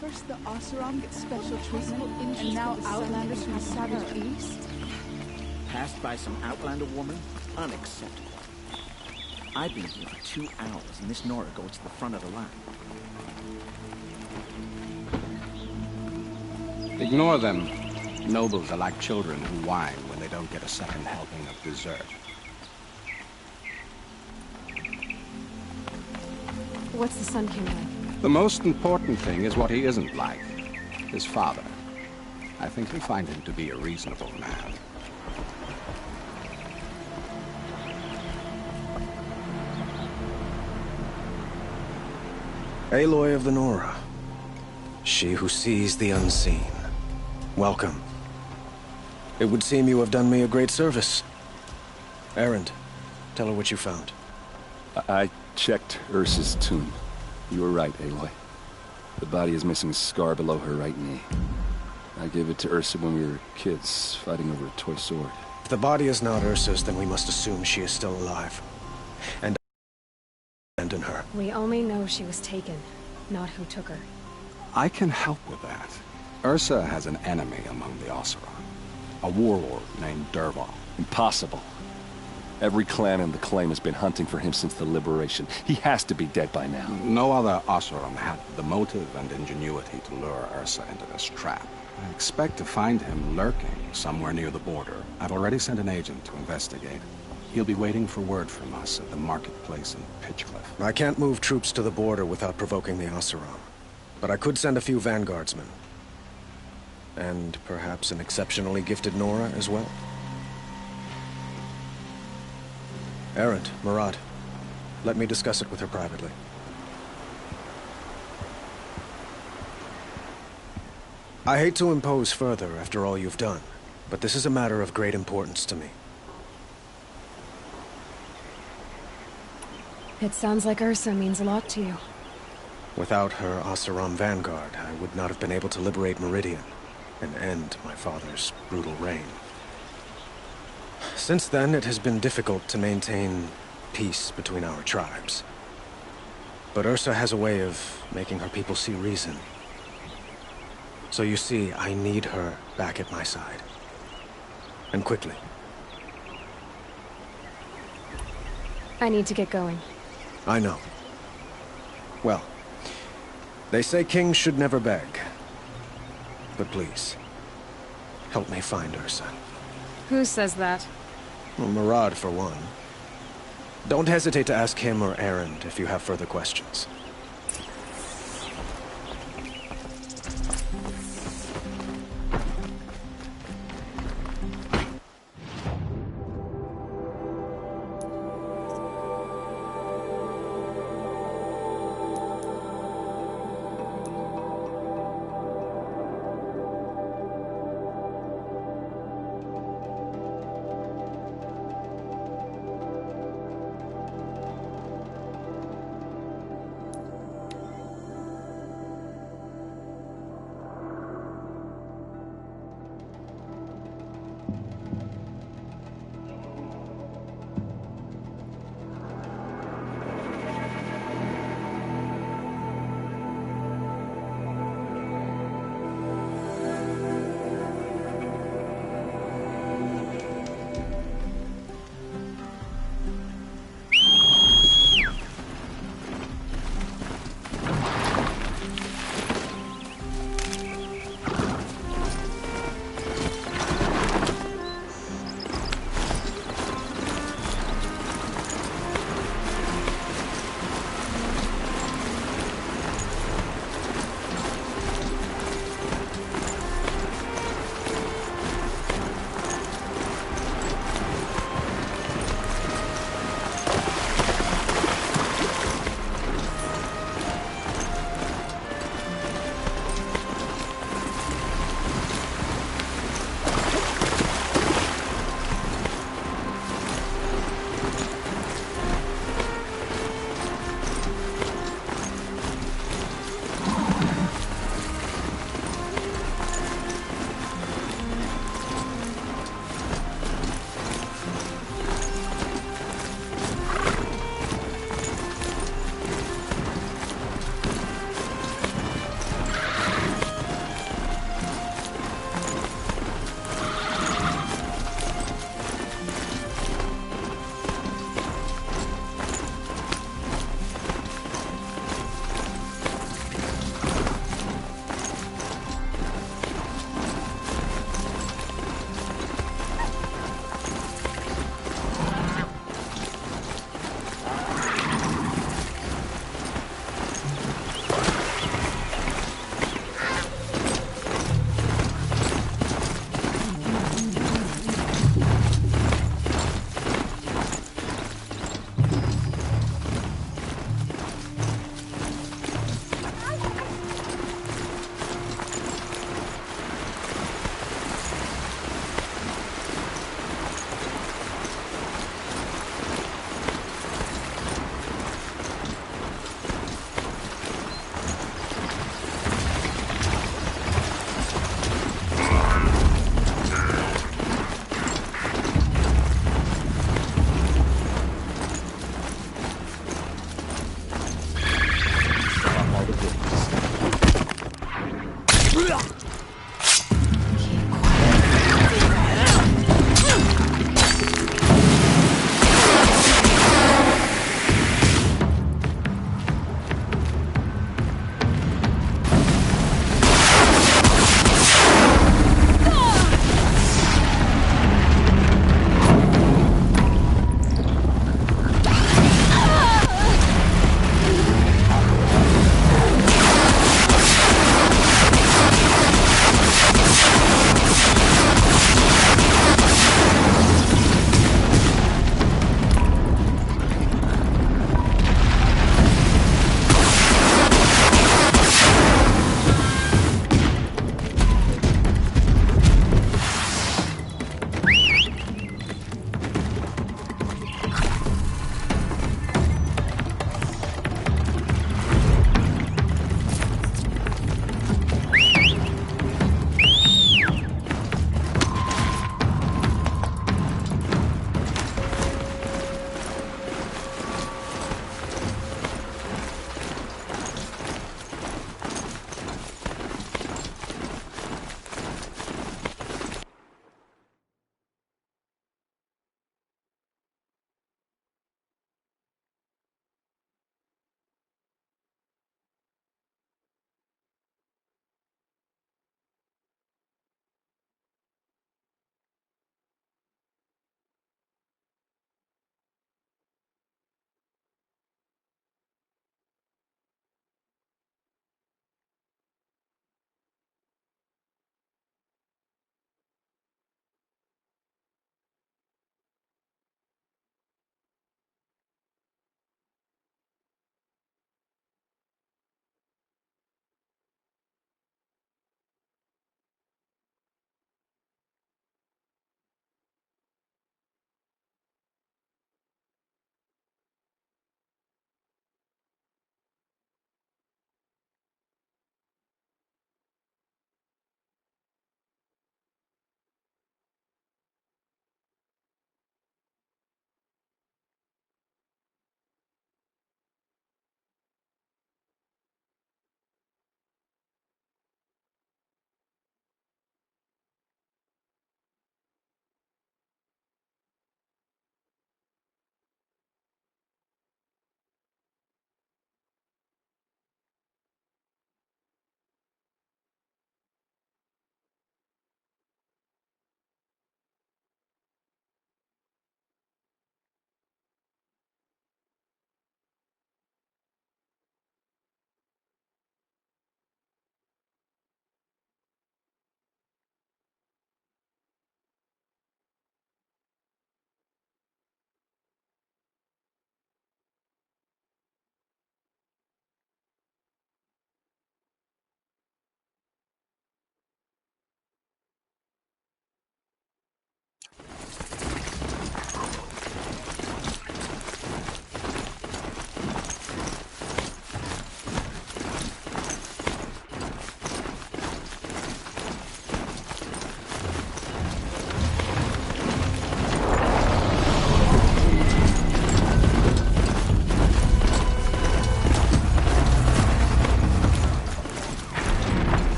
First the Oseram get special treatment, and now Outlanders from the Savage East? Passed by some Outlander woman? Unacceptable. I've been here for 2 hours, and this Nora goes to the front of the line. Ignore them. Nobles are like children who whine when they don't get a second helping of dessert. What's the Sun King like? The most important thing is what he isn't like. His father. I think you'll find him to be a reasonable man. Aloy of the Nora. She who sees the unseen. Welcome. It would seem you have done me a great service. Erend, tell her what you found. I checked Ursa's tomb. You were right, Aloy. The body is missing a scar below her right knee. I gave it to Ursa when we were kids, fighting over a toy sword. If the body is not Ursa's, then we must assume she is still alive. And abandon her. We only know she was taken, not who took her. I can help with that. Ursa has an enemy among the Oseram. A warlord named Dervahl. Impossible. Every clan in the claim has been hunting for him since the liberation. He has to be dead by now. No other Oseram had the motive and ingenuity to lure Ursa into this trap. I expect to find him lurking somewhere near the border. I've already sent an agent to investigate. He'll be waiting for word from us at the marketplace in Pitchcliff. I can't move troops to the border without provoking the Oseram. But I could send a few vanguardsmen. And perhaps an exceptionally gifted Nora as well. Erend, Murad, let me discuss it with her privately. I hate to impose further after all you've done, but this is a matter of great importance to me. It sounds like Ursa means a lot to you. Without her Oseram vanguard, I would not have been able to liberate Meridian and end my father's brutal reign. Since then, it has been difficult to maintain peace between our tribes. But Ursa has a way of making her people see reason. So you see, I need her back at my side. And quickly. I need to get going. I know. Well, they say kings should never beg. But please, help me find Ursa. Who says that? Well, Murad, for one. Don't hesitate to ask him or Erend if you have further questions.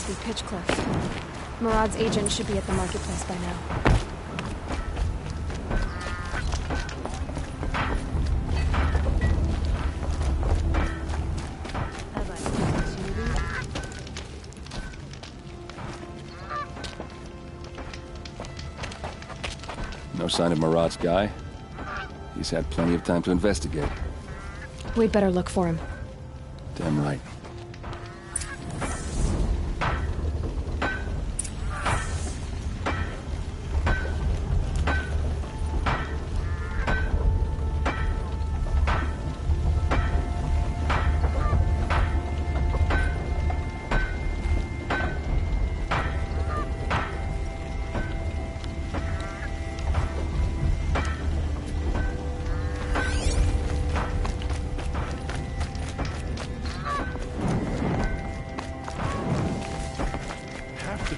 be Pitchcliff. Murad's agent should be at the marketplace by now. No sign of Murad's guy? He's had plenty of time to investigate. We'd better look for him. Damn right.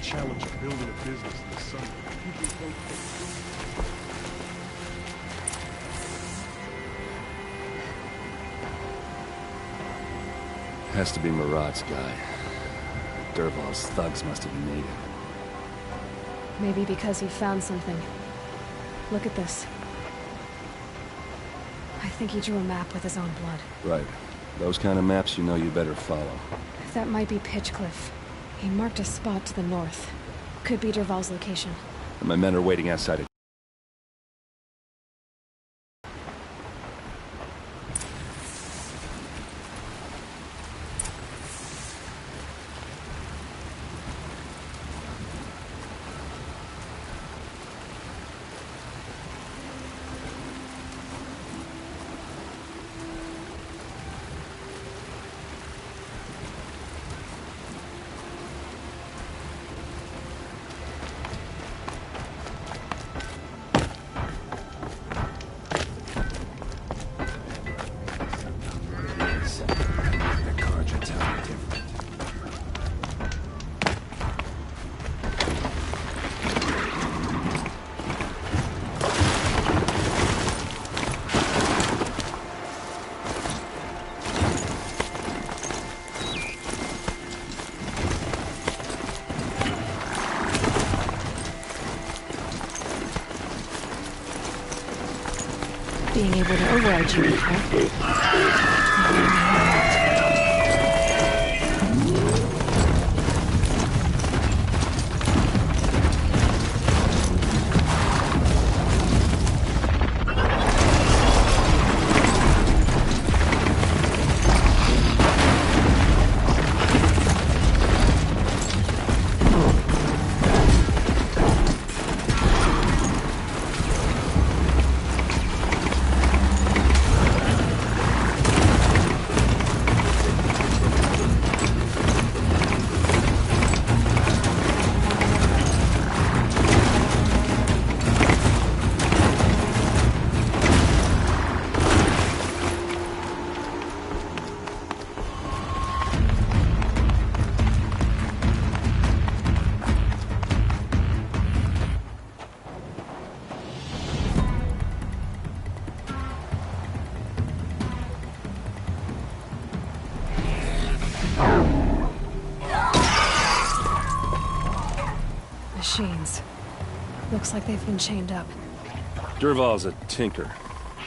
Challenge of building a business in the sun. Has to be Murad's guy. Dervahl's thugs must have made it. Maybe because he found something. Look at this. I think he drew a map with his own blood. Right. Those kind of maps you know you better follow. That might be Pitchcliff. He marked a spot to the north. Could be Dervahl's location. And my men are waiting outside it. Being able to override you, huh? Machines. Looks like they've been chained up. Dervahl's a tinker.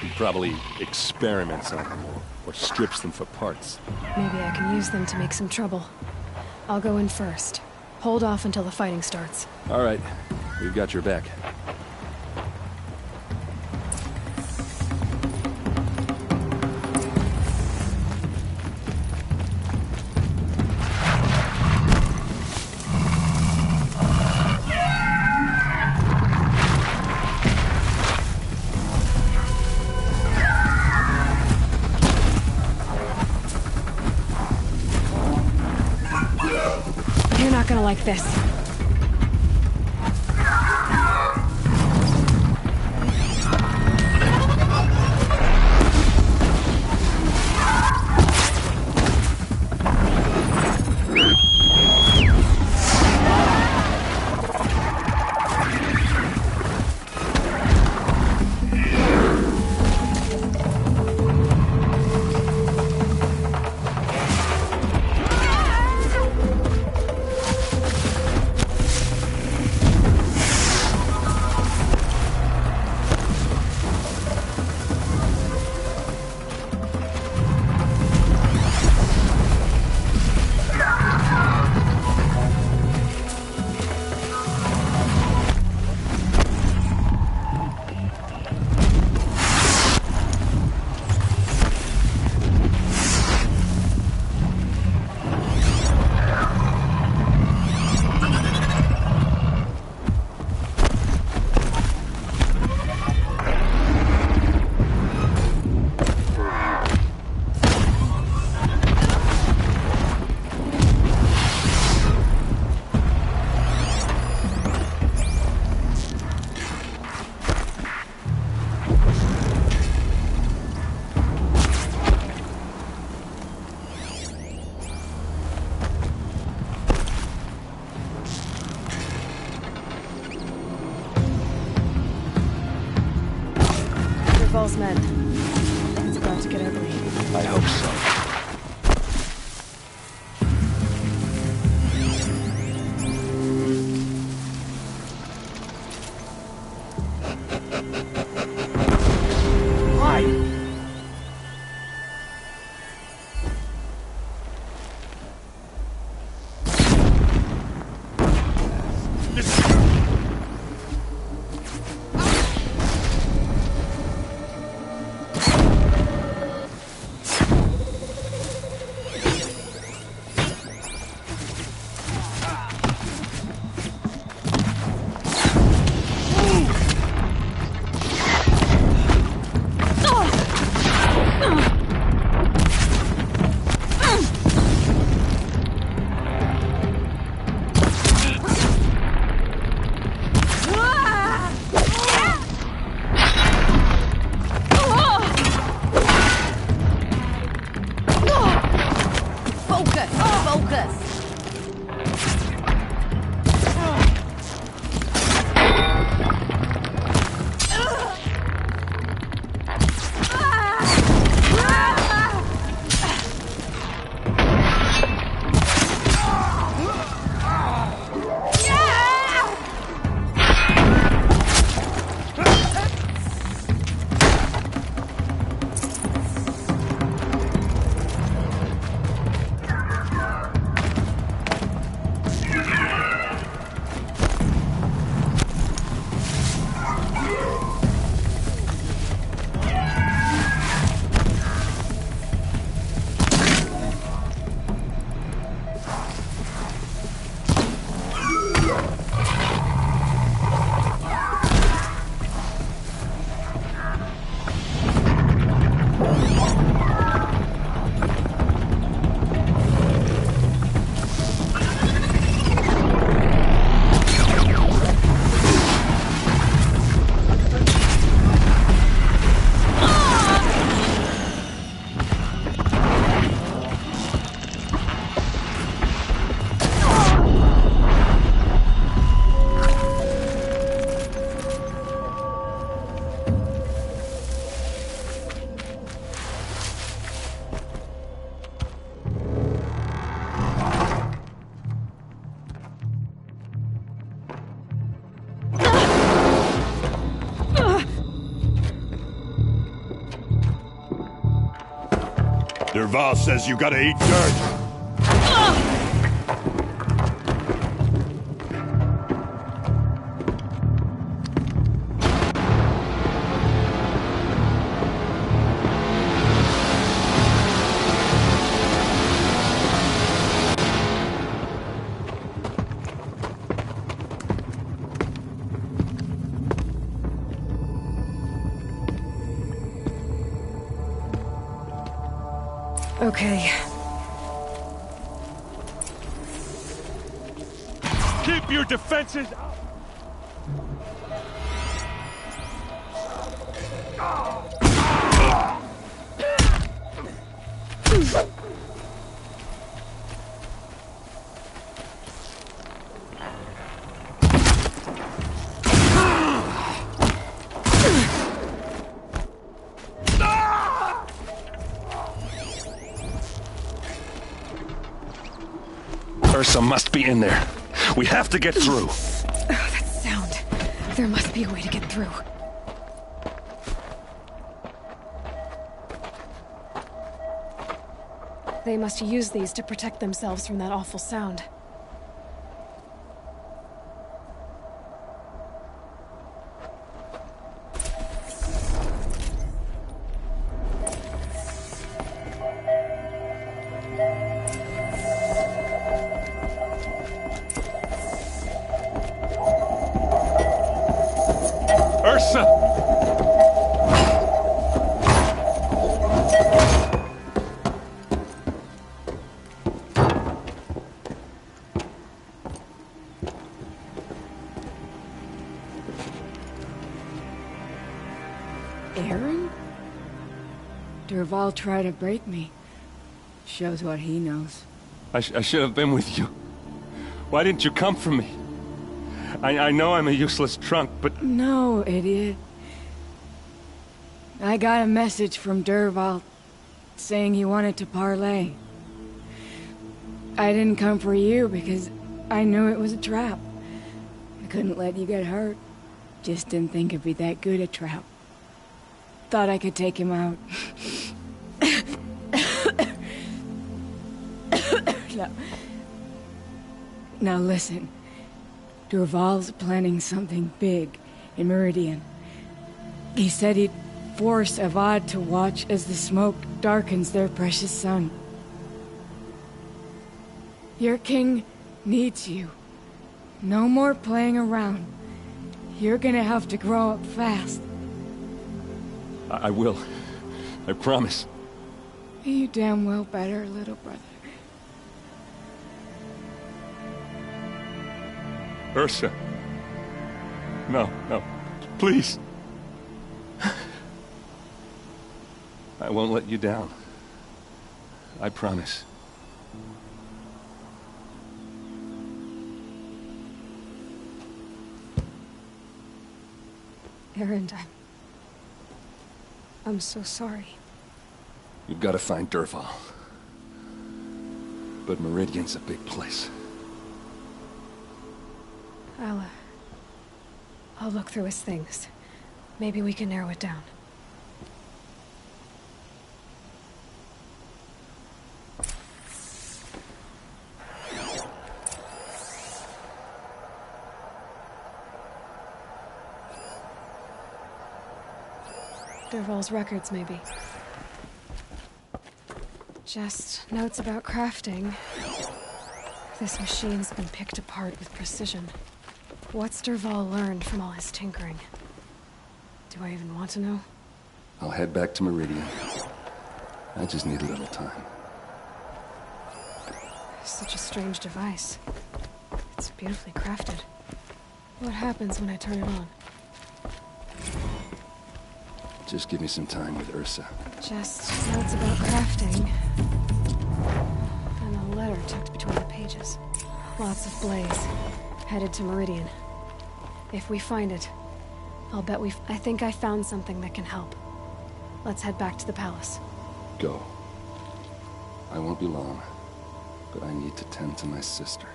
He probably experiments on them or strips them for parts. Maybe I can use them to make some trouble. I'll go in first. Hold off until the fighting starts. All right. We've got your back. You're not gonna like this. Dervahl's men. It's about to get ugly. I hope so. Dervahl says you gotta eat dirt. Okay. Keep your defenses up! Ursa must be in there. We have to get through. Oh, that sound. There must be a way to get through. They must use these to protect themselves from that awful sound. Aaron? Dervahl tried to break me. Shows what he knows. I should have been with you. Why didn't you come for me? I know I'm a useless trunk, but... No, idiot. I got a message from Dervahl saying he wanted to parlay. I didn't come for you because I knew it was a trap. I couldn't let you get hurt. Just didn't think it'd be that good a trap. Thought I could take him out. Now listen. Dervahl's planning something big in Meridian. He said he'd force Avad to watch as the smoke darkens their precious sun. Your king needs you. No more playing around. You're gonna have to grow up fast. I will. I promise. You damn well better, little brother. Ursa. No, no. Please. I won't let you down. I promise. Erend, I'm so sorry. You've got to find Dervahl. But Meridian's a big place. I'll look through his things. Maybe we can narrow it down. Dervahl's records, maybe. Just notes about crafting. This machine's been picked apart with precision. What's Dervahl learned from all his tinkering? Do I even want to know? I'll head back to Meridian. I just need a little time. Such a strange device. It's beautifully crafted. What happens when I turn it on? Just give me some time with Ursa. Just notes about crafting. And a letter tucked between the pages. Lots of blaze. Headed to Meridian. If we find it, I'll bet I think I found something that can help. Let's head back to the palace. Go. I won't be long, but I need to tend to my sister.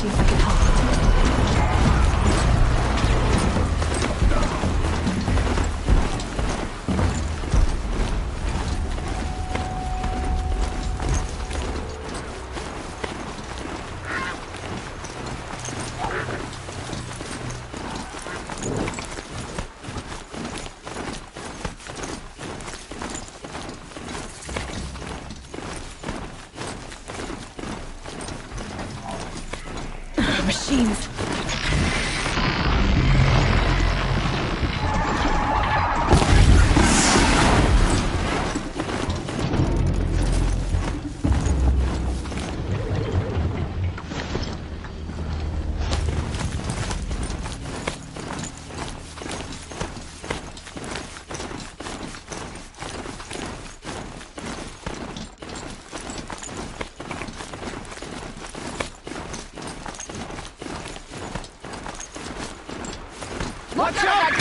see if I can help. Machines. Watch out!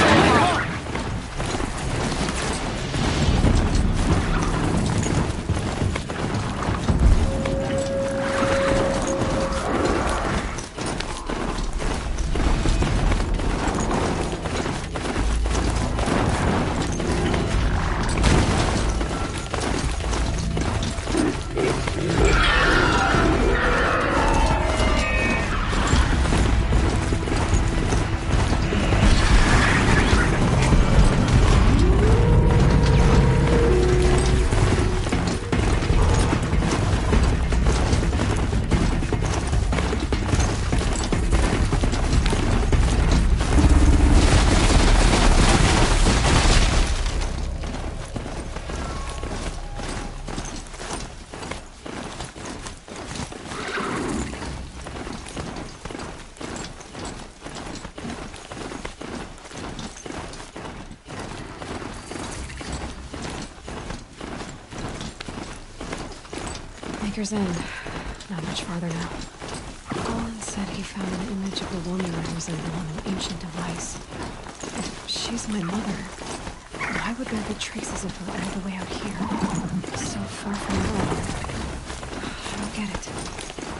Maker's End. Not much farther now. Colin said he found an image of a woman resembled on an ancient device. If she's my mother, why would there be traces of her all the way out here? So far from home. I don't get it.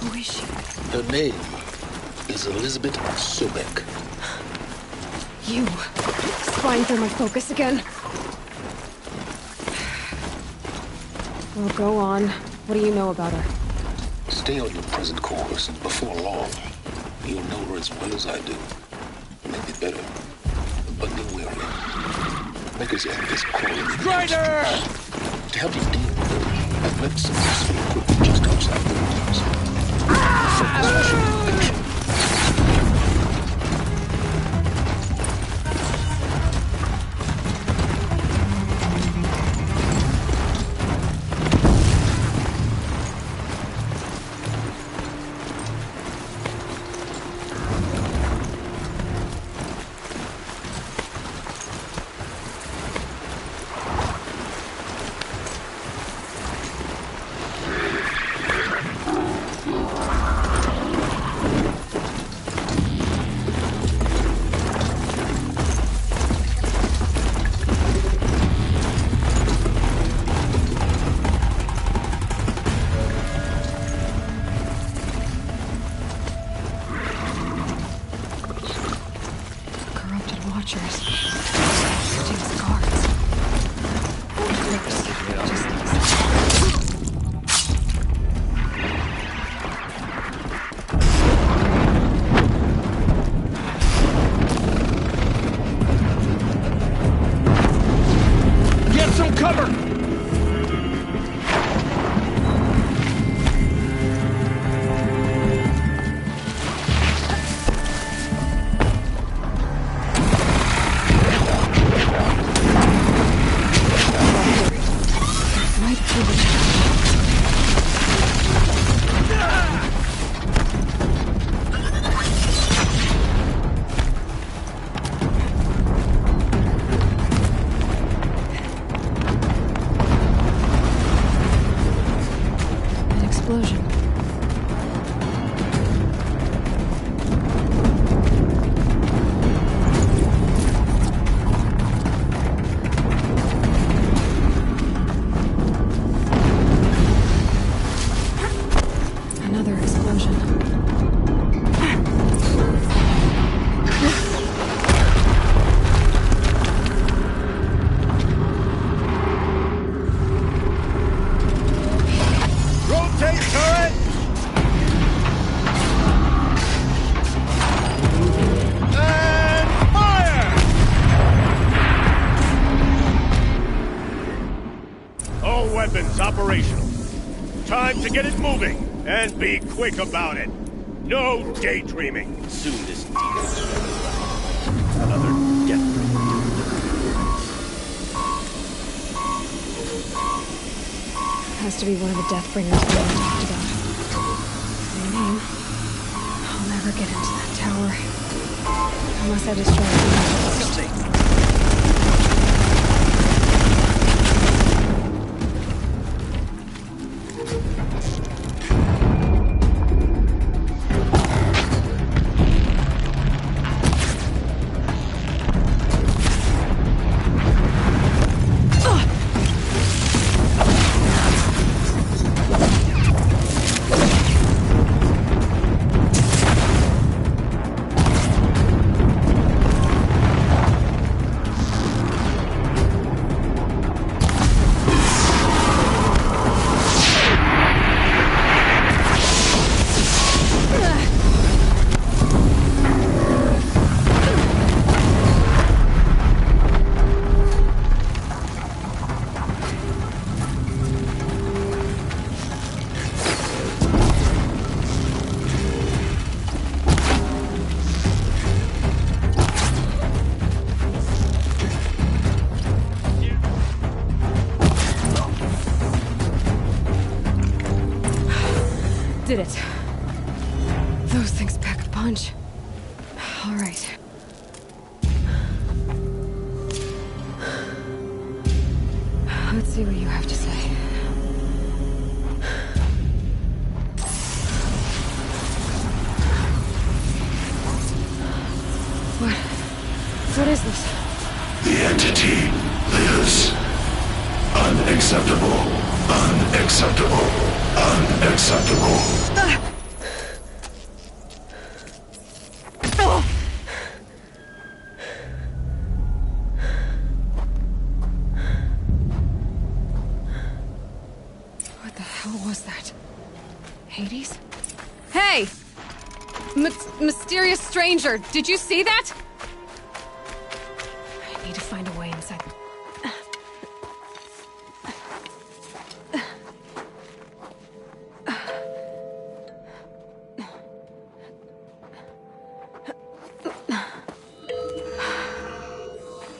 Who is she? Her name is Elizabeth Sobek. You! Spying through my focus again? Well, go on. What do you know about her? Stay on your present course, and before long, you'll know her as well as I do. Maybe better, but be wary. Maker's End is crawling. Strider! To help you deal with her, I've left some useful equipment just outside the windows. Focus should be action. operational. Time to get it moving, and be quick about it. No daydreaming. Soon this demon will another deathbringer. Has to be one of the Deathbringers we already talked about. Same name. I'll never get into that tower. Unless I destroy it first. Did it. Those things pack a punch. All right. Let's see what you have to say. What is this? The entity lives. Unacceptable. Unacceptable. Unacceptable. What the hell was that? Hades? Hey! Mysterious stranger, did you see that? I need to find a way inside.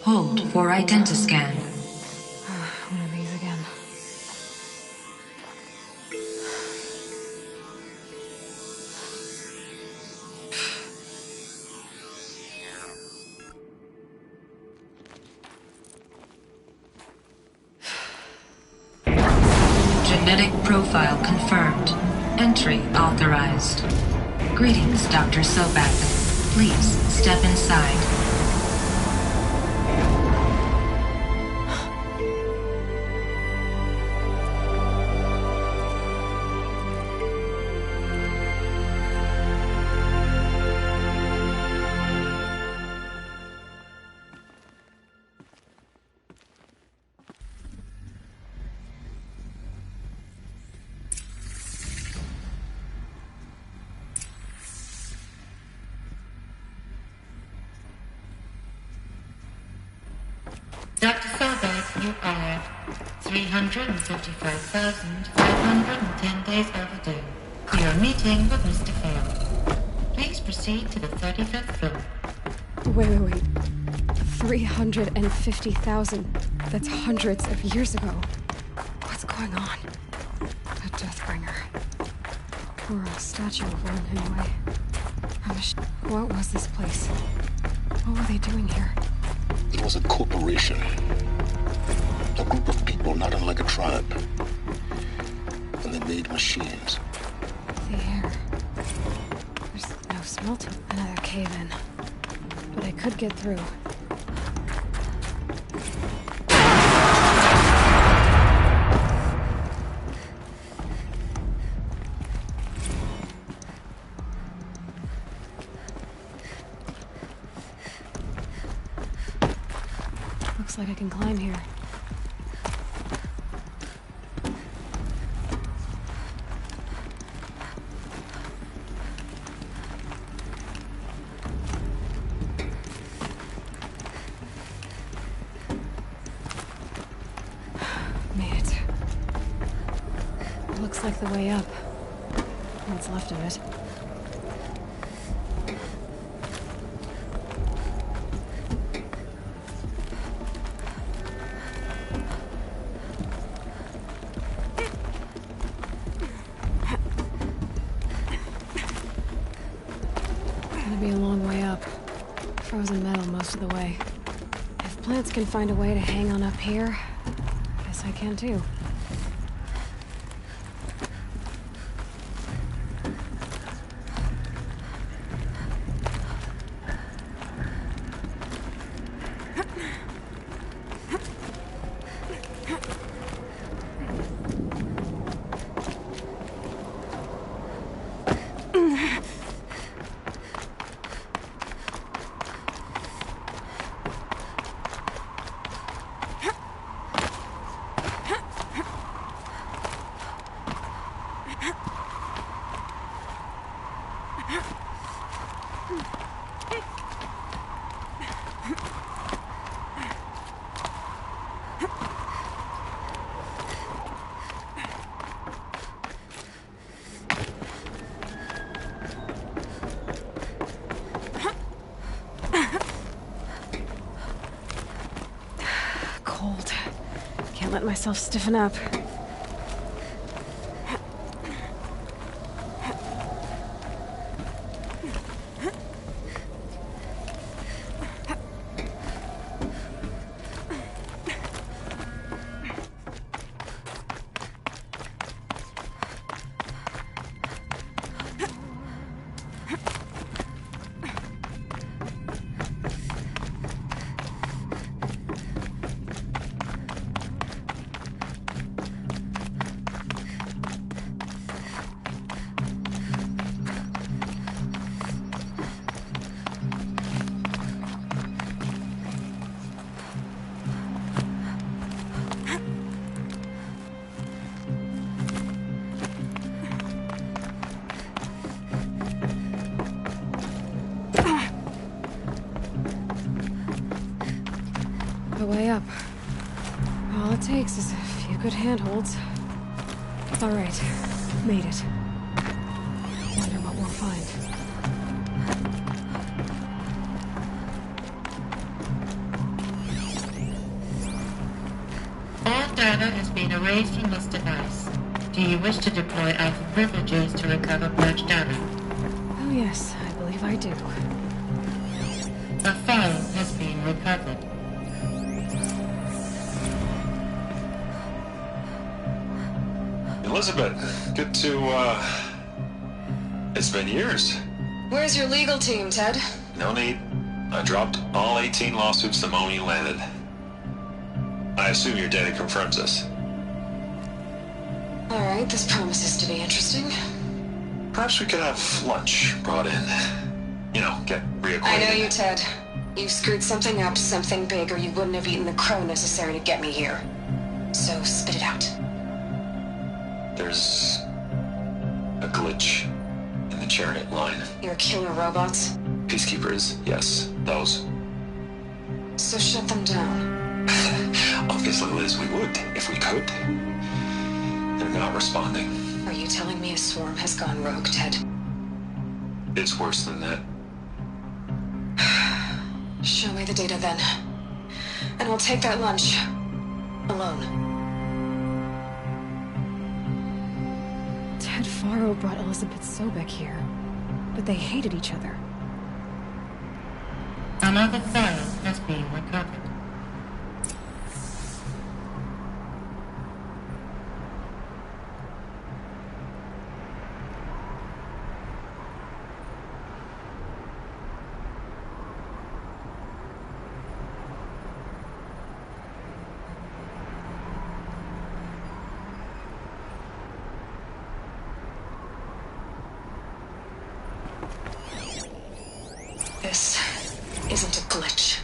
Hold for identiscan. One of these again. Genetic profile confirmed. Entry authorized. Greetings, Dr. Sobek. Please step inside. Dr. Sobek, you are 355,510 days overdue. Your meeting with Mr. Fair. Please proceed to the 35th floor. Wait. 350,000. That's hundreds of years ago. What's going on? A Deathbringer. Or a statue of one, anyway. What was this place? What were they doing here? It was a corporation. A group of people not unlike a tribe. And they made machines. The air. There's no smelting. Another cave-in. But I could get through. Looks like I can climb here. Made it. like the way up. What's left of it. Gonna be a long way up. Frozen metal most of the way. If plants can find a way to hang on up here, I guess I can too. Cold. Can't let myself stiffen up. The way up. All it takes is a few good handholds. All right, made it. Wonder what we'll find. All data has been erased from this device. Do you wish to deploy Alpha privileges to recover purged data? Oh yes, I believe I do. A file has been recovered. Elizabeth, good to, it's been years. Where's your legal team, Ted? No need. I dropped all 18 lawsuits the moment you landed. I assume your data confirms this. Alright, this promises to be interesting. Perhaps we could have lunch brought in. You know, get reacquainted. I know you, Ted. You screwed something up, something big, or you wouldn't have eaten the crow necessary to get me here. So, spit it out. There's a glitch in the chariot line. Your killer robots? Peacekeepers, yes, those. So shut them down. Obviously, Liz, we would, if we could. They're not responding. Are you telling me a swarm has gone rogue, Ted? It's worse than that. Show me the data then. And I'll take that lunch. Alone. Ted Faro brought Elizabeth Sobek here, but they hated each other. Another file has been recovered. This isn't a glitch.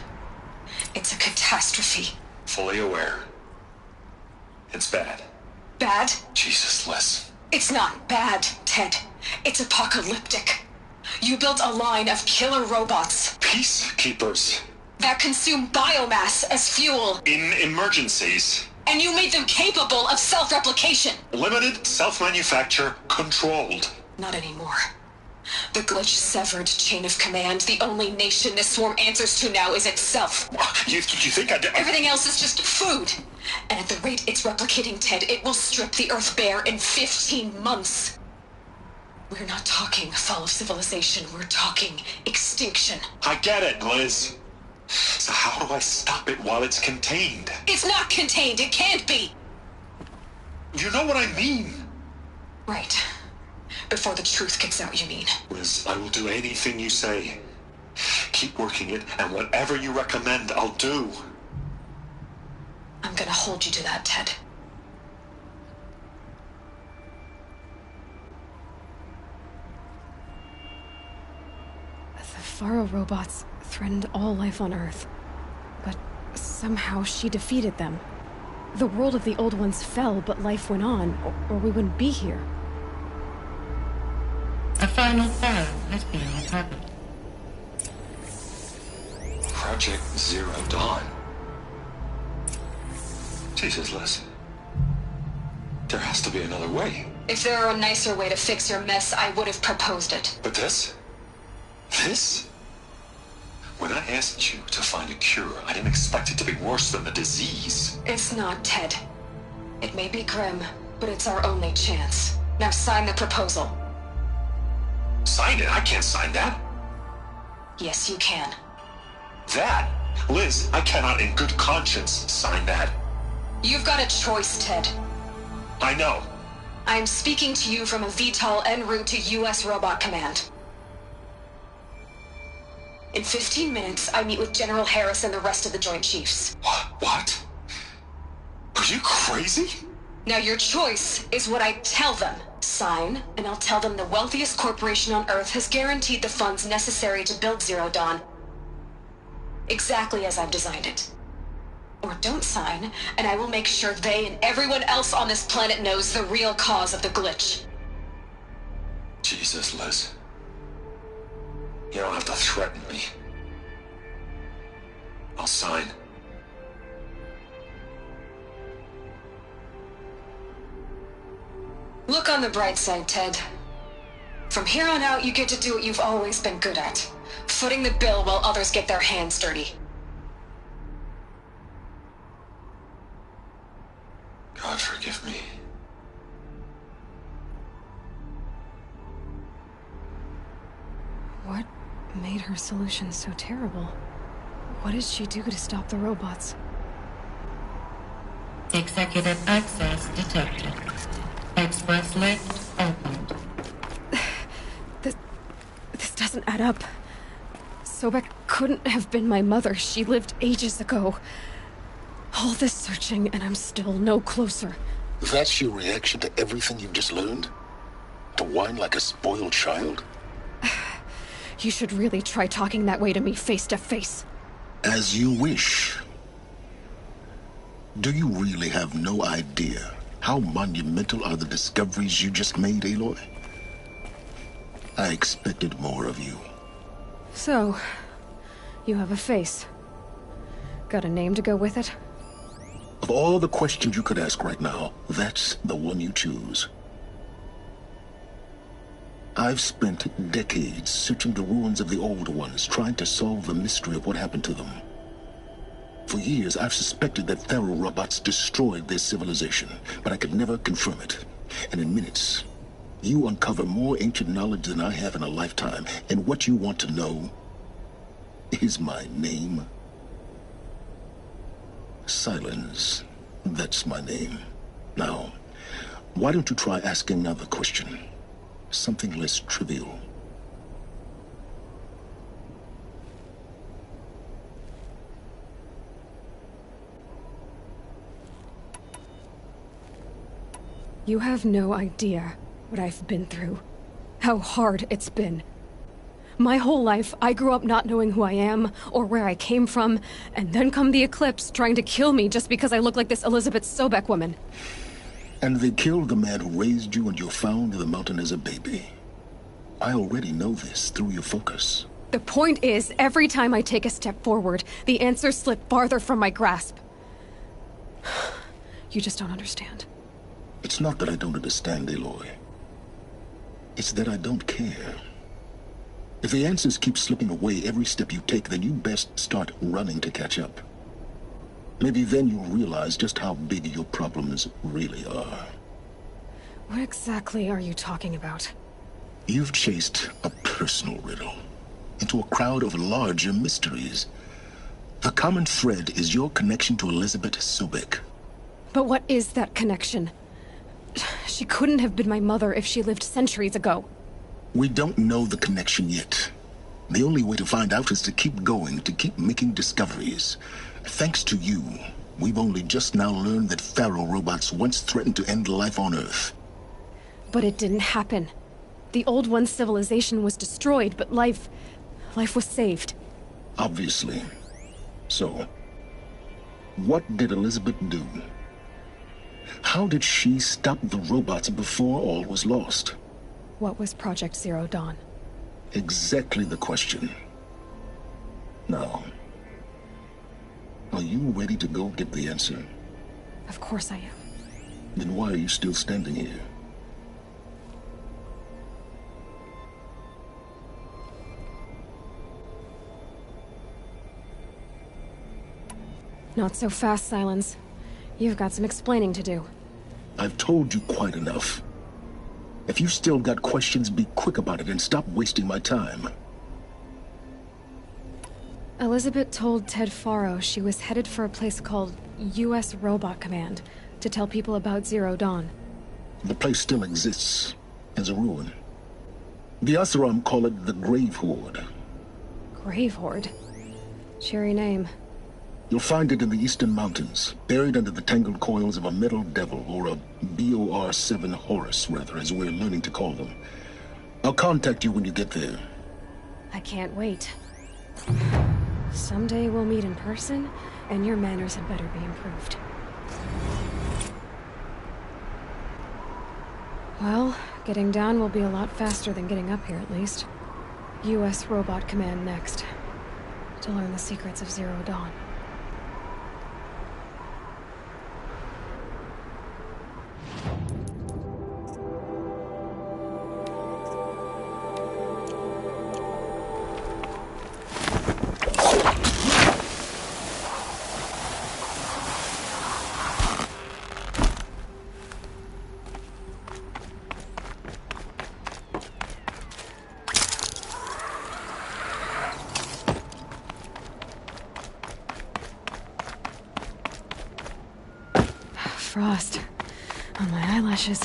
It's a catastrophe. Fully aware. It's bad. Bad? Jesus, Liz. It's not bad, Ted. It's apocalyptic. You built a line of killer robots. Peacekeepers. That consume biomass as fuel. In emergencies. And you made them capable of self-replication. Limited, self-manufacture, controlled. Not anymore. The Glitch severed chain of command. The only nation this swarm answers to now is itself. You think I did? Everything else is just food. And at the rate it's replicating, Ted, it will strip the Earth bare in 15 months. We're not talking fall of civilization. We're talking extinction. I get it, Liz. So how do I stop it while it's contained? It's not contained. It can't be. You know what I mean? Right. Before the truth gets out, you mean? Liz, I will do anything you say. Keep working it, and whatever you recommend, I'll do. I'm gonna hold you to that, Ted. The Faro robots threatened all life on Earth. But somehow she defeated them. The world of the Old Ones fell, but life went on, or we wouldn't be here. A final Pharaoh has been uncovered. Project Zero Dawn. Jesus, Liz. There has to be another way. If there were a nicer way to fix your mess, I would have proposed it. But this? This? When I asked you to find a cure, I didn't expect it to be worse than the disease. It's not, Ted. It may be grim, but it's our only chance. Now sign the proposal. Sign it? I can't sign that. Yes, you can. That? Liz, I cannot in good conscience sign that. You've got a choice, Ted. I know. I am speaking to you from a VTOL en route to U.S. Robot Command. In 15 minutes, I meet with General Harris and the rest of the Joint Chiefs. What? Are you crazy? Now your choice is what I tell them. Sign, and I'll tell them the wealthiest corporation on Earth has guaranteed the funds necessary to build Zero Dawn. Exactly as I've designed it. Or don't sign, and I will make sure they and everyone else on this planet knows the real cause of the glitch. Jesus, Liz. You don't have to threaten me. I'll sign. Look on the bright side, Ted. From here on out, you get to do what you've always been good at. Footing the bill while others get their hands dirty. God forgive me. What made her solution so terrible? What did she do to stop the robots? Executive access detected. Express lift opened. This doesn't add up. Sobek couldn't have been my mother. She lived ages ago. All this searching, and I'm still no closer. That's your reaction to everything you've just learned? To whine like a spoiled child? You should really try talking that way to me face to face. As you wish. Do you really have no idea how monumental are the discoveries you just made, Aloy? I expected more of you. So, you have a face. Got a name to go with it? Of all the questions you could ask right now, that's the one you choose. I've spent decades searching the ruins of the Old Ones, trying to solve the mystery of what happened to them. For years, I've suspected that Faro robots destroyed their civilization, but I could never confirm it. And in minutes, you uncover more ancient knowledge than I have in a lifetime, and what you want to know is my name. Silence. That's my name. Now, why don't you try asking another question? Something less trivial. You have no idea what I've been through. How hard it's been. My whole life, I grew up not knowing who I am, or where I came from, and then come the Eclipse trying to kill me just because I look like this Elizabeth Sobek woman. And they killed the man who raised you and you found in the mountain as a baby. I already know this through your focus. The point is, every time I take a step forward, the answers slip farther from my grasp. You just don't understand. It's not that I don't understand, Aloy. It's that I don't care. If the answers keep slipping away every step you take, then you best start running to catch up. Maybe then you'll realize just how big your problems really are. What exactly are you talking about? You've chased a personal riddle into a crowd of larger mysteries. The common thread is your connection to Elizabeth Sobek. But what is that connection? She couldn't have been my mother if she lived centuries ago. We don't know the connection yet. The only way to find out is to keep going, to keep making discoveries. Thanks to you, we've only just now learned that Faro robots once threatened to end life on Earth. But it didn't happen. The Old One's civilization was destroyed, but life was saved. Obviously. So, what did Elizabeth do? How did she stop the robots before all was lost? What was Project Zero Dawn? Exactly the question. Now, are you ready to go get the answer? Of course I am. Then why are you still standing here? Not so fast, Silence. You've got some explaining to do. I've told you quite enough. If you've still got questions, be quick about it and stop wasting my time. Elizabeth told Ted Faro she was headed for a place called U.S. Robot Command to tell people about Zero Dawn. The place still exists as a ruin. The Oseram call it the Grave Horde. Grave Horde? Cheery name. You'll find it in the Eastern Mountains, buried under the tangled coils of a metal devil, or a BOR-7 Horus, rather, as we're learning to call them. I'll contact you when you get there. I can't wait. Someday we'll meet in person, and your manners had better be improved. Well, getting down will be a lot faster than getting up here, at least. U.S. Robot Command next, to learn the secrets of Zero Dawn. Frost on my eyelashes.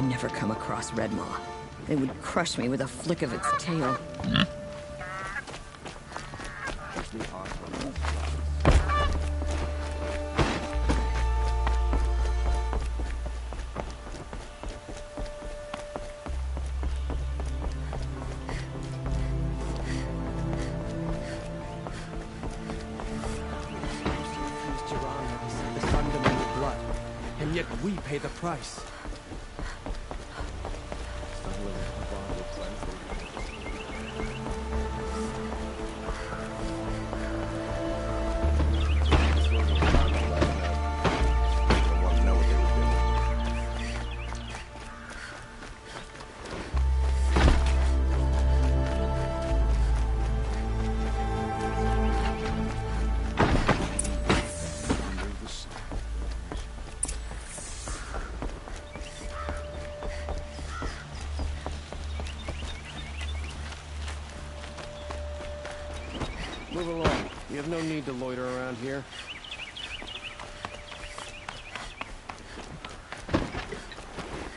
Never come across Redmaw. It would crush me with a flick of its tail. pay the price. Move along. You have no need to loiter around here.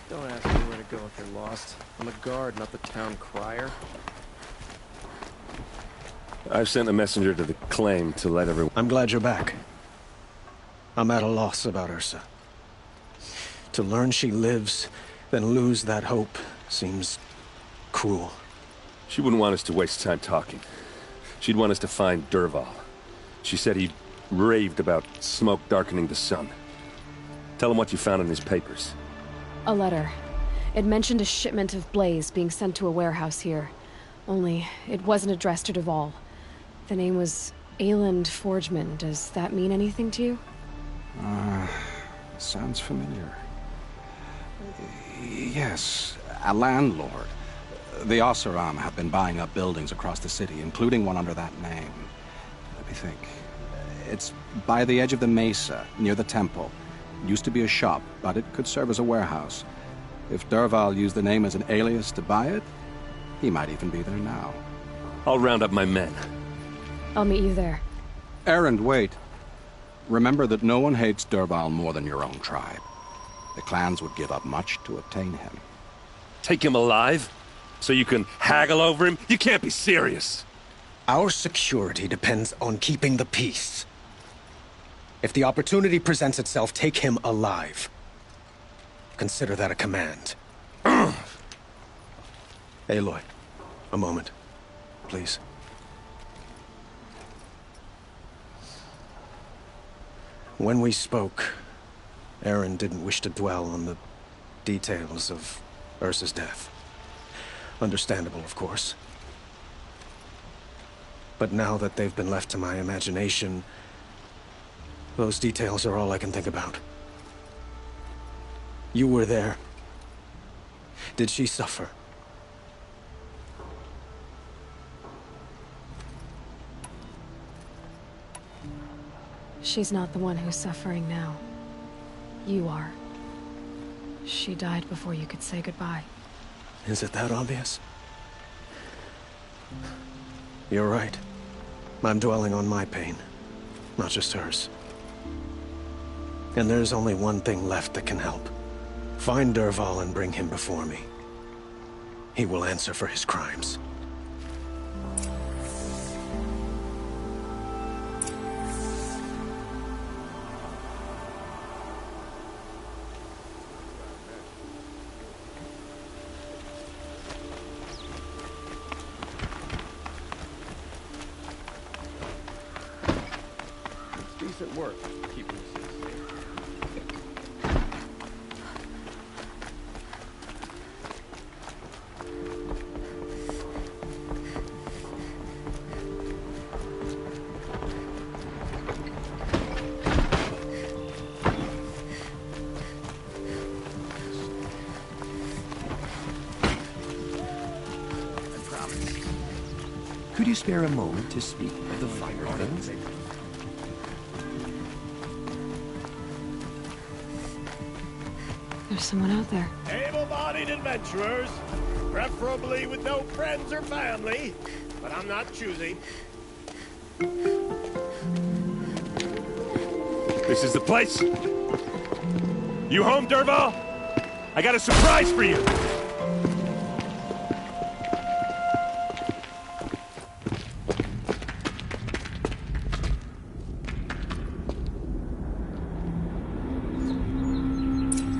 Don't ask me where to go if you're lost. I'm a guard, not the town crier. I've sent a messenger to the claim to let everyone... I'm glad you're back. I'm at a loss about Ursa. To learn she lives, then lose that hope, seems cruel. She wouldn't want us to waste time talking. She'd want us to find Dervahl. She said he raved about smoke darkening the sun. Tell him what you found in his papers. A letter. It mentioned a shipment of blaze being sent to a warehouse here. Only, it wasn't addressed to Dervahl. The name was Ayland Forgeman. Does that mean anything to you? Sounds familiar. Yes, a landlord. The Oseram have been buying up buildings across the city, including one under that name. Let me think. It's by the edge of the mesa, near the temple. It used to be a shop, but it could serve as a warehouse. If Dervahl used the name as an alias to buy it, he might even be there now. I'll round up my men. I'll meet you there. Erend, wait. Remember that no one hates Dervahl more than your own tribe. The clans would give up much to obtain him. Take him alive? So you can haggle over him? You can't be serious. Our security depends on keeping the peace. If the opportunity presents itself, take him alive. Consider that a command. Aloy, a moment, please. When we spoke, Erend didn't wish to dwell on the details of Ursa's death. Understandable, of course. But now that they've been left to my imagination, those details are all I can think about. You were there. Did she suffer? She's not the one who's suffering now. You are. She died before you could say goodbye. Is it that obvious? You're right. I'm dwelling on my pain, not just hers. And there's only one thing left that can help. Find Dervahl and bring him before me. He will answer for his crimes. Decent work, keeping us safe. Could you spare a moment to speak of the finer things? There's someone out there. Able-bodied adventurers, preferably with no friends or family, but I'm not choosy. This is the place. You home, Dervahl? I got a surprise for you.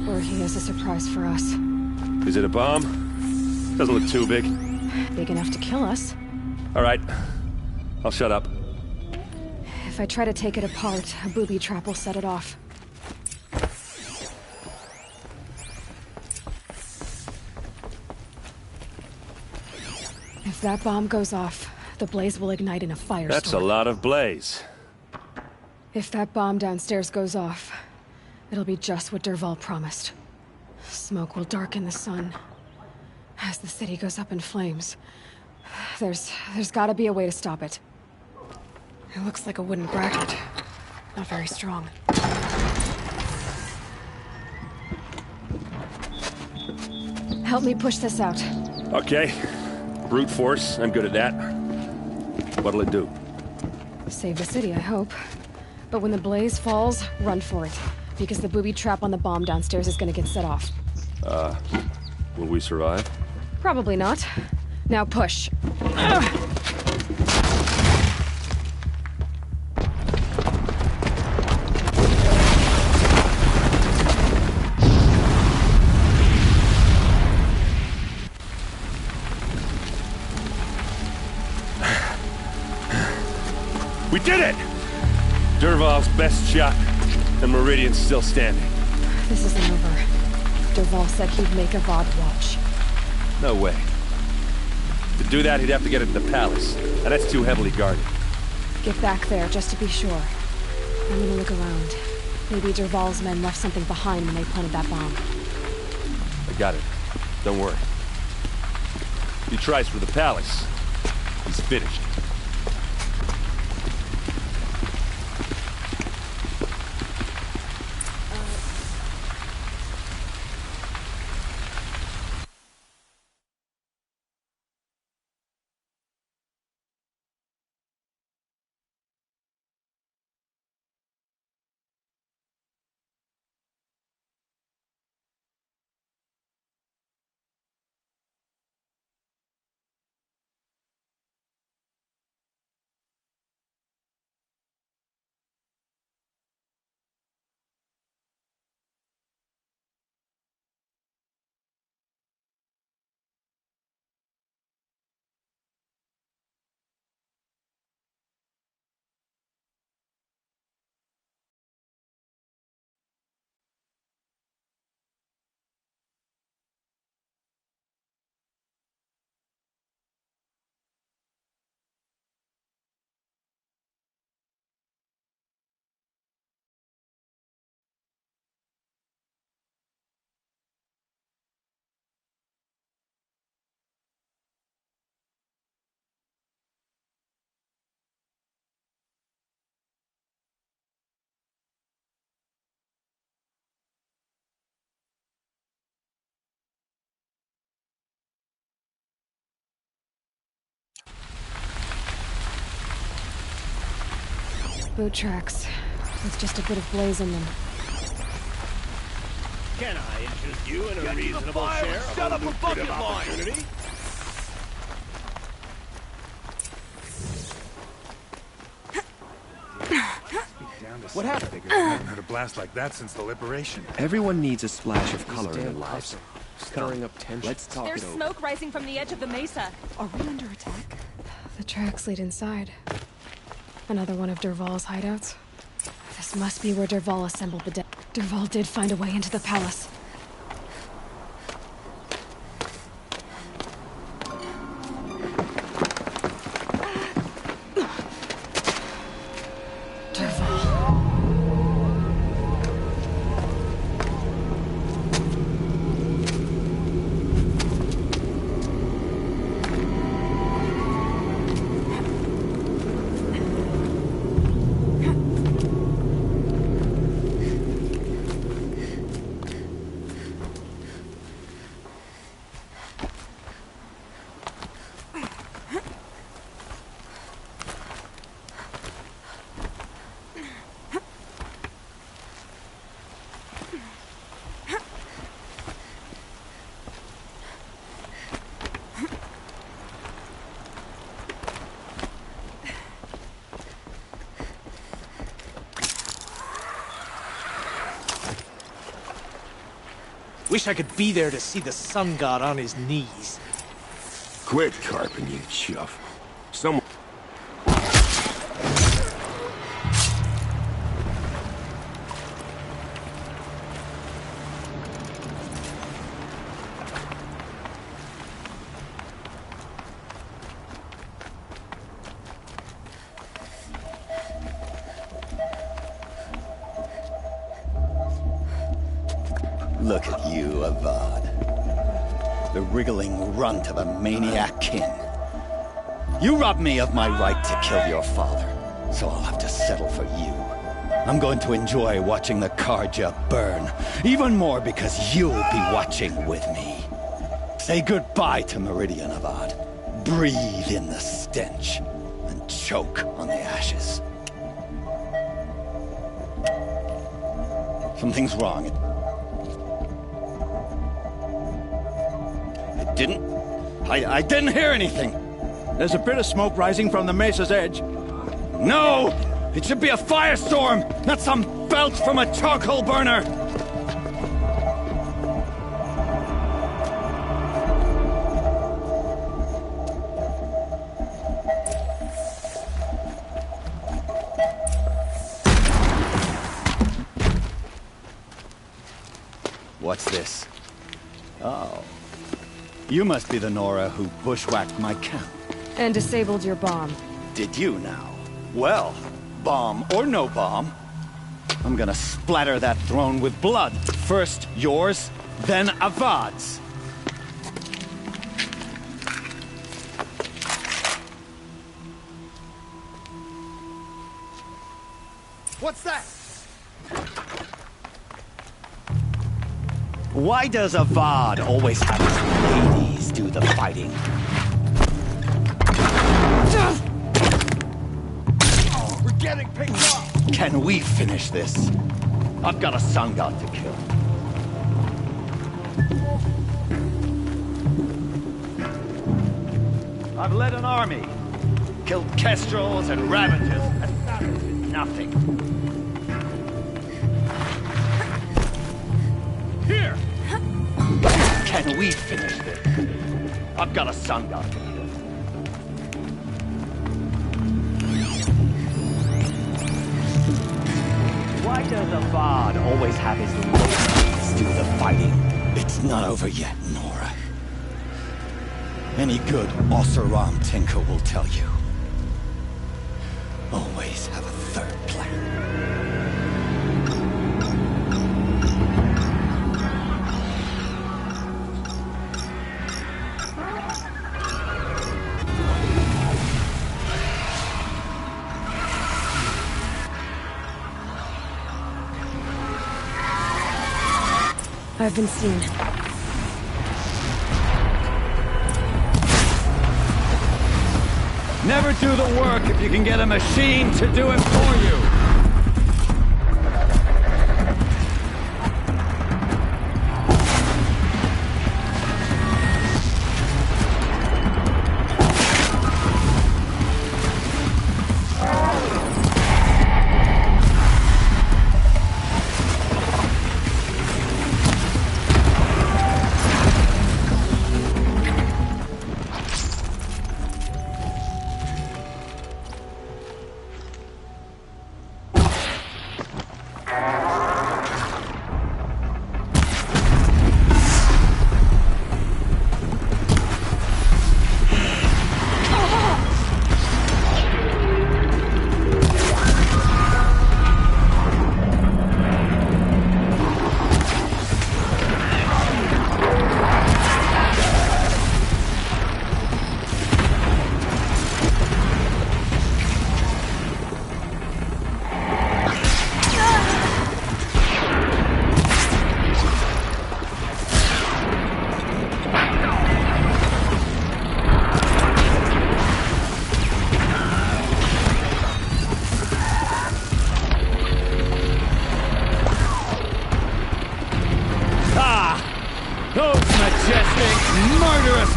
Or he has a surprise for us. Is it a bomb? Doesn't look too big. Big enough to kill us. All right. I'll shut up. If I try to take it apart, a booby trap will set it off. If that bomb goes off, the blaze will ignite in a firestorm. That's a lot of blaze. If that bomb downstairs goes off, it'll be just what Dervahl promised. Smoke will darken the sun. As the city goes up in flames, there's gotta be a way to stop it. It looks like a wooden bracket. Not very strong. Help me push this out. Okay. Brute force, I'm good at that. What'll it do? Save the city, I hope. But when the blaze falls, run for it. Because the booby trap on the bomb downstairs is gonna get set off. Will we survive? Probably not. Now push. We did it! Dervahl's best shot, and Meridian's still standing. This isn't over. Dervahl said he'd make a Avad watch. No way. To do that, he'd have to get into the palace, and that's too heavily guarded. Get back there, just to be sure. I'm gonna look around. Maybe Dervahl's men left something behind when they planted that bomb. I got it. Don't worry. If he tries for the palace, he's finished. Boot tracks, with just a bit of blaze in them. Can I interest you in a reasonable share of a lucrative opportunity? What happened? I haven't heard a blast like that since the liberation. Everyone needs a splash of color in their Damn lives. stirring up tension. Let's talk There's it over. smoke rising from the edge of the mesa. Are we under attack? The tracks lead inside. Another one of Dervahl's hideouts. This must be where Dervahl assembled the dead. Dervahl did find a way into the palace. Wish I could be there to see the sun god on his knees. Quit carping, you chuff. Someone... Look at you, Avad. The wriggling runt of a maniac kin. You robbed me of my right to kill your father, so I'll have to settle for you. I'm going to enjoy watching the Carja burn, even more because you'll be watching with me. Say goodbye to Meridian, Avad. Breathe in the stench, and choke on the ashes. Something's wrong. I didn't hear anything. There's a bit of smoke rising from the mesa's edge. No! It should be a firestorm, not some belch from a charcoal burner! What's this? Oh. You must be the Nora who bushwhacked my camp. And disabled your bomb. Did you now? Well, bomb or no bomb, I'm gonna splatter that throne with blood. First yours, then Avad's. What's that? Why does Avad always have his ladies do the fighting? Oh, we're getting picked up! Can we finish this? I've got a sun god to kill. I've led an army. Killed kestrels and ravagers, and that is nothing. Here! Can we finish this? I've got a sun god to kill. Why does Avad always have his ladies do the fighting? It's not over yet, Nora. Any good Oseram tinker will tell you. Always have a third plan. I've been seen. Never do the work if you can get a machine to do it for you.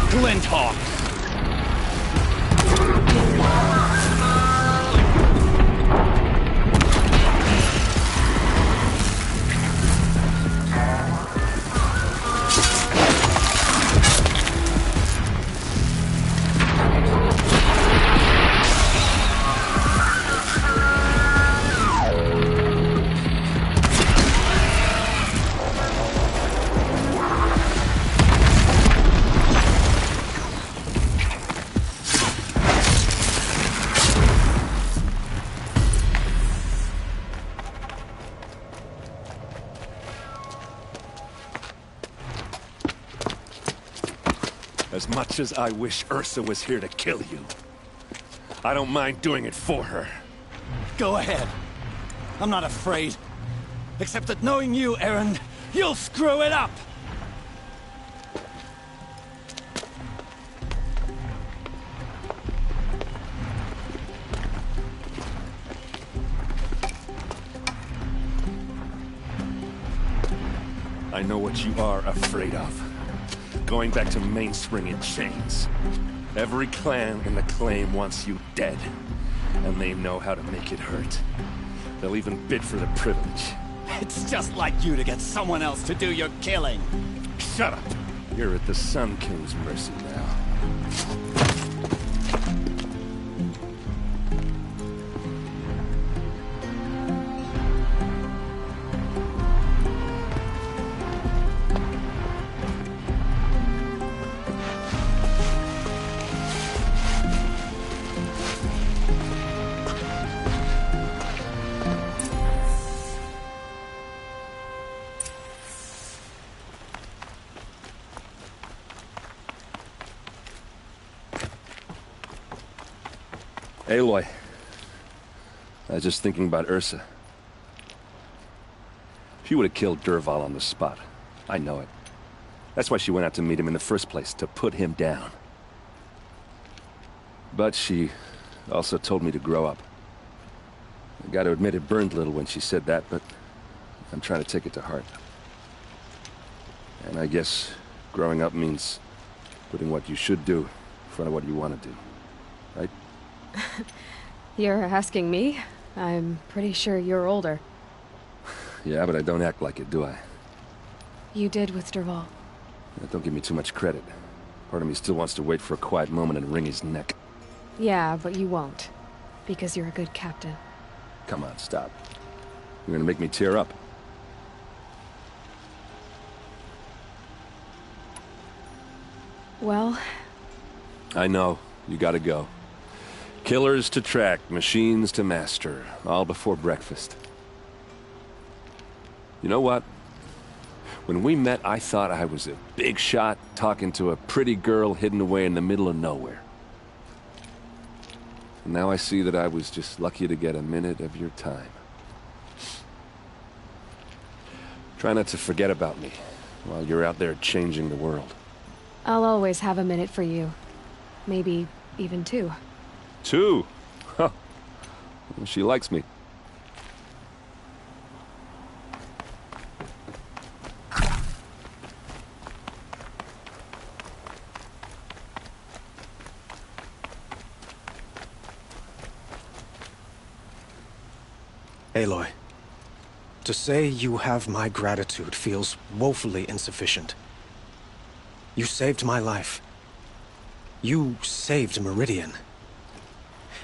Glinthawks! As much as I wish Ursa was here to kill you, I don't mind doing it for her. Go ahead. I'm not afraid. Except that knowing you, Erend, you'll screw it up! I know what you are afraid of. Going back to Mainspring in chains. Every clan in the Claim wants you dead. And they know how to make it hurt. They'll even bid for the privilege. It's just like you to get someone else to do your killing. Shut up! You're at the Sun King's mercy now. Aloy, I was just thinking about Ursa. She would have killed Dervahl on the spot. I know it. That's why she went out to meet him in the first place, to put him down. But she also told me to grow up. I gotta admit it burned a little when she said that, but I'm trying to take it to heart. And I guess growing up means putting what you should do in front of what you want to do, right? You're asking me? I'm pretty sure you're older. Yeah, but I don't act like it, do I? You did with Dervahl. Don't give me too much credit. Part of me still wants to wait for a quiet moment and wring his neck. Yeah, but you won't. Because you're a good captain. Come on, stop. You're gonna make me tear up. Well... I know. You gotta go. Killers to track, machines to master, all before breakfast. You know what? When we met, I thought I was a big shot talking to a pretty girl hidden away in the middle of nowhere. And now I see that I was just lucky to get a minute of your time. Try not to forget about me while you're out there changing the world. I'll always have a minute for you. Maybe even two. Two? Huh. Well, she likes me. Aloy, to say you have my gratitude feels woefully insufficient. You saved my life. You saved Meridian.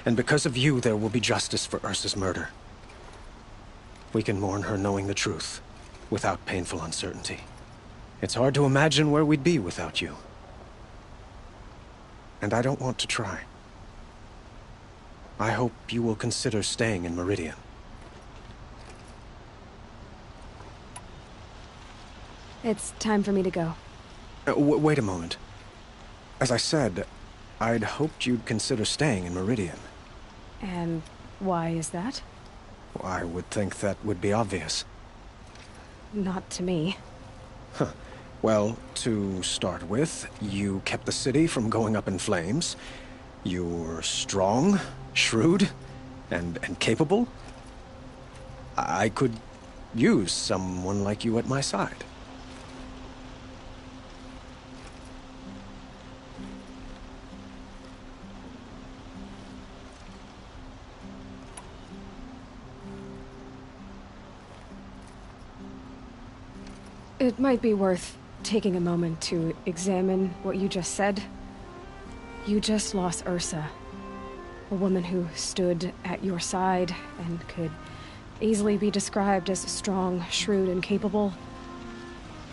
And because of you, there will be justice for Ursa's murder. We can mourn her knowing the truth, without painful uncertainty. It's hard to imagine where we'd be without you. And I don't want to try. I hope you will consider staying in Meridian. It's time for me to go. Wait a moment. As I said, I'd hoped you'd consider staying in Meridian. And why is that? I would think that would be obvious. Not to me. Huh. Well, to start with, you kept the city from going up in flames. You were strong, shrewd, and capable. I could use someone like you at my side. It might be worth taking a moment to examine what you just said. You just lost Ursa, a woman who stood at your side and could easily be described as strong, shrewd, and capable.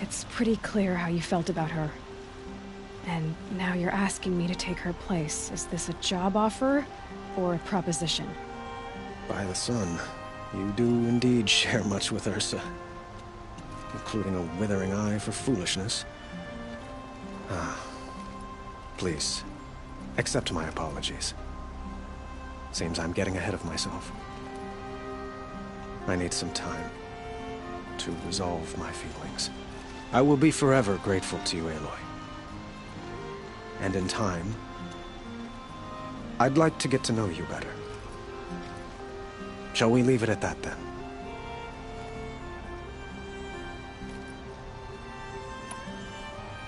It's pretty clear how you felt about her. And now you're asking me to take her place. Is this a job offer or a proposition? By the sun, you do indeed share much with Ursa. Including a withering eye for foolishness. please, accept my apologies. Seems I'm getting ahead of myself. I need some time to resolve my feelings. I will be forever grateful to you, Aloy. And in time, I'd like to get to know you better. Shall we leave it at that, then?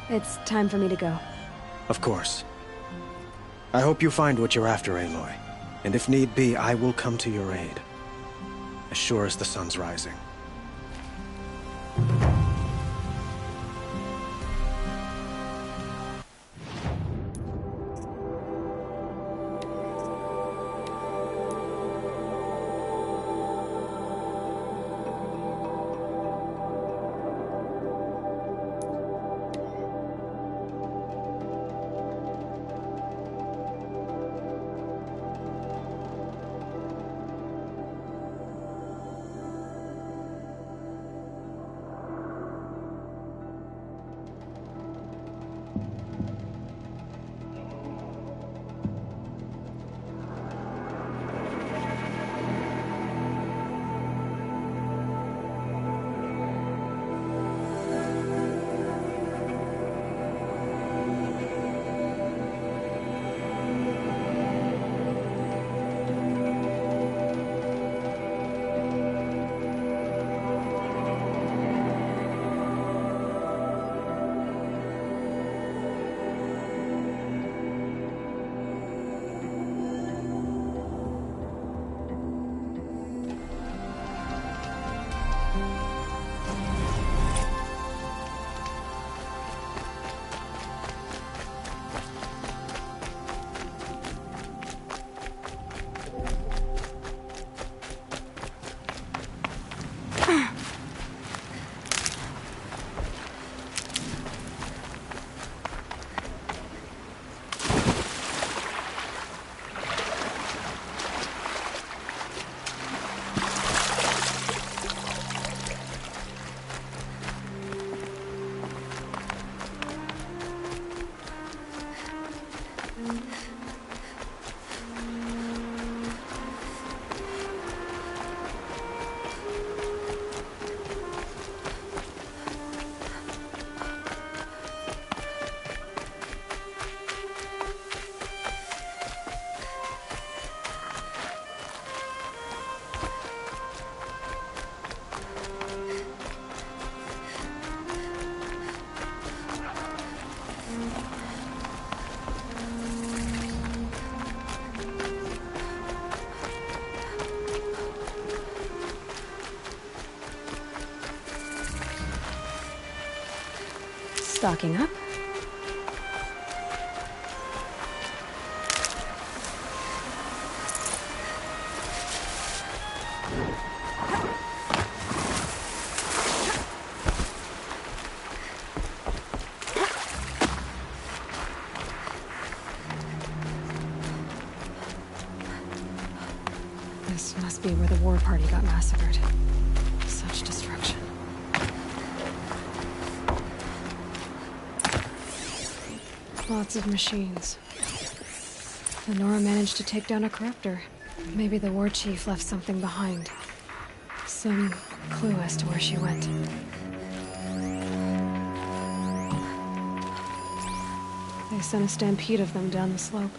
It's time for me to go. Of course. I hope you find what you're after, Aloy. And if need be, I will come to your aid. As sure as the sun's rising. Stocking up. This must be where the war party got massacred. Such destruction. Lots of machines. The Nora managed to take down a corruptor. Maybe the war chief left something behind. Some clue as to where she went. They sent a stampede of them down the slope.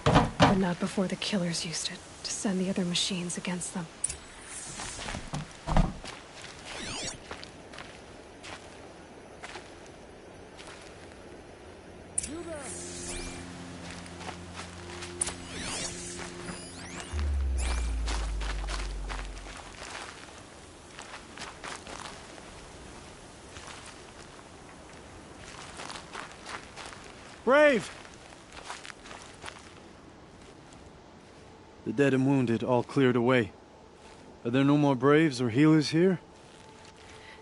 But not before the killers used it to send the other machines against them. Brave! The dead and wounded all cleared away. Are there no more Braves or healers here?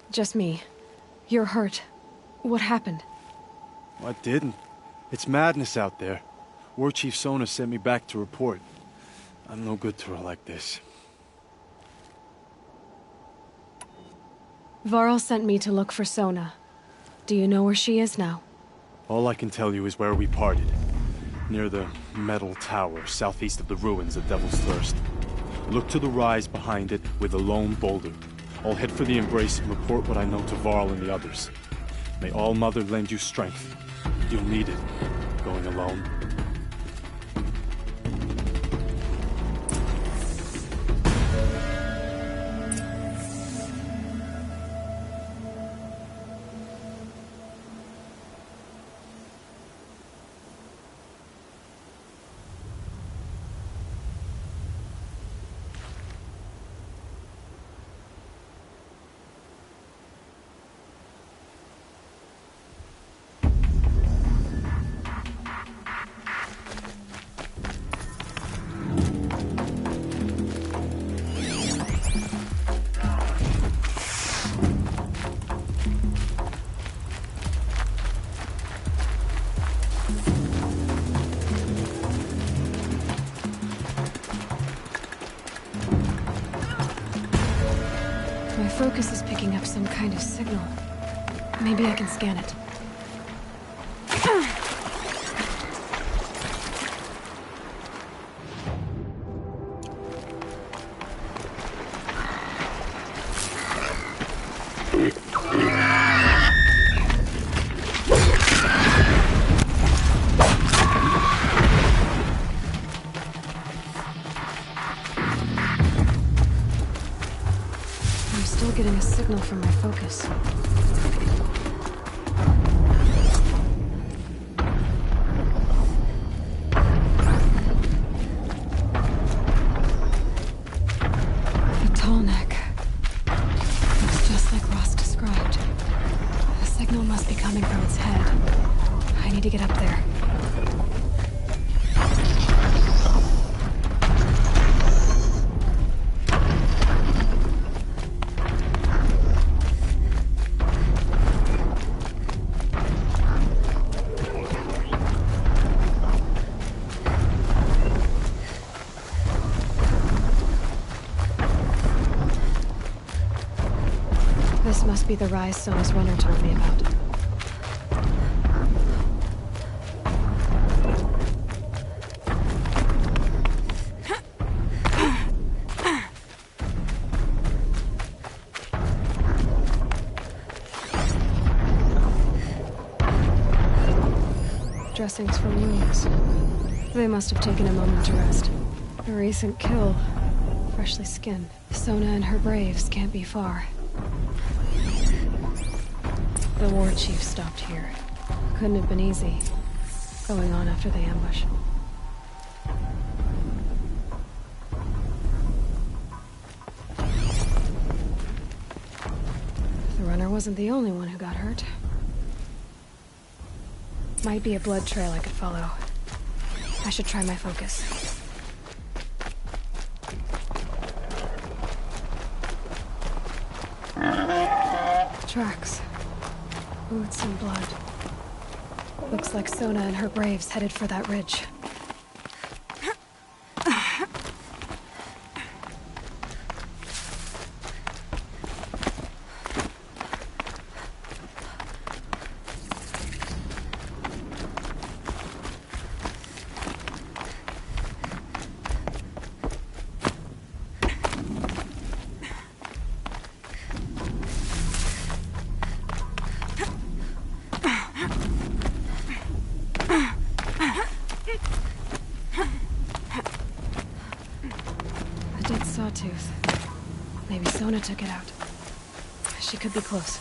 Just me. You're hurt. What happened? I didn't. It's madness out there. War Chief Sona sent me back to report. I'm no good to her like this. Varl sent me to look for Sona. Do you know where she is now? All I can tell you is where we parted. Near the metal tower, southeast of the ruins of Devil's Thirst. Look to the rise behind it with a lone boulder. I'll head for the Embrace and report what I know to Varl and the others. May All Mother lend you strength. You'll need it, going alone. My focus is picking up some kind of signal. Maybe I can scan it. Getting a signal from my focus. The tall neck. Looks just like Ross described. The signal must be coming from its head. I need to get up there. This must be the rise Sona's runner told me about. Dressings for wounds. They must have taken a moment to rest. A recent kill. Freshly skinned. Sona and her braves can't be far. The war chief stopped here. Couldn't have been easy, going on after the ambush. The runner wasn't the only one who got hurt. Might be a blood trail I could follow. I should try my focus. Tracks. Boots and blood. Looks like Sona and her braves headed for that ridge. Sawtooth. Maybe Sona took it out. She could be close.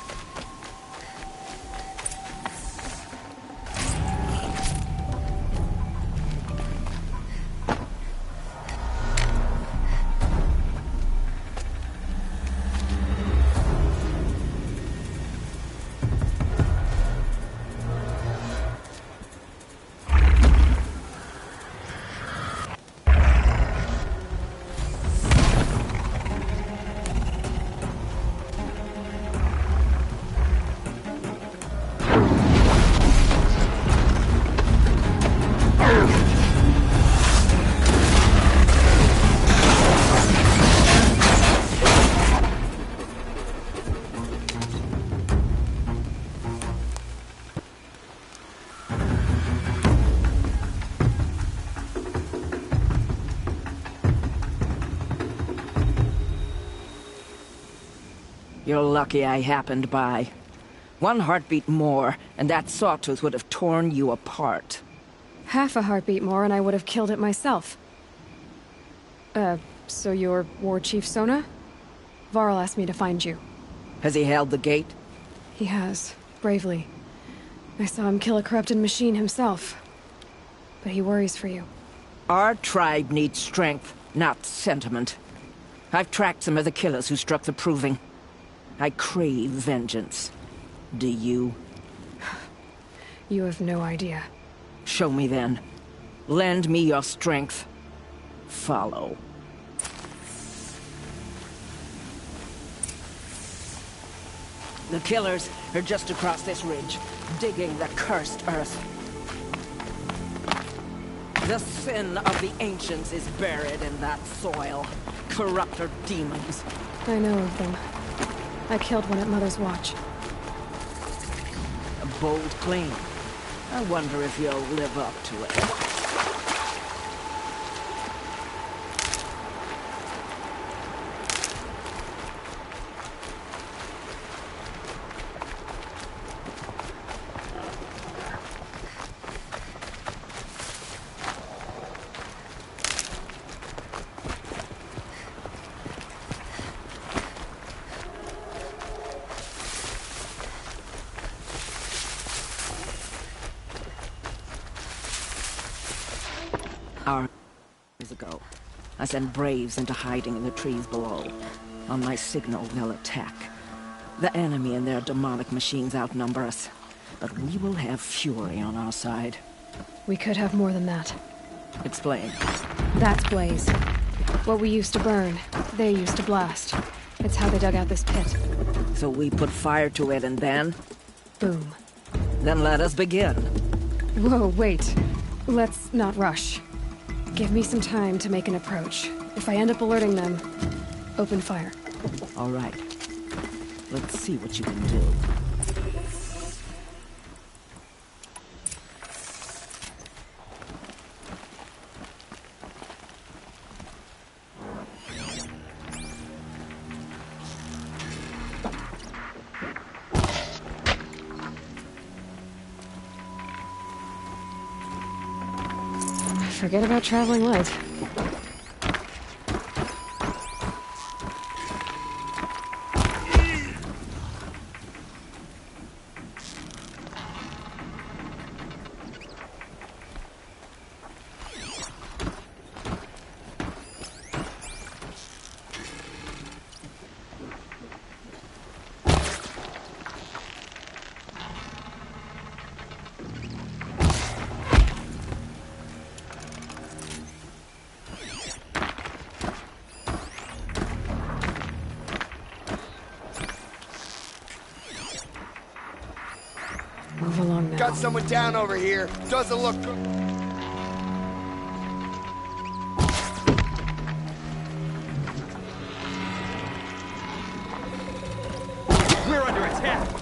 You're lucky I happened by. One heartbeat more, and that sawtooth would have torn you apart. Half a heartbeat more and I would have killed it myself. So you're War Chief Sona? Varl asked me to find you. Has he held the gate? He has, bravely. I saw him kill a corrupted machine himself. But he worries for you. Our tribe needs strength, not sentiment. I've tracked some of the killers who struck the Proving. I crave vengeance. Do you? You have no idea. Show me then. Lend me your strength. Follow. The killers are just across this ridge, digging the cursed earth. The sin of the ancients is buried in that soil. Corrupter demons. I know of them. I killed one at Mother's Watch. A bold claim. I wonder if you'll live up to it. Years ago, I sent Braves into hiding in the trees below. On my signal, they'll attack. The enemy and their demonic machines outnumber us, but we will have fury on our side. We could have more than that. Explain. That's Blaze. What we used to burn, they used to blast. It's how they dug out this pit. So we put fire to it and then? Boom. Then let us begin. Whoa, wait. Let's not rush. Give me some time to make an approach. If I end up alerting them, open fire. All right. Let's see what you can do. Forget about traveling light. Move along now. Got someone down over here. Doesn't look good. We're under attack.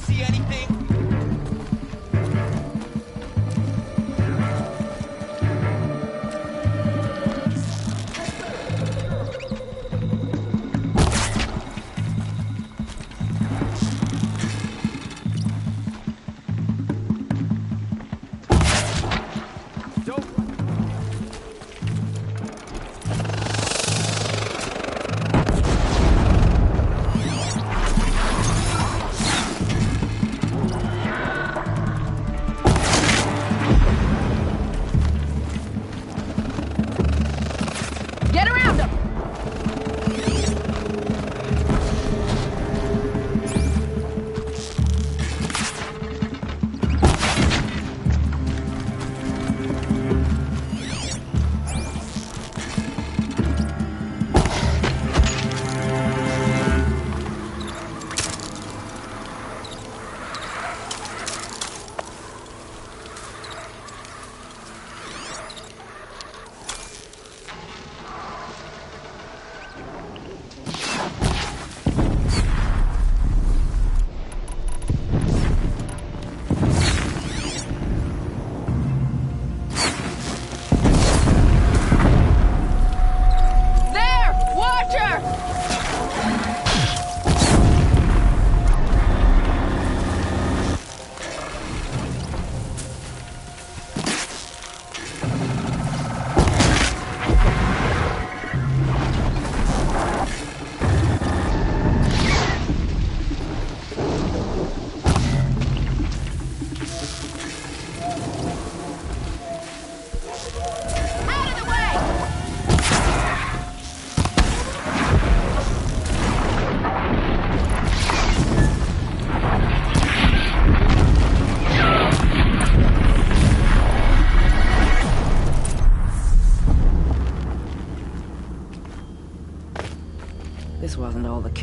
See anything?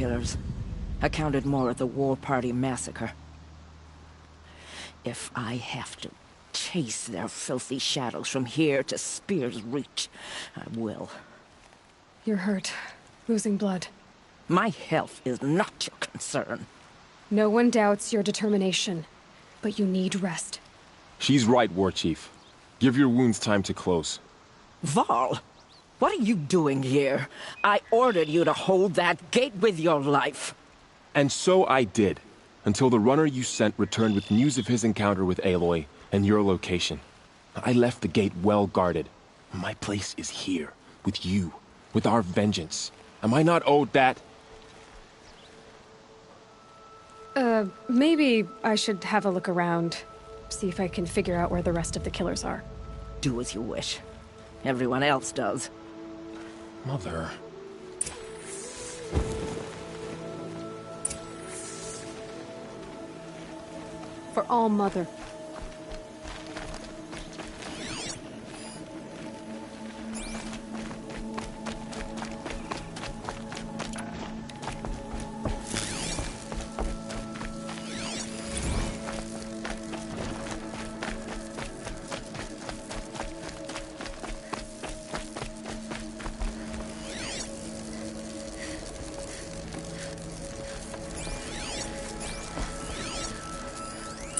killers. Accounted more of the War Party massacre. If I have to chase their filthy shadows from here to Spear's Reach, I will. You're hurt. Losing blood. My health is not your concern. No one doubts your determination, but you need rest. She's right, War Chief. Give your wounds time to close. Varl, what are you doing here? I ordered you to hold that gate with your life. And so I did, until the runner you sent returned with news of his encounter with Aloy and your location. I left the gate well guarded. My place is here, with you, with our vengeance. Am I not owed that? Maybe I should have a look around. See if I can figure out where the rest of the killers are. Do as you wish. Everyone else does. Mother... For all Mother.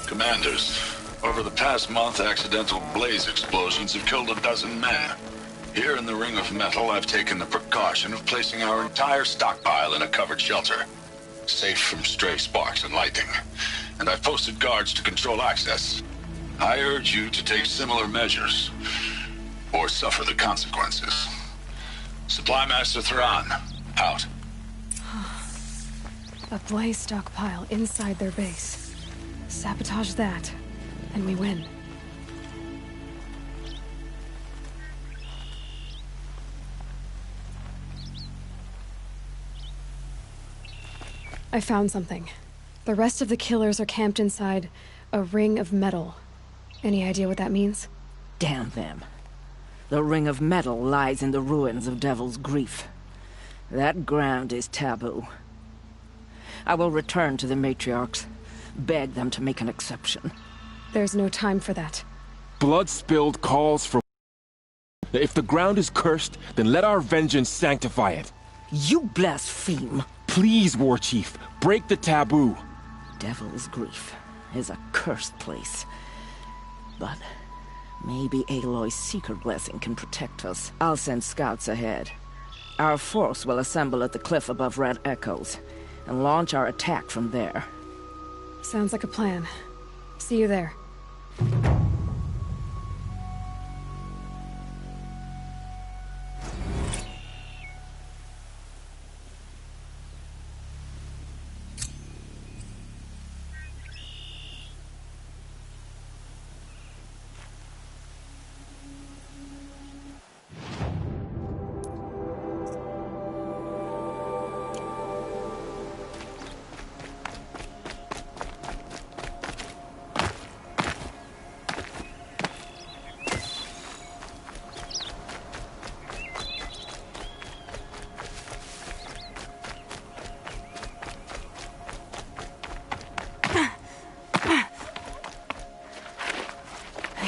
Commanders, over the past month, accidental blaze explosions have killed 12 men. Here in the Ring of Metal, I've taken the precaution of placing our entire stockpile in a covered shelter, safe from stray sparks and lightning. And I've posted guards to control access. I urge you to take similar measures, or suffer the consequences. Supply Master Thrawn, out. A blaze stockpile inside their base. Sabotage that, and we win. I found something. The rest of the killers are camped inside a ring of metal. Any idea what that means? Damn them. The Ring of Metal lies in the ruins of Devil's Grief. That ground is taboo. I will return to the matriarchs. Beg them to make an exception. There's no time for that. Blood spilled calls for... If the ground is cursed, then let our vengeance sanctify it. You blaspheme. Please, War Chief, break the taboo. Devil's Grief is a cursed place. But maybe Aloy's secret blessing can protect us. I'll send scouts ahead. Our force will assemble at the cliff above Red Echoes and launch our attack from there. Sounds like a plan. See you there.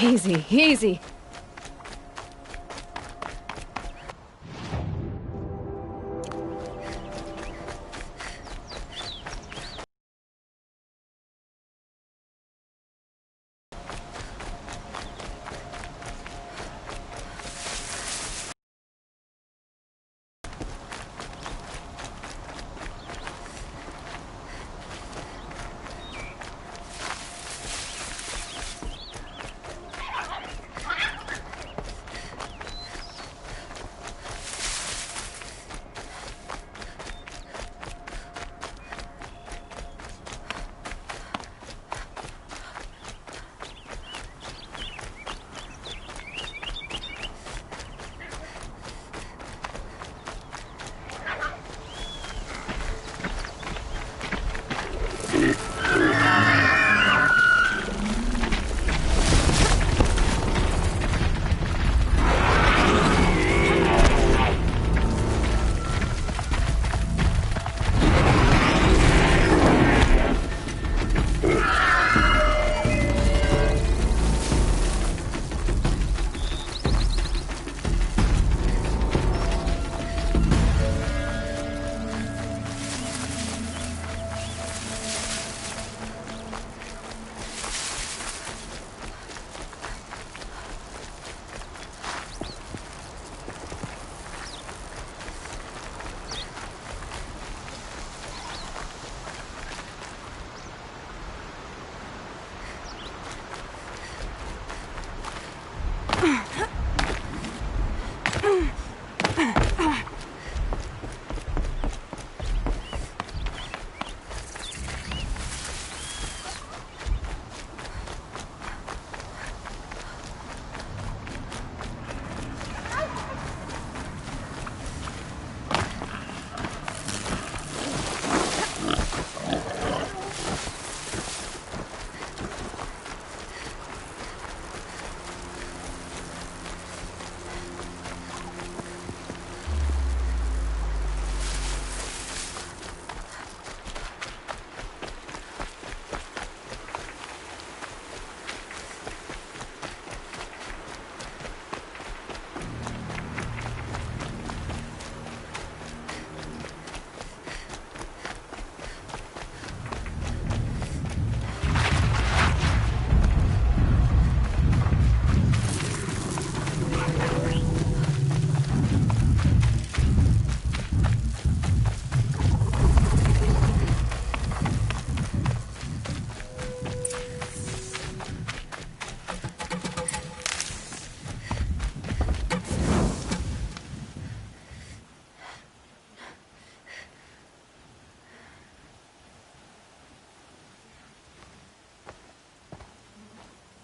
Easy, easy.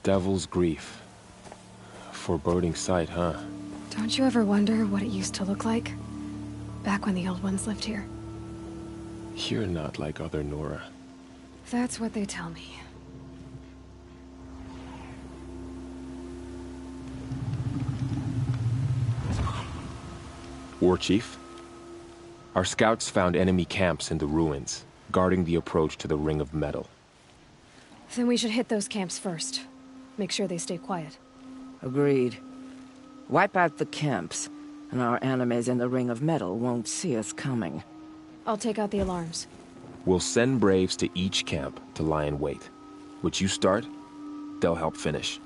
Devil's Grief. Foreboding sight, huh? Don't you ever wonder what it used to look like? Back when the old ones lived here. You're not like other Nora. That's what they tell me. War Chief? Our scouts found enemy camps in the ruins, guarding the approach to the Ring of Metal. Then we should hit those camps first. Make sure they stay quiet. Agreed. Wipe out the camps, and our enemies in the Ring of Metal won't see us coming. I'll take out the alarms. We'll send Braves to each camp to lie in wait. Which you start, they'll help finish.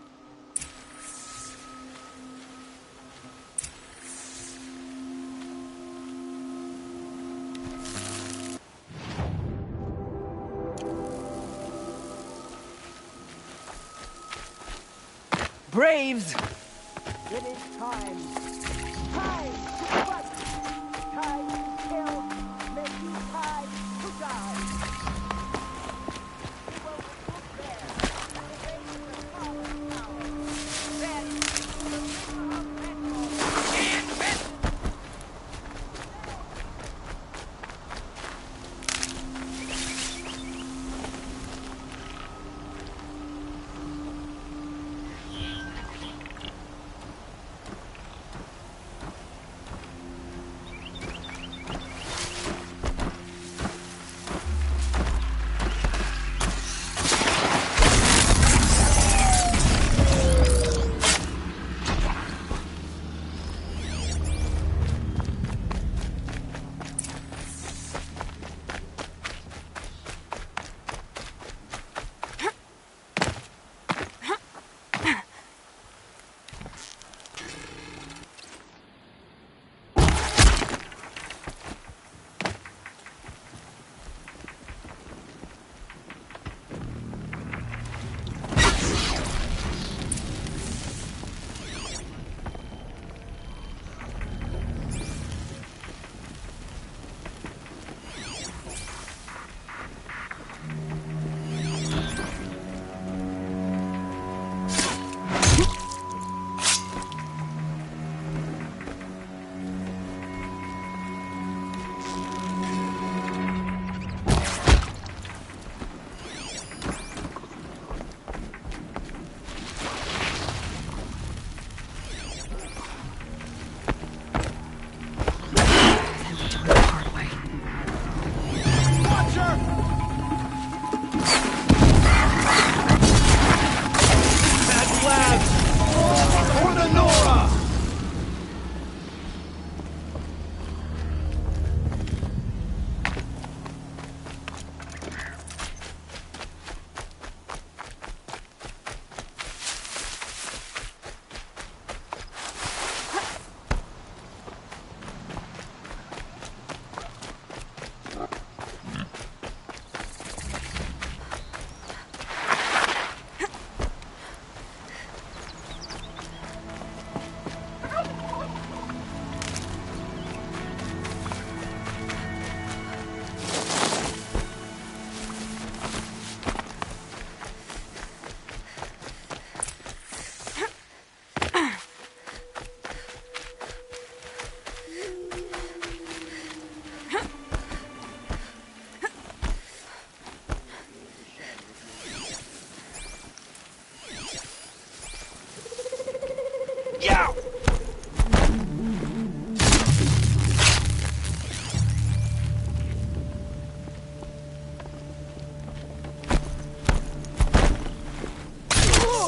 Braves! It is time. Time to fight. Time to kill. Maybe time to die.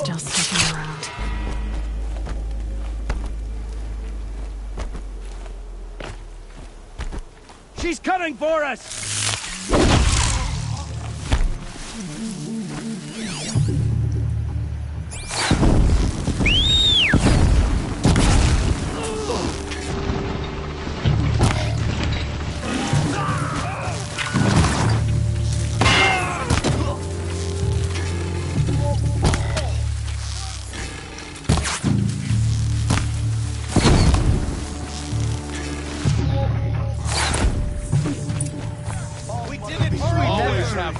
Still sticking around. She's coming for us!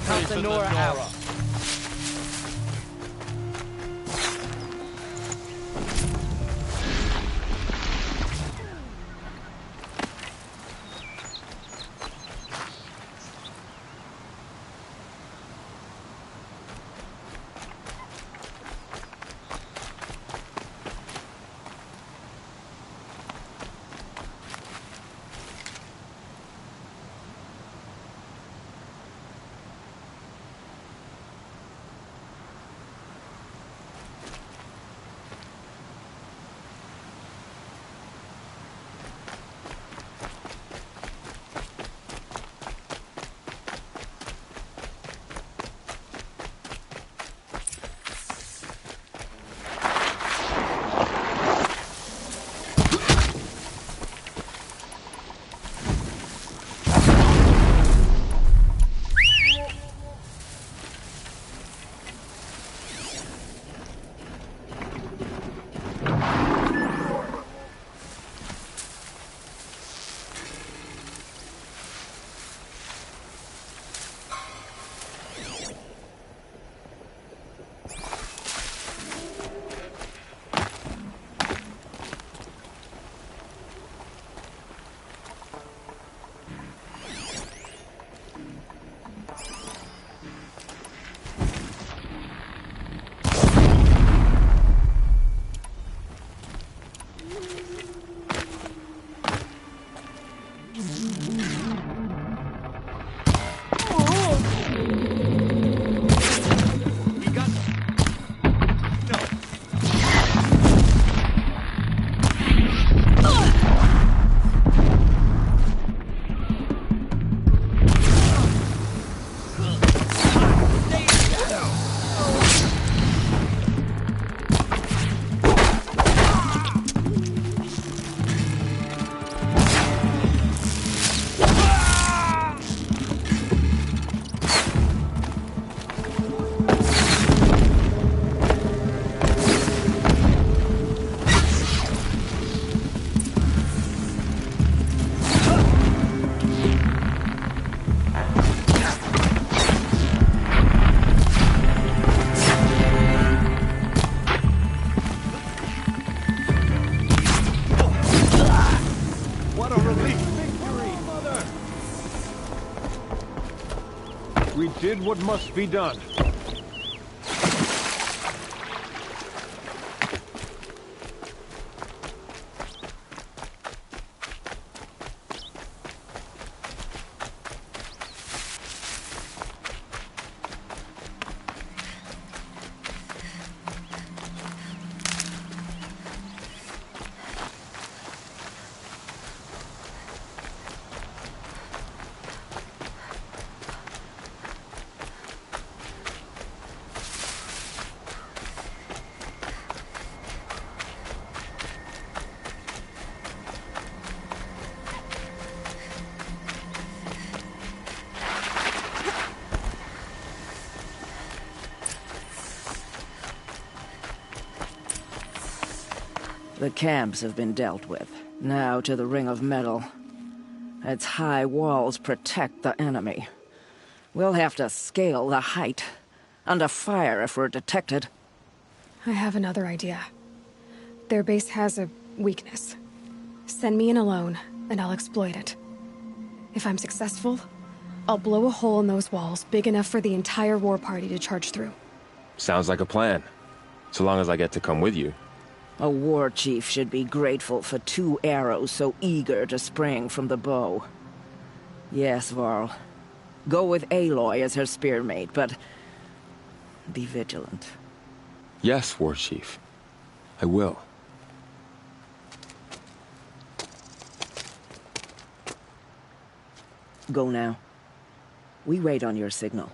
Count the Nora out. We did what must be done. The camps have been dealt with. Now to the Ring of Metal. Its high walls protect the enemy. We'll have to scale the height. Under fire if we're detected. I have another idea. Their base has a weakness. Send me in alone, and I'll exploit it. If I'm successful, I'll blow a hole in those walls big enough for the entire war party to charge through. Sounds like a plan. So long as I get to come with you. A war chief should be grateful for 2 arrows so eager to spring from the bow. Yes, Varl. Go with Aloy as her spearmate, but be vigilant. Yes, War Chief. I will. Go now. We wait on your signal.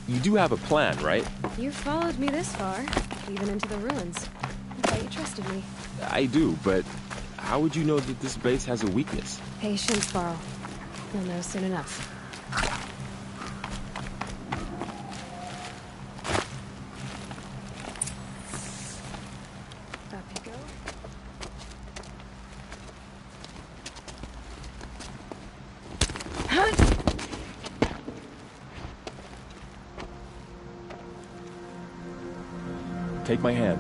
You do have a plan, right? You followed me this far, even into the ruins. I thought you trusted me. I do, but how would you know that this base has a weakness? Patience, Varl. You'll know soon enough. Up you go. Take my hand.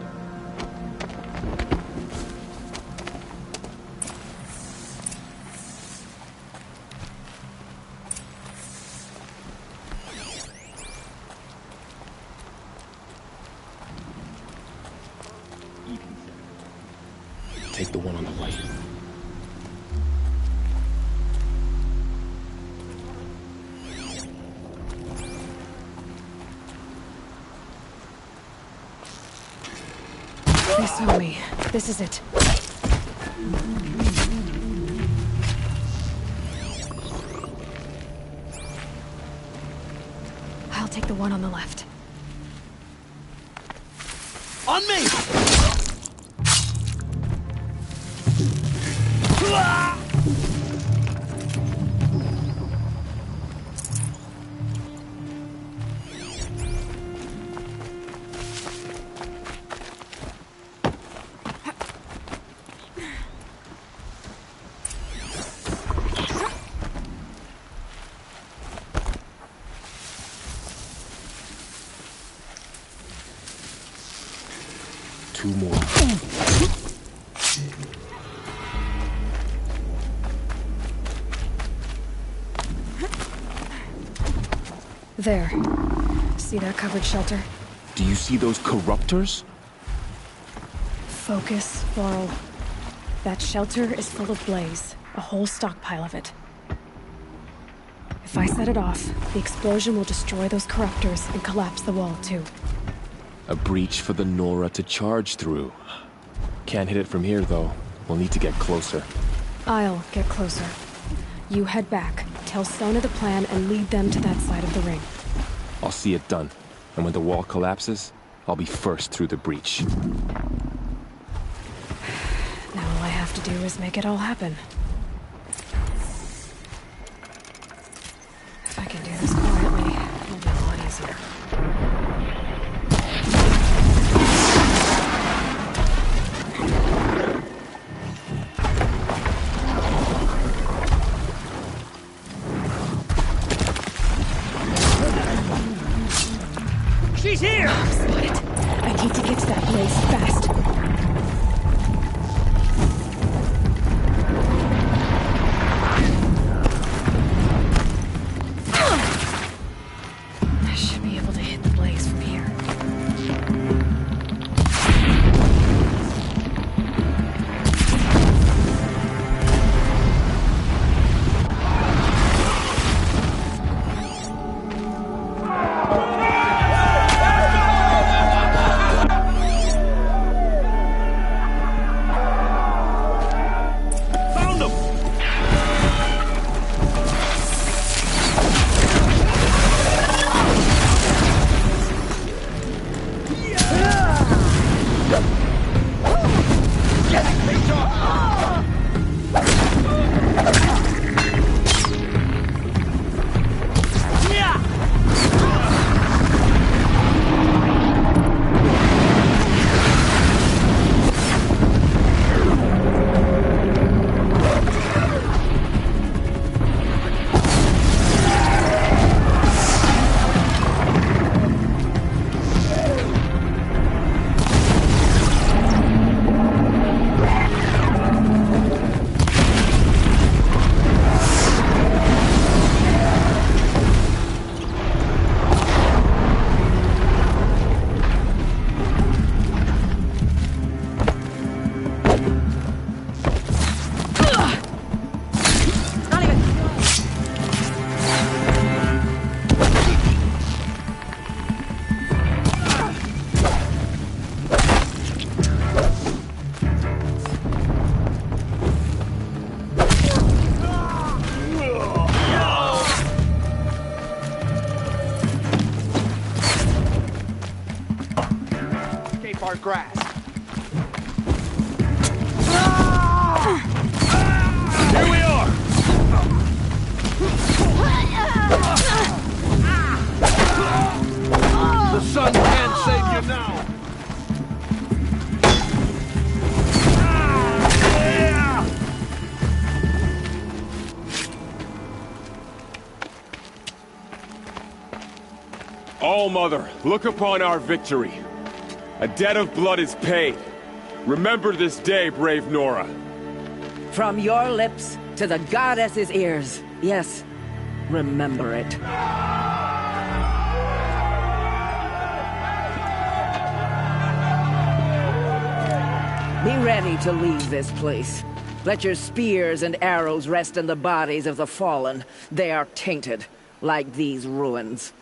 Take the one on the right. They saw me. This is it. I'll take the one on the left. On me! 2 more. There. See that covered shelter? Do you see those corruptors? Focus, Laurel. That shelter is full of blaze. A whole stockpile of it. If I set it off, the explosion will destroy those corruptors and collapse the wall, too. A breach for the Nora to charge through. Can't hit it from here, though. We'll need to get closer. I'll get closer. You head back, tell Sona the plan, and lead them to that side of the ring. I'll see it done. And when the wall collapses, I'll be first through the breach. Now all I have to do is make it all happen. If I can do this quietly, it'll be a lot easier. She's here! Oh, spotted. I need to get to that blaze fast. I should be able to hit the blaze from here. Our grass. Here we are! The sun can't save you now! All Mother, look upon our victory. A debt of blood is paid. Remember this day, brave Nora. From your lips to the goddess's ears. Yes, remember it. Be ready to leave this place. Let your spears and arrows rest in the bodies of the fallen. They are tainted, like these ruins.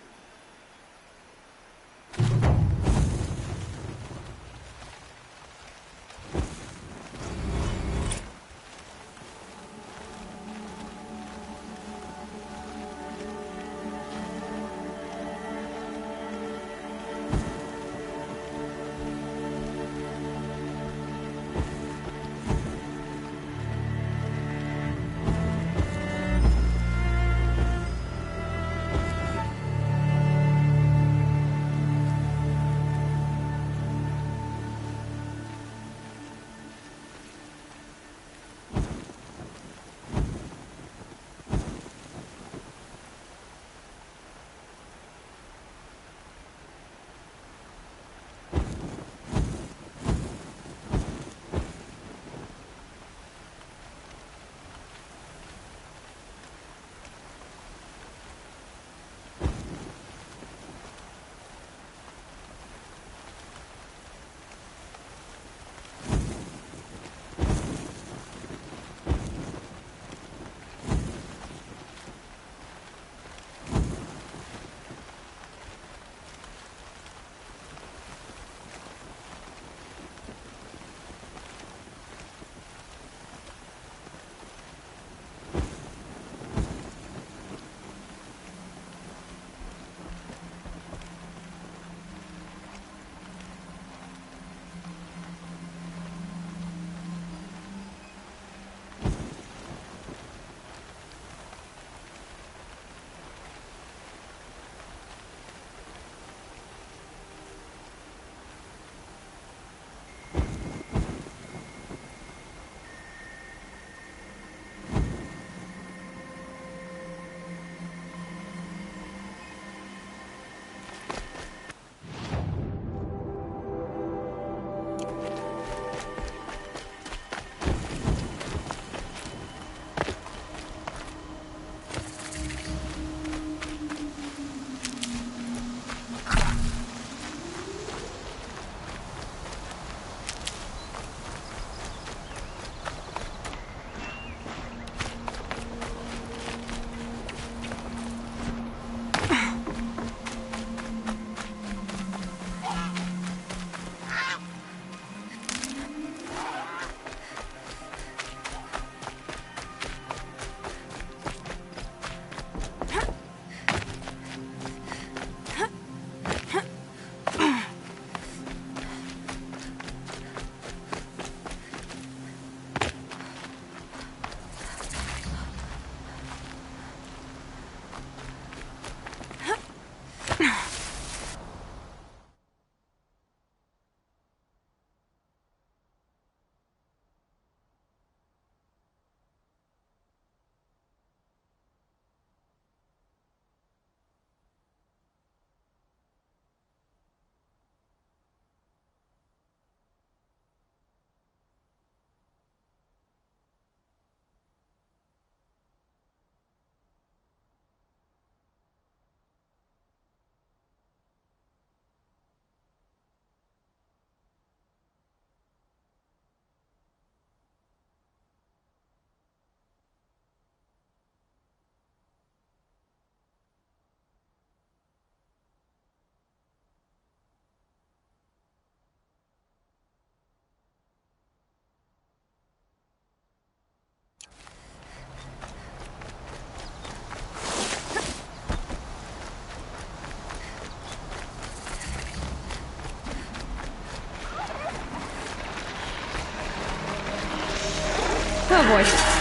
Oh boy.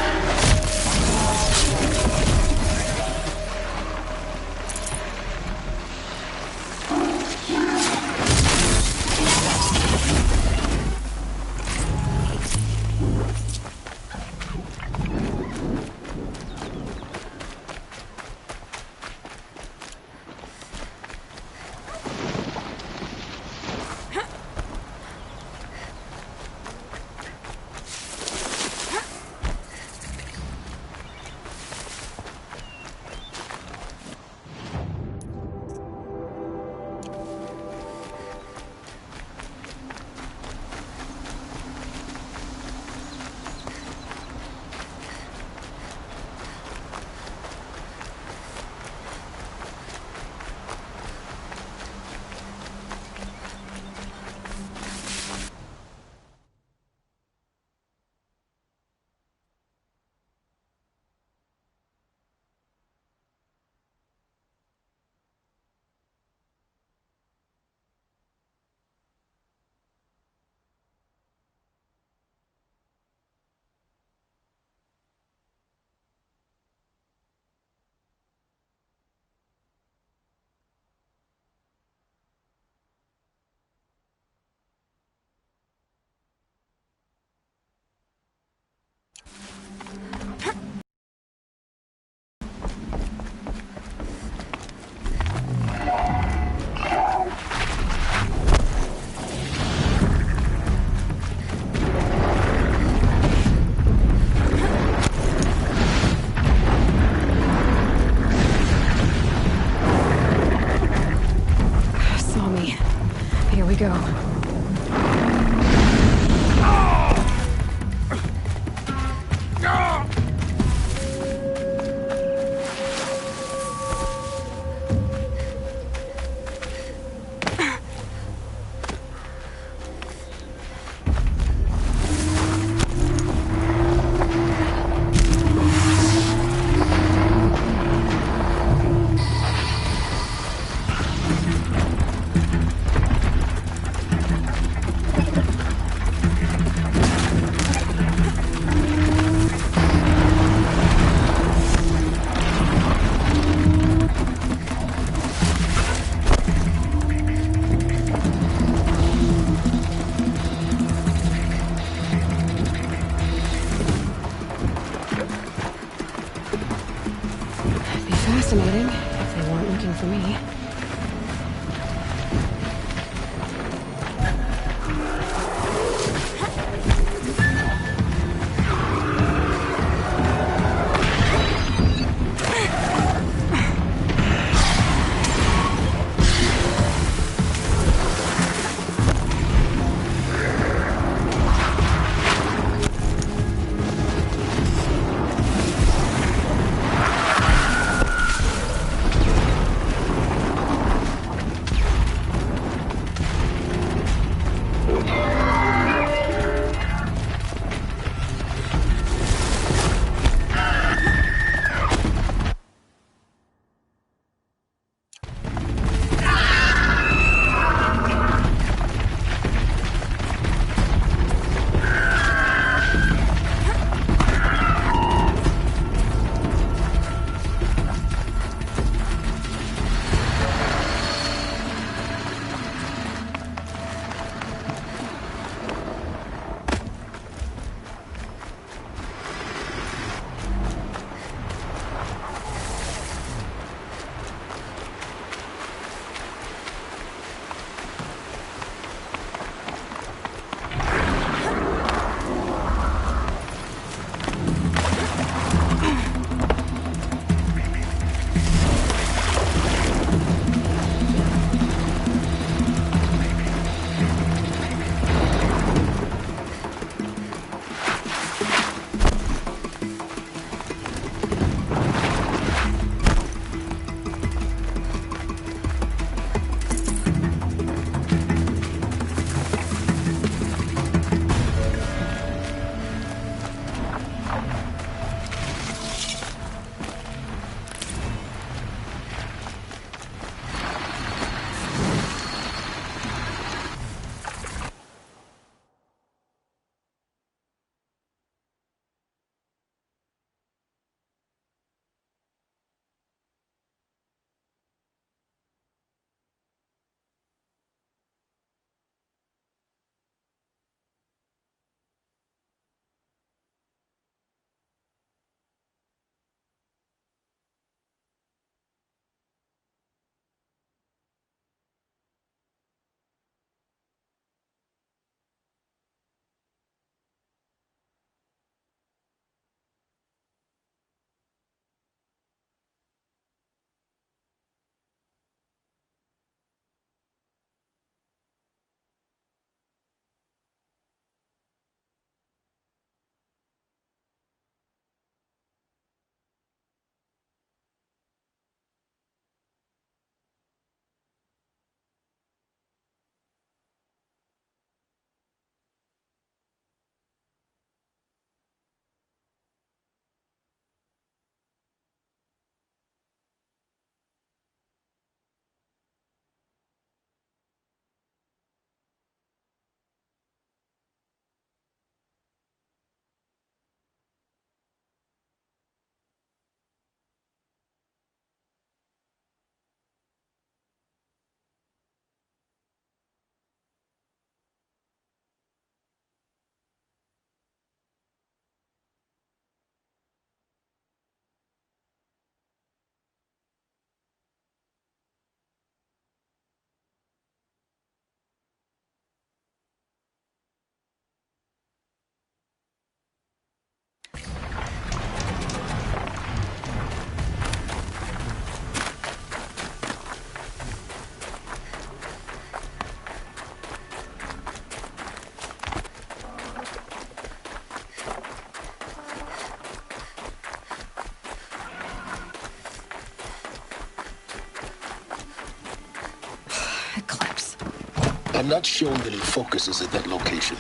I'm not showing any focuses at that location.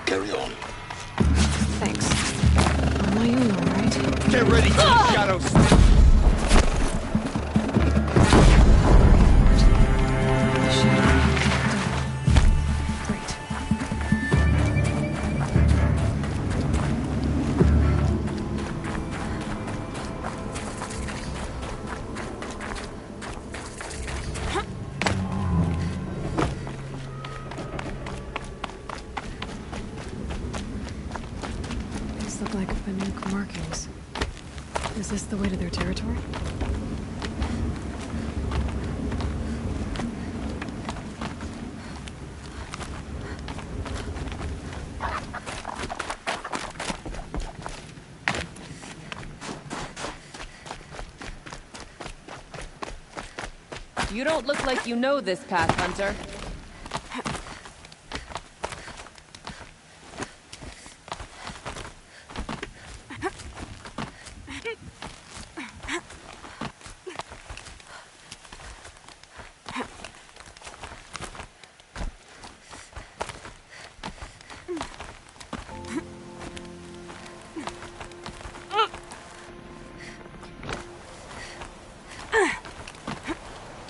Carry on. Thanks. On my own, all right? Get ready for the shadows! These look like Banuk markings. Is this the way to their territory? You don't look like you know this path, Hunter.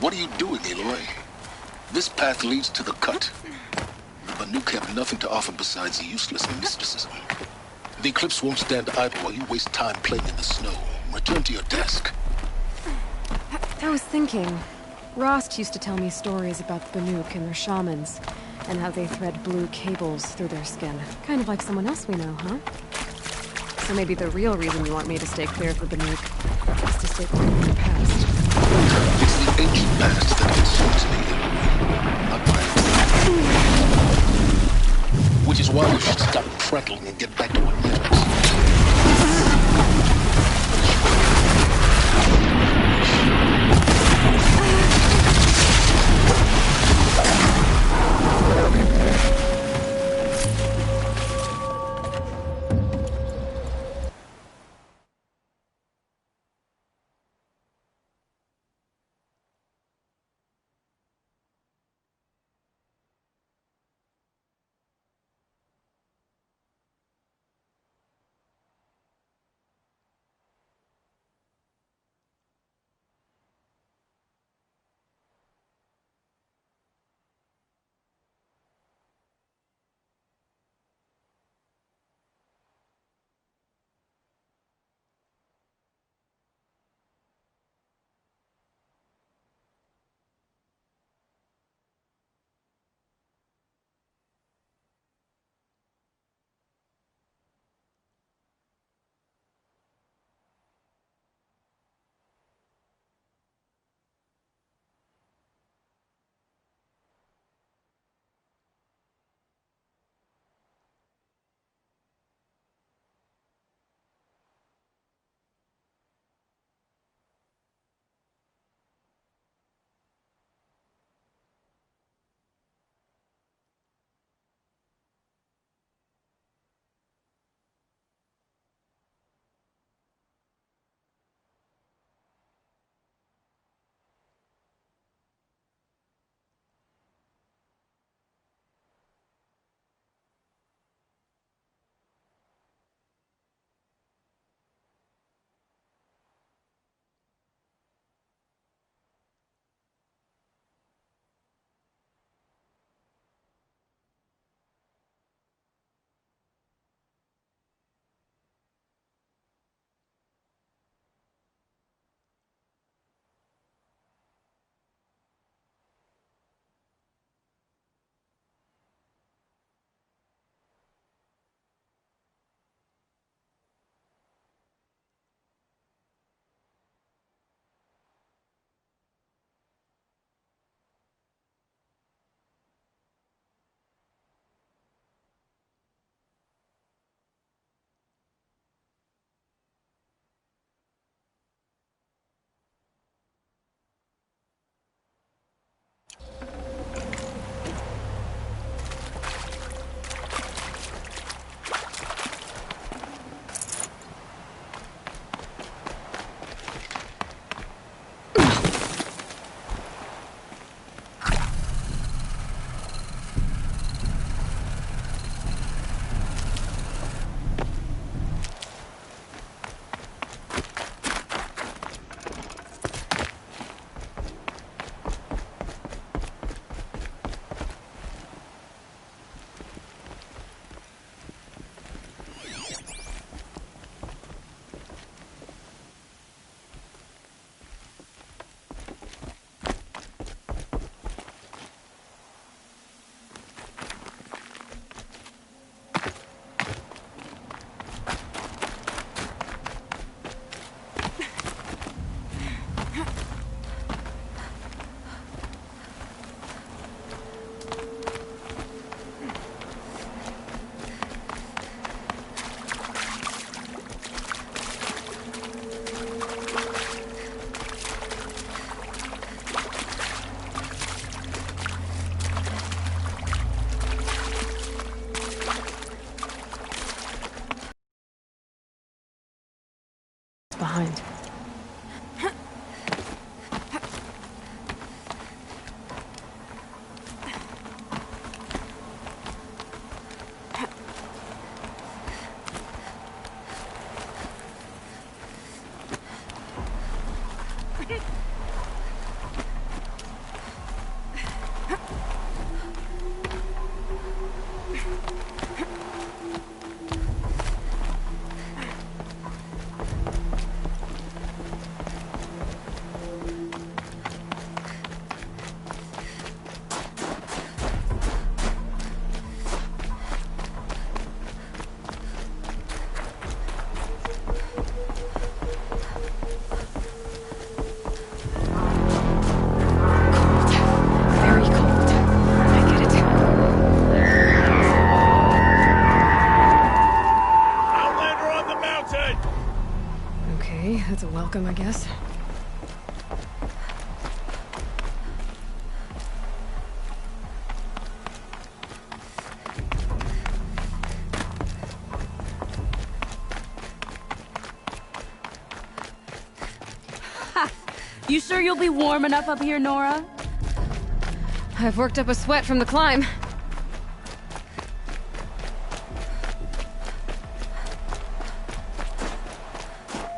What are you doing, Aloy? This path leads to the cut. The Banuk have nothing to offer besides useless mysticism. The Eclipse won't stand idle while you waste time playing in the snow. Return to your desk. I was thinking, Rost used to tell me stories about the Banuk and their shamans, and how they thread blue cables through their skin. Kind of like someone else we know, huh? So maybe the real reason you want me to stay clear of the Banuk is to stay clear of your past. It's the ancient past that concerns me, not mine. Which is why you should stop prattling and get back to what matters. behind. Welcome, I guess. Ha! You sure you'll be warm enough up here, Nora? I've worked up a sweat from the climb.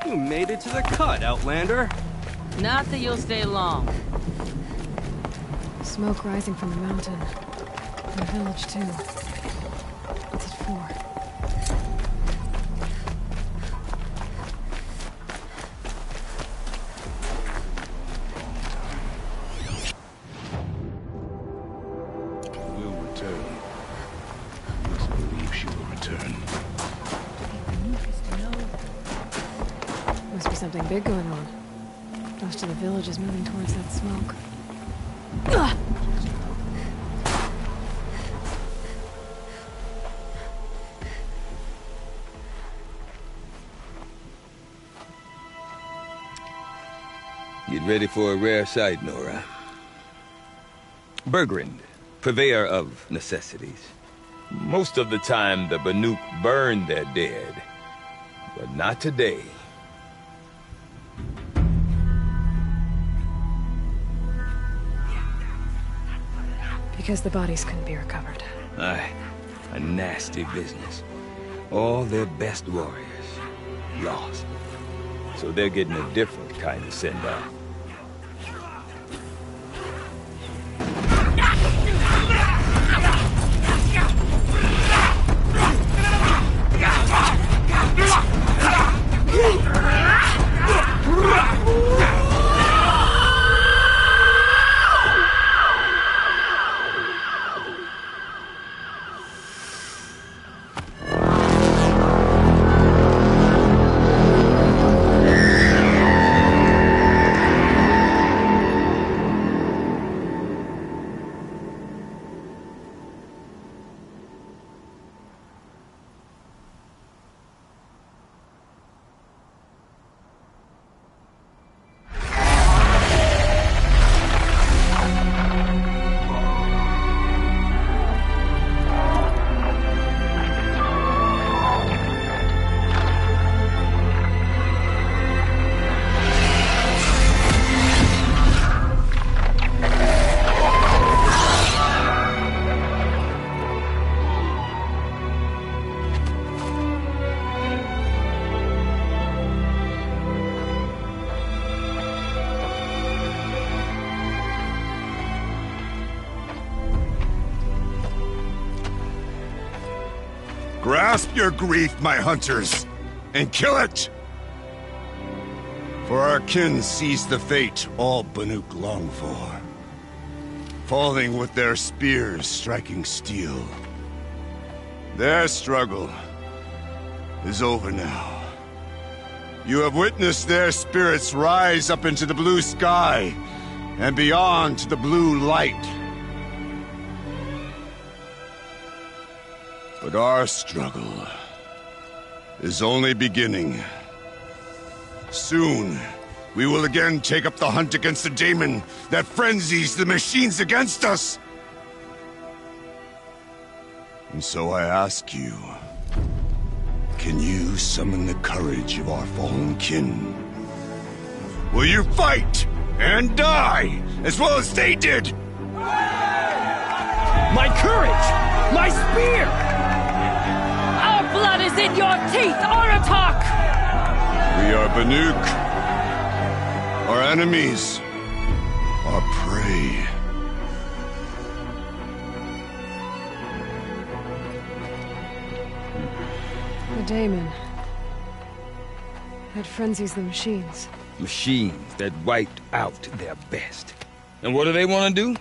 You made it to the cut, Outlander. Not that you'll stay long. Smoke rising from the mountain. The village, too. What's it for? Will return. You must believe she will return. Must be something big going on. Most of the village is moving towards that smoke. Get ready for a rare sight, Nora. Bergrand, purveyor of necessities. Most of the time, the Banuk burn their dead. But not today. Because the bodies couldn't be recovered. Aye, a nasty business. All their best warriors lost. So they're getting a different kind of send-off. Grasp your grief, my hunters, and kill it! For our kin sees the fate all Banuk long for. Falling with their spears striking steel. Their struggle is over now. You have witnessed their spirits rise up into the blue sky and beyond to the blue light. But our struggle is only beginning. Soon, we will again take up the hunt against the daemon that frenzies the machines against us. And so I ask you, Can you summon the courage of our fallen kin? Will you fight and die as well as they did? My courage! My spear! Our blood is in your teeth, Aratak! We are Banuk. Our enemies. Our prey. The Daemon. That frenzies the machines. Machines that wiped out their best. And what do they want to do?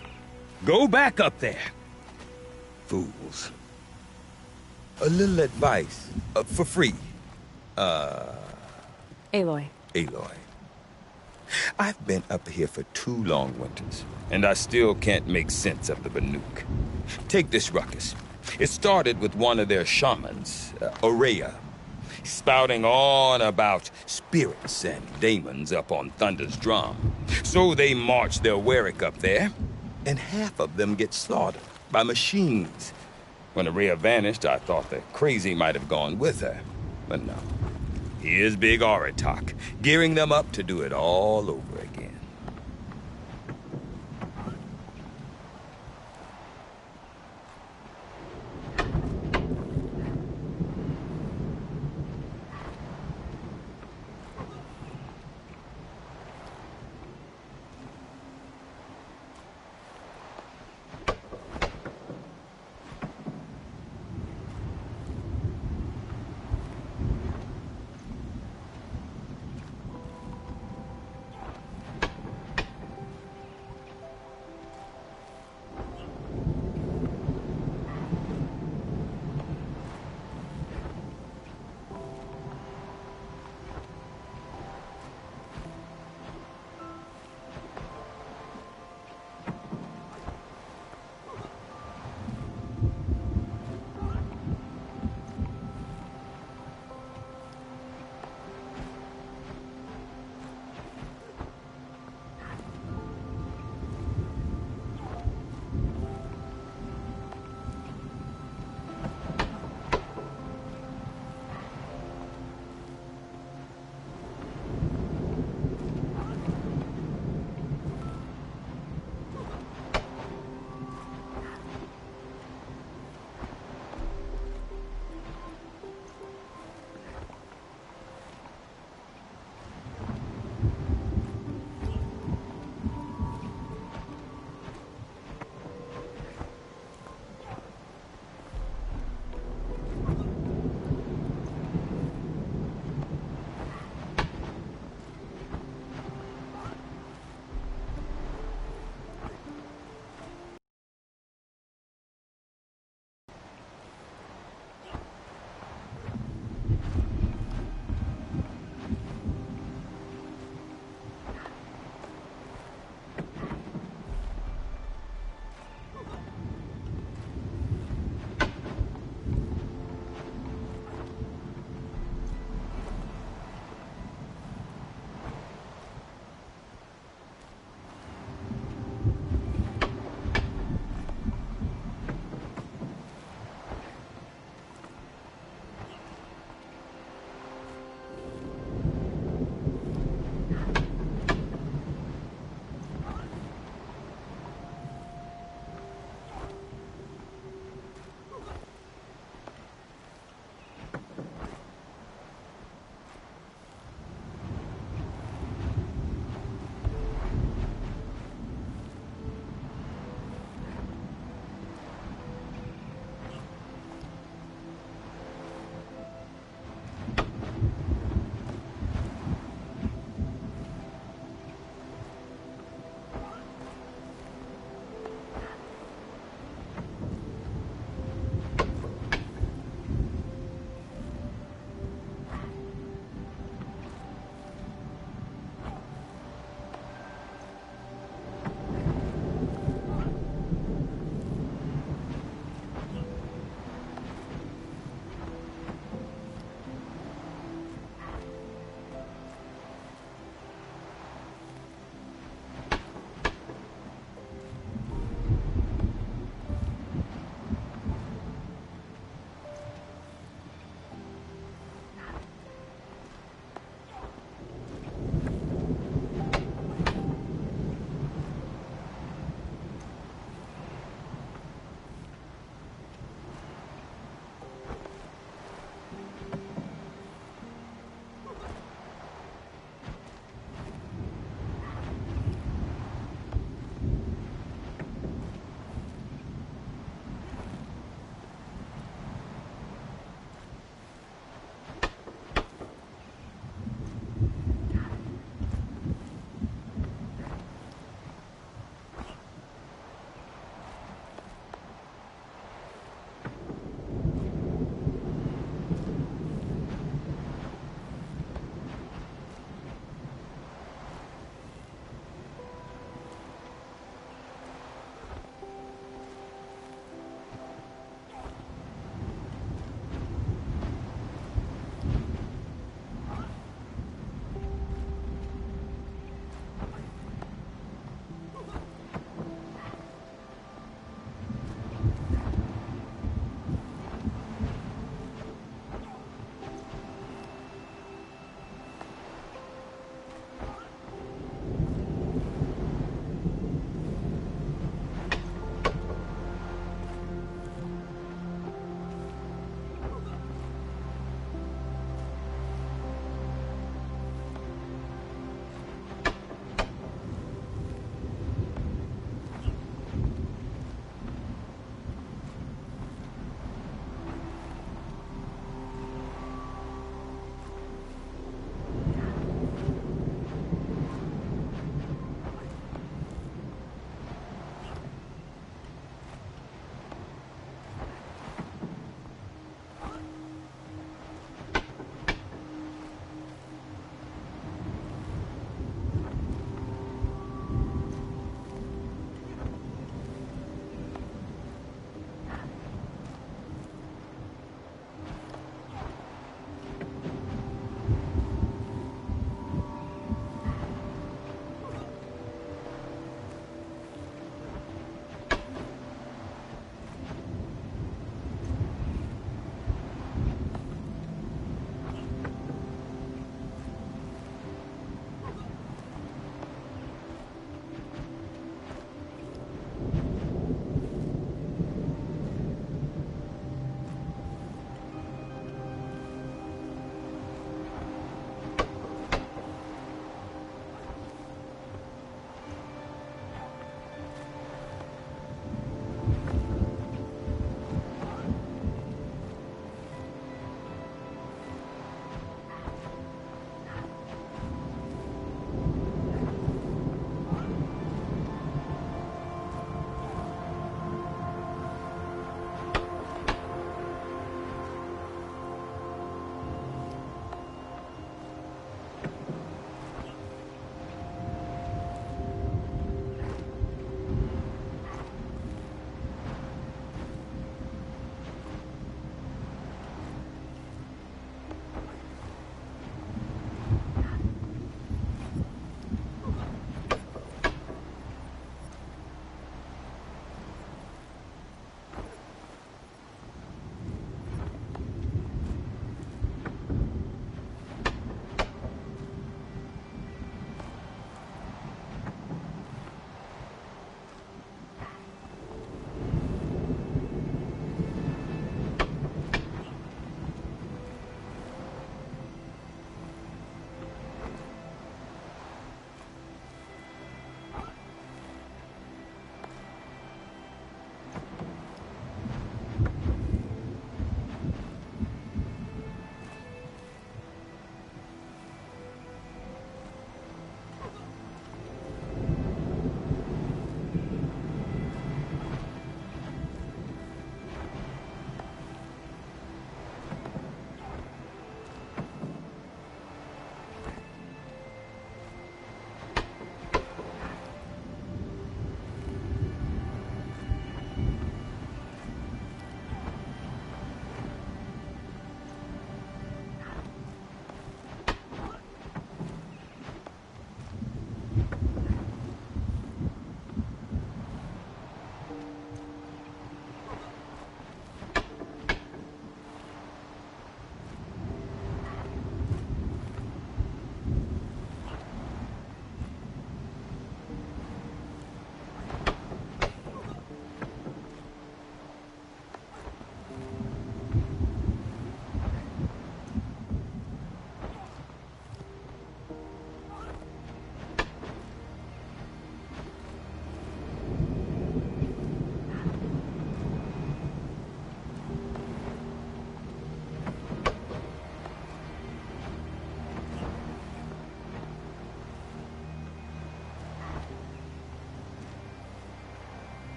Go back up there. Fools. A little advice, for free. Aloy. Aloy. I've been up here for 2 long winters, and I still can't make sense of the Banuk. Take this ruckus. It started with one of their shamans, Ourea, spouting on about spirits and demons up on Thunder's drum. So they march their Warwick up there, and half of them get slaughtered by machines. When Ourea vanished, I thought the crazy might have gone with her, but no. Here's Big Aratak, gearing them up to do it all over again.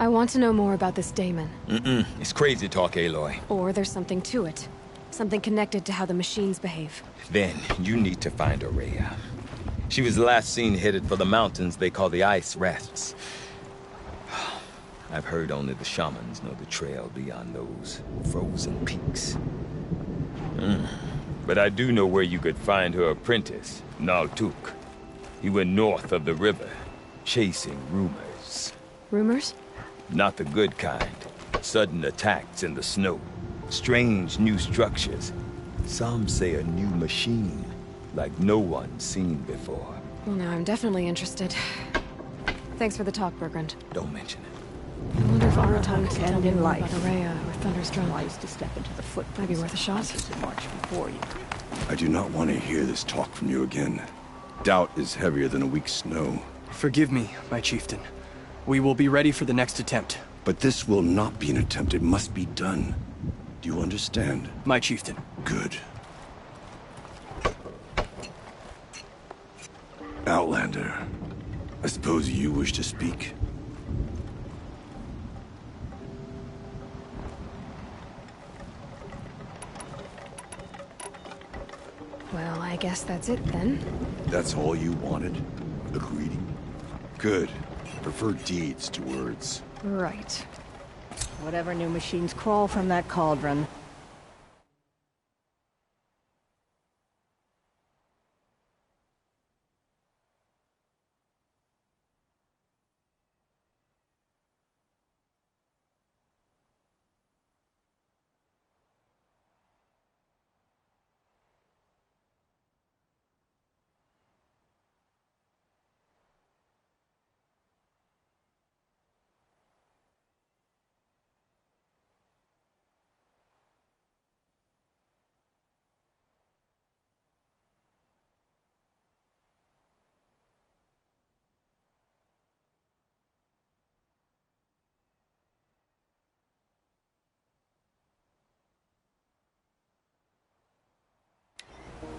I want to know more about this Damon. It's crazy talk, Aloy. Or there's something to it. Something connected to how the machines behave. Then you need to find Ourea. She was last seen headed for the mountains they call the Ice Rafts. I've heard only the shamans know the trail beyond those frozen peaks. But I do know where you could find her apprentice, Naltuk. He went north of the river, chasing rumors. Rumors? Not the good kind. Sudden attacks in the snow. Strange new structures. Some say a new machine, like no one's seen before. Well, now I'm definitely interested. Thanks for the talk, Bergrand. Don't mention it. I wonder if Araton could tell me in more life. about Ourea or Thunder's drum. Wise to step into the footprints. Might be worth a shot. And march before you. I do not want to hear this talk from you again. Doubt is heavier than a week's snow. Forgive me, my chieftain. We will be ready for the next attempt. But this will not be an attempt. It must be done. Do you understand? My chieftain. Good. Outlander, I suppose you wish to speak? Well, I guess that's it then. That's all you wanted? A greeting? Good. Prefer deeds to words. Right. Whatever new machines crawl from that cauldron.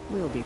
We'll be...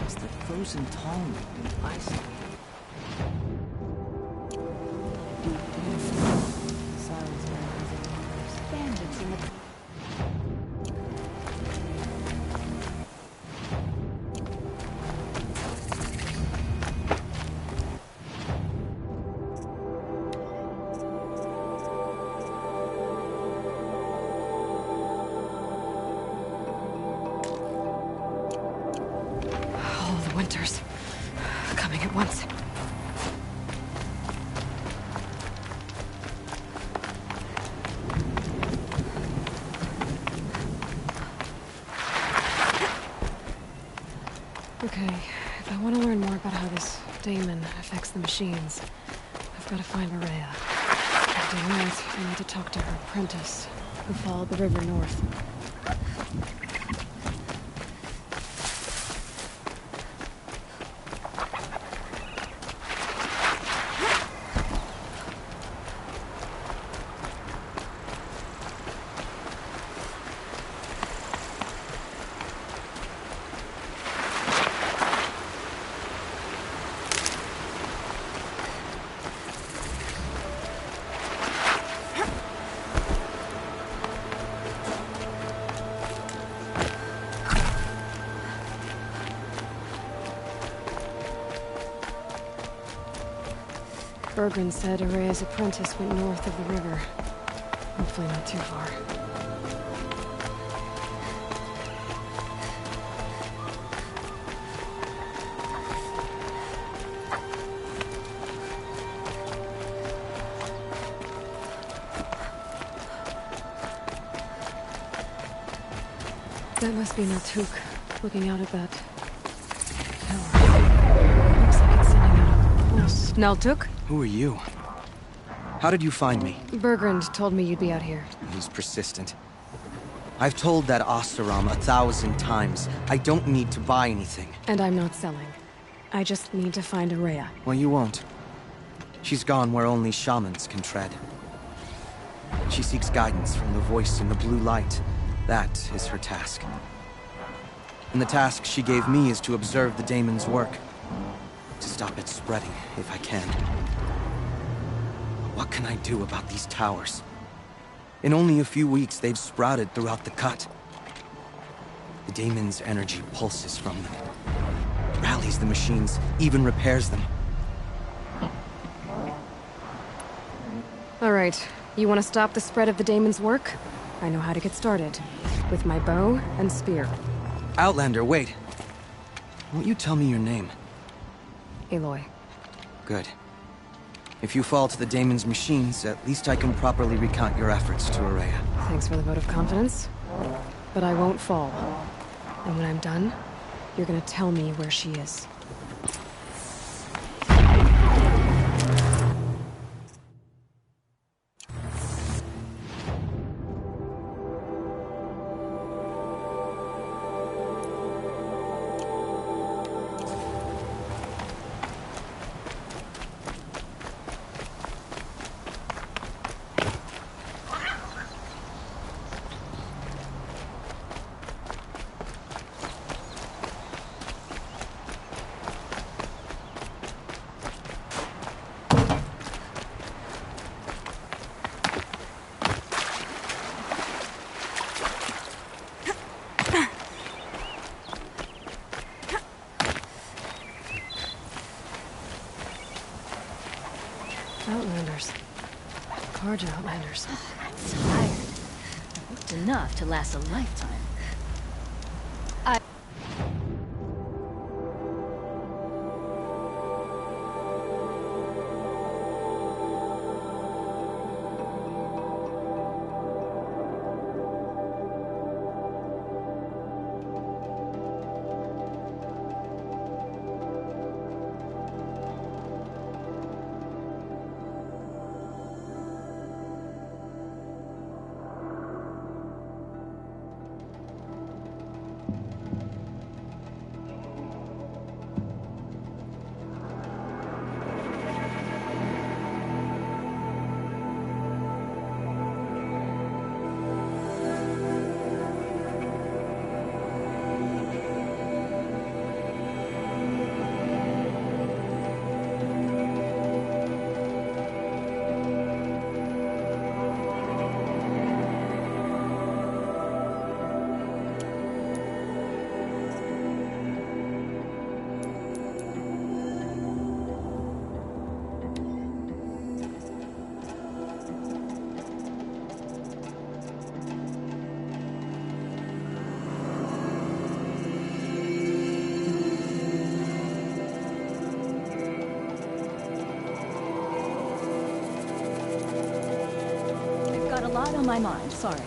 As the frozen tongue in ice. Bandits in the... Winters. Coming at once. Okay, if I want to learn more about how this Damon affects the machines, I've got to find Ourea. To do that, I need to talk to her apprentice, who followed the river north. Bergren said Araya's apprentice went north of the river. Hopefully not too far. That must be Naltuk, looking out at that tower. Looks like it's sending out a pulse. Naltuk? Who are you? How did you find me? Bergrand told me you'd be out here. He's persistent. I've told that Oseram 1,000 times. I don't need to buy anything. And I'm not selling. I just need to find Araya. Well, you won't. She's gone where only shamans can tread. She seeks guidance from the voice in the blue light. That is her task. And the task she gave me is to observe the daemon's work. To stop it spreading, if I can. What can I do about these towers? In only a few weeks, they've sprouted throughout the cut. The daemon's energy pulses from them. Rallies the machines, even repairs them. All right, you want to stop the spread of the daemon's work? I know how to get started. With my bow and spear. Outlander, wait. Won't you tell me your name? Aloy. Good. If you fall to the daemon's machines, at least I can properly recount your efforts to Araya. Thanks for the vote of confidence. But I won't fall. And when I'm done, you're gonna tell me where she is. Outlanders. Carja Outlanders. I'm tired. I've worked enough to last a lifetime. On my mind, sorry.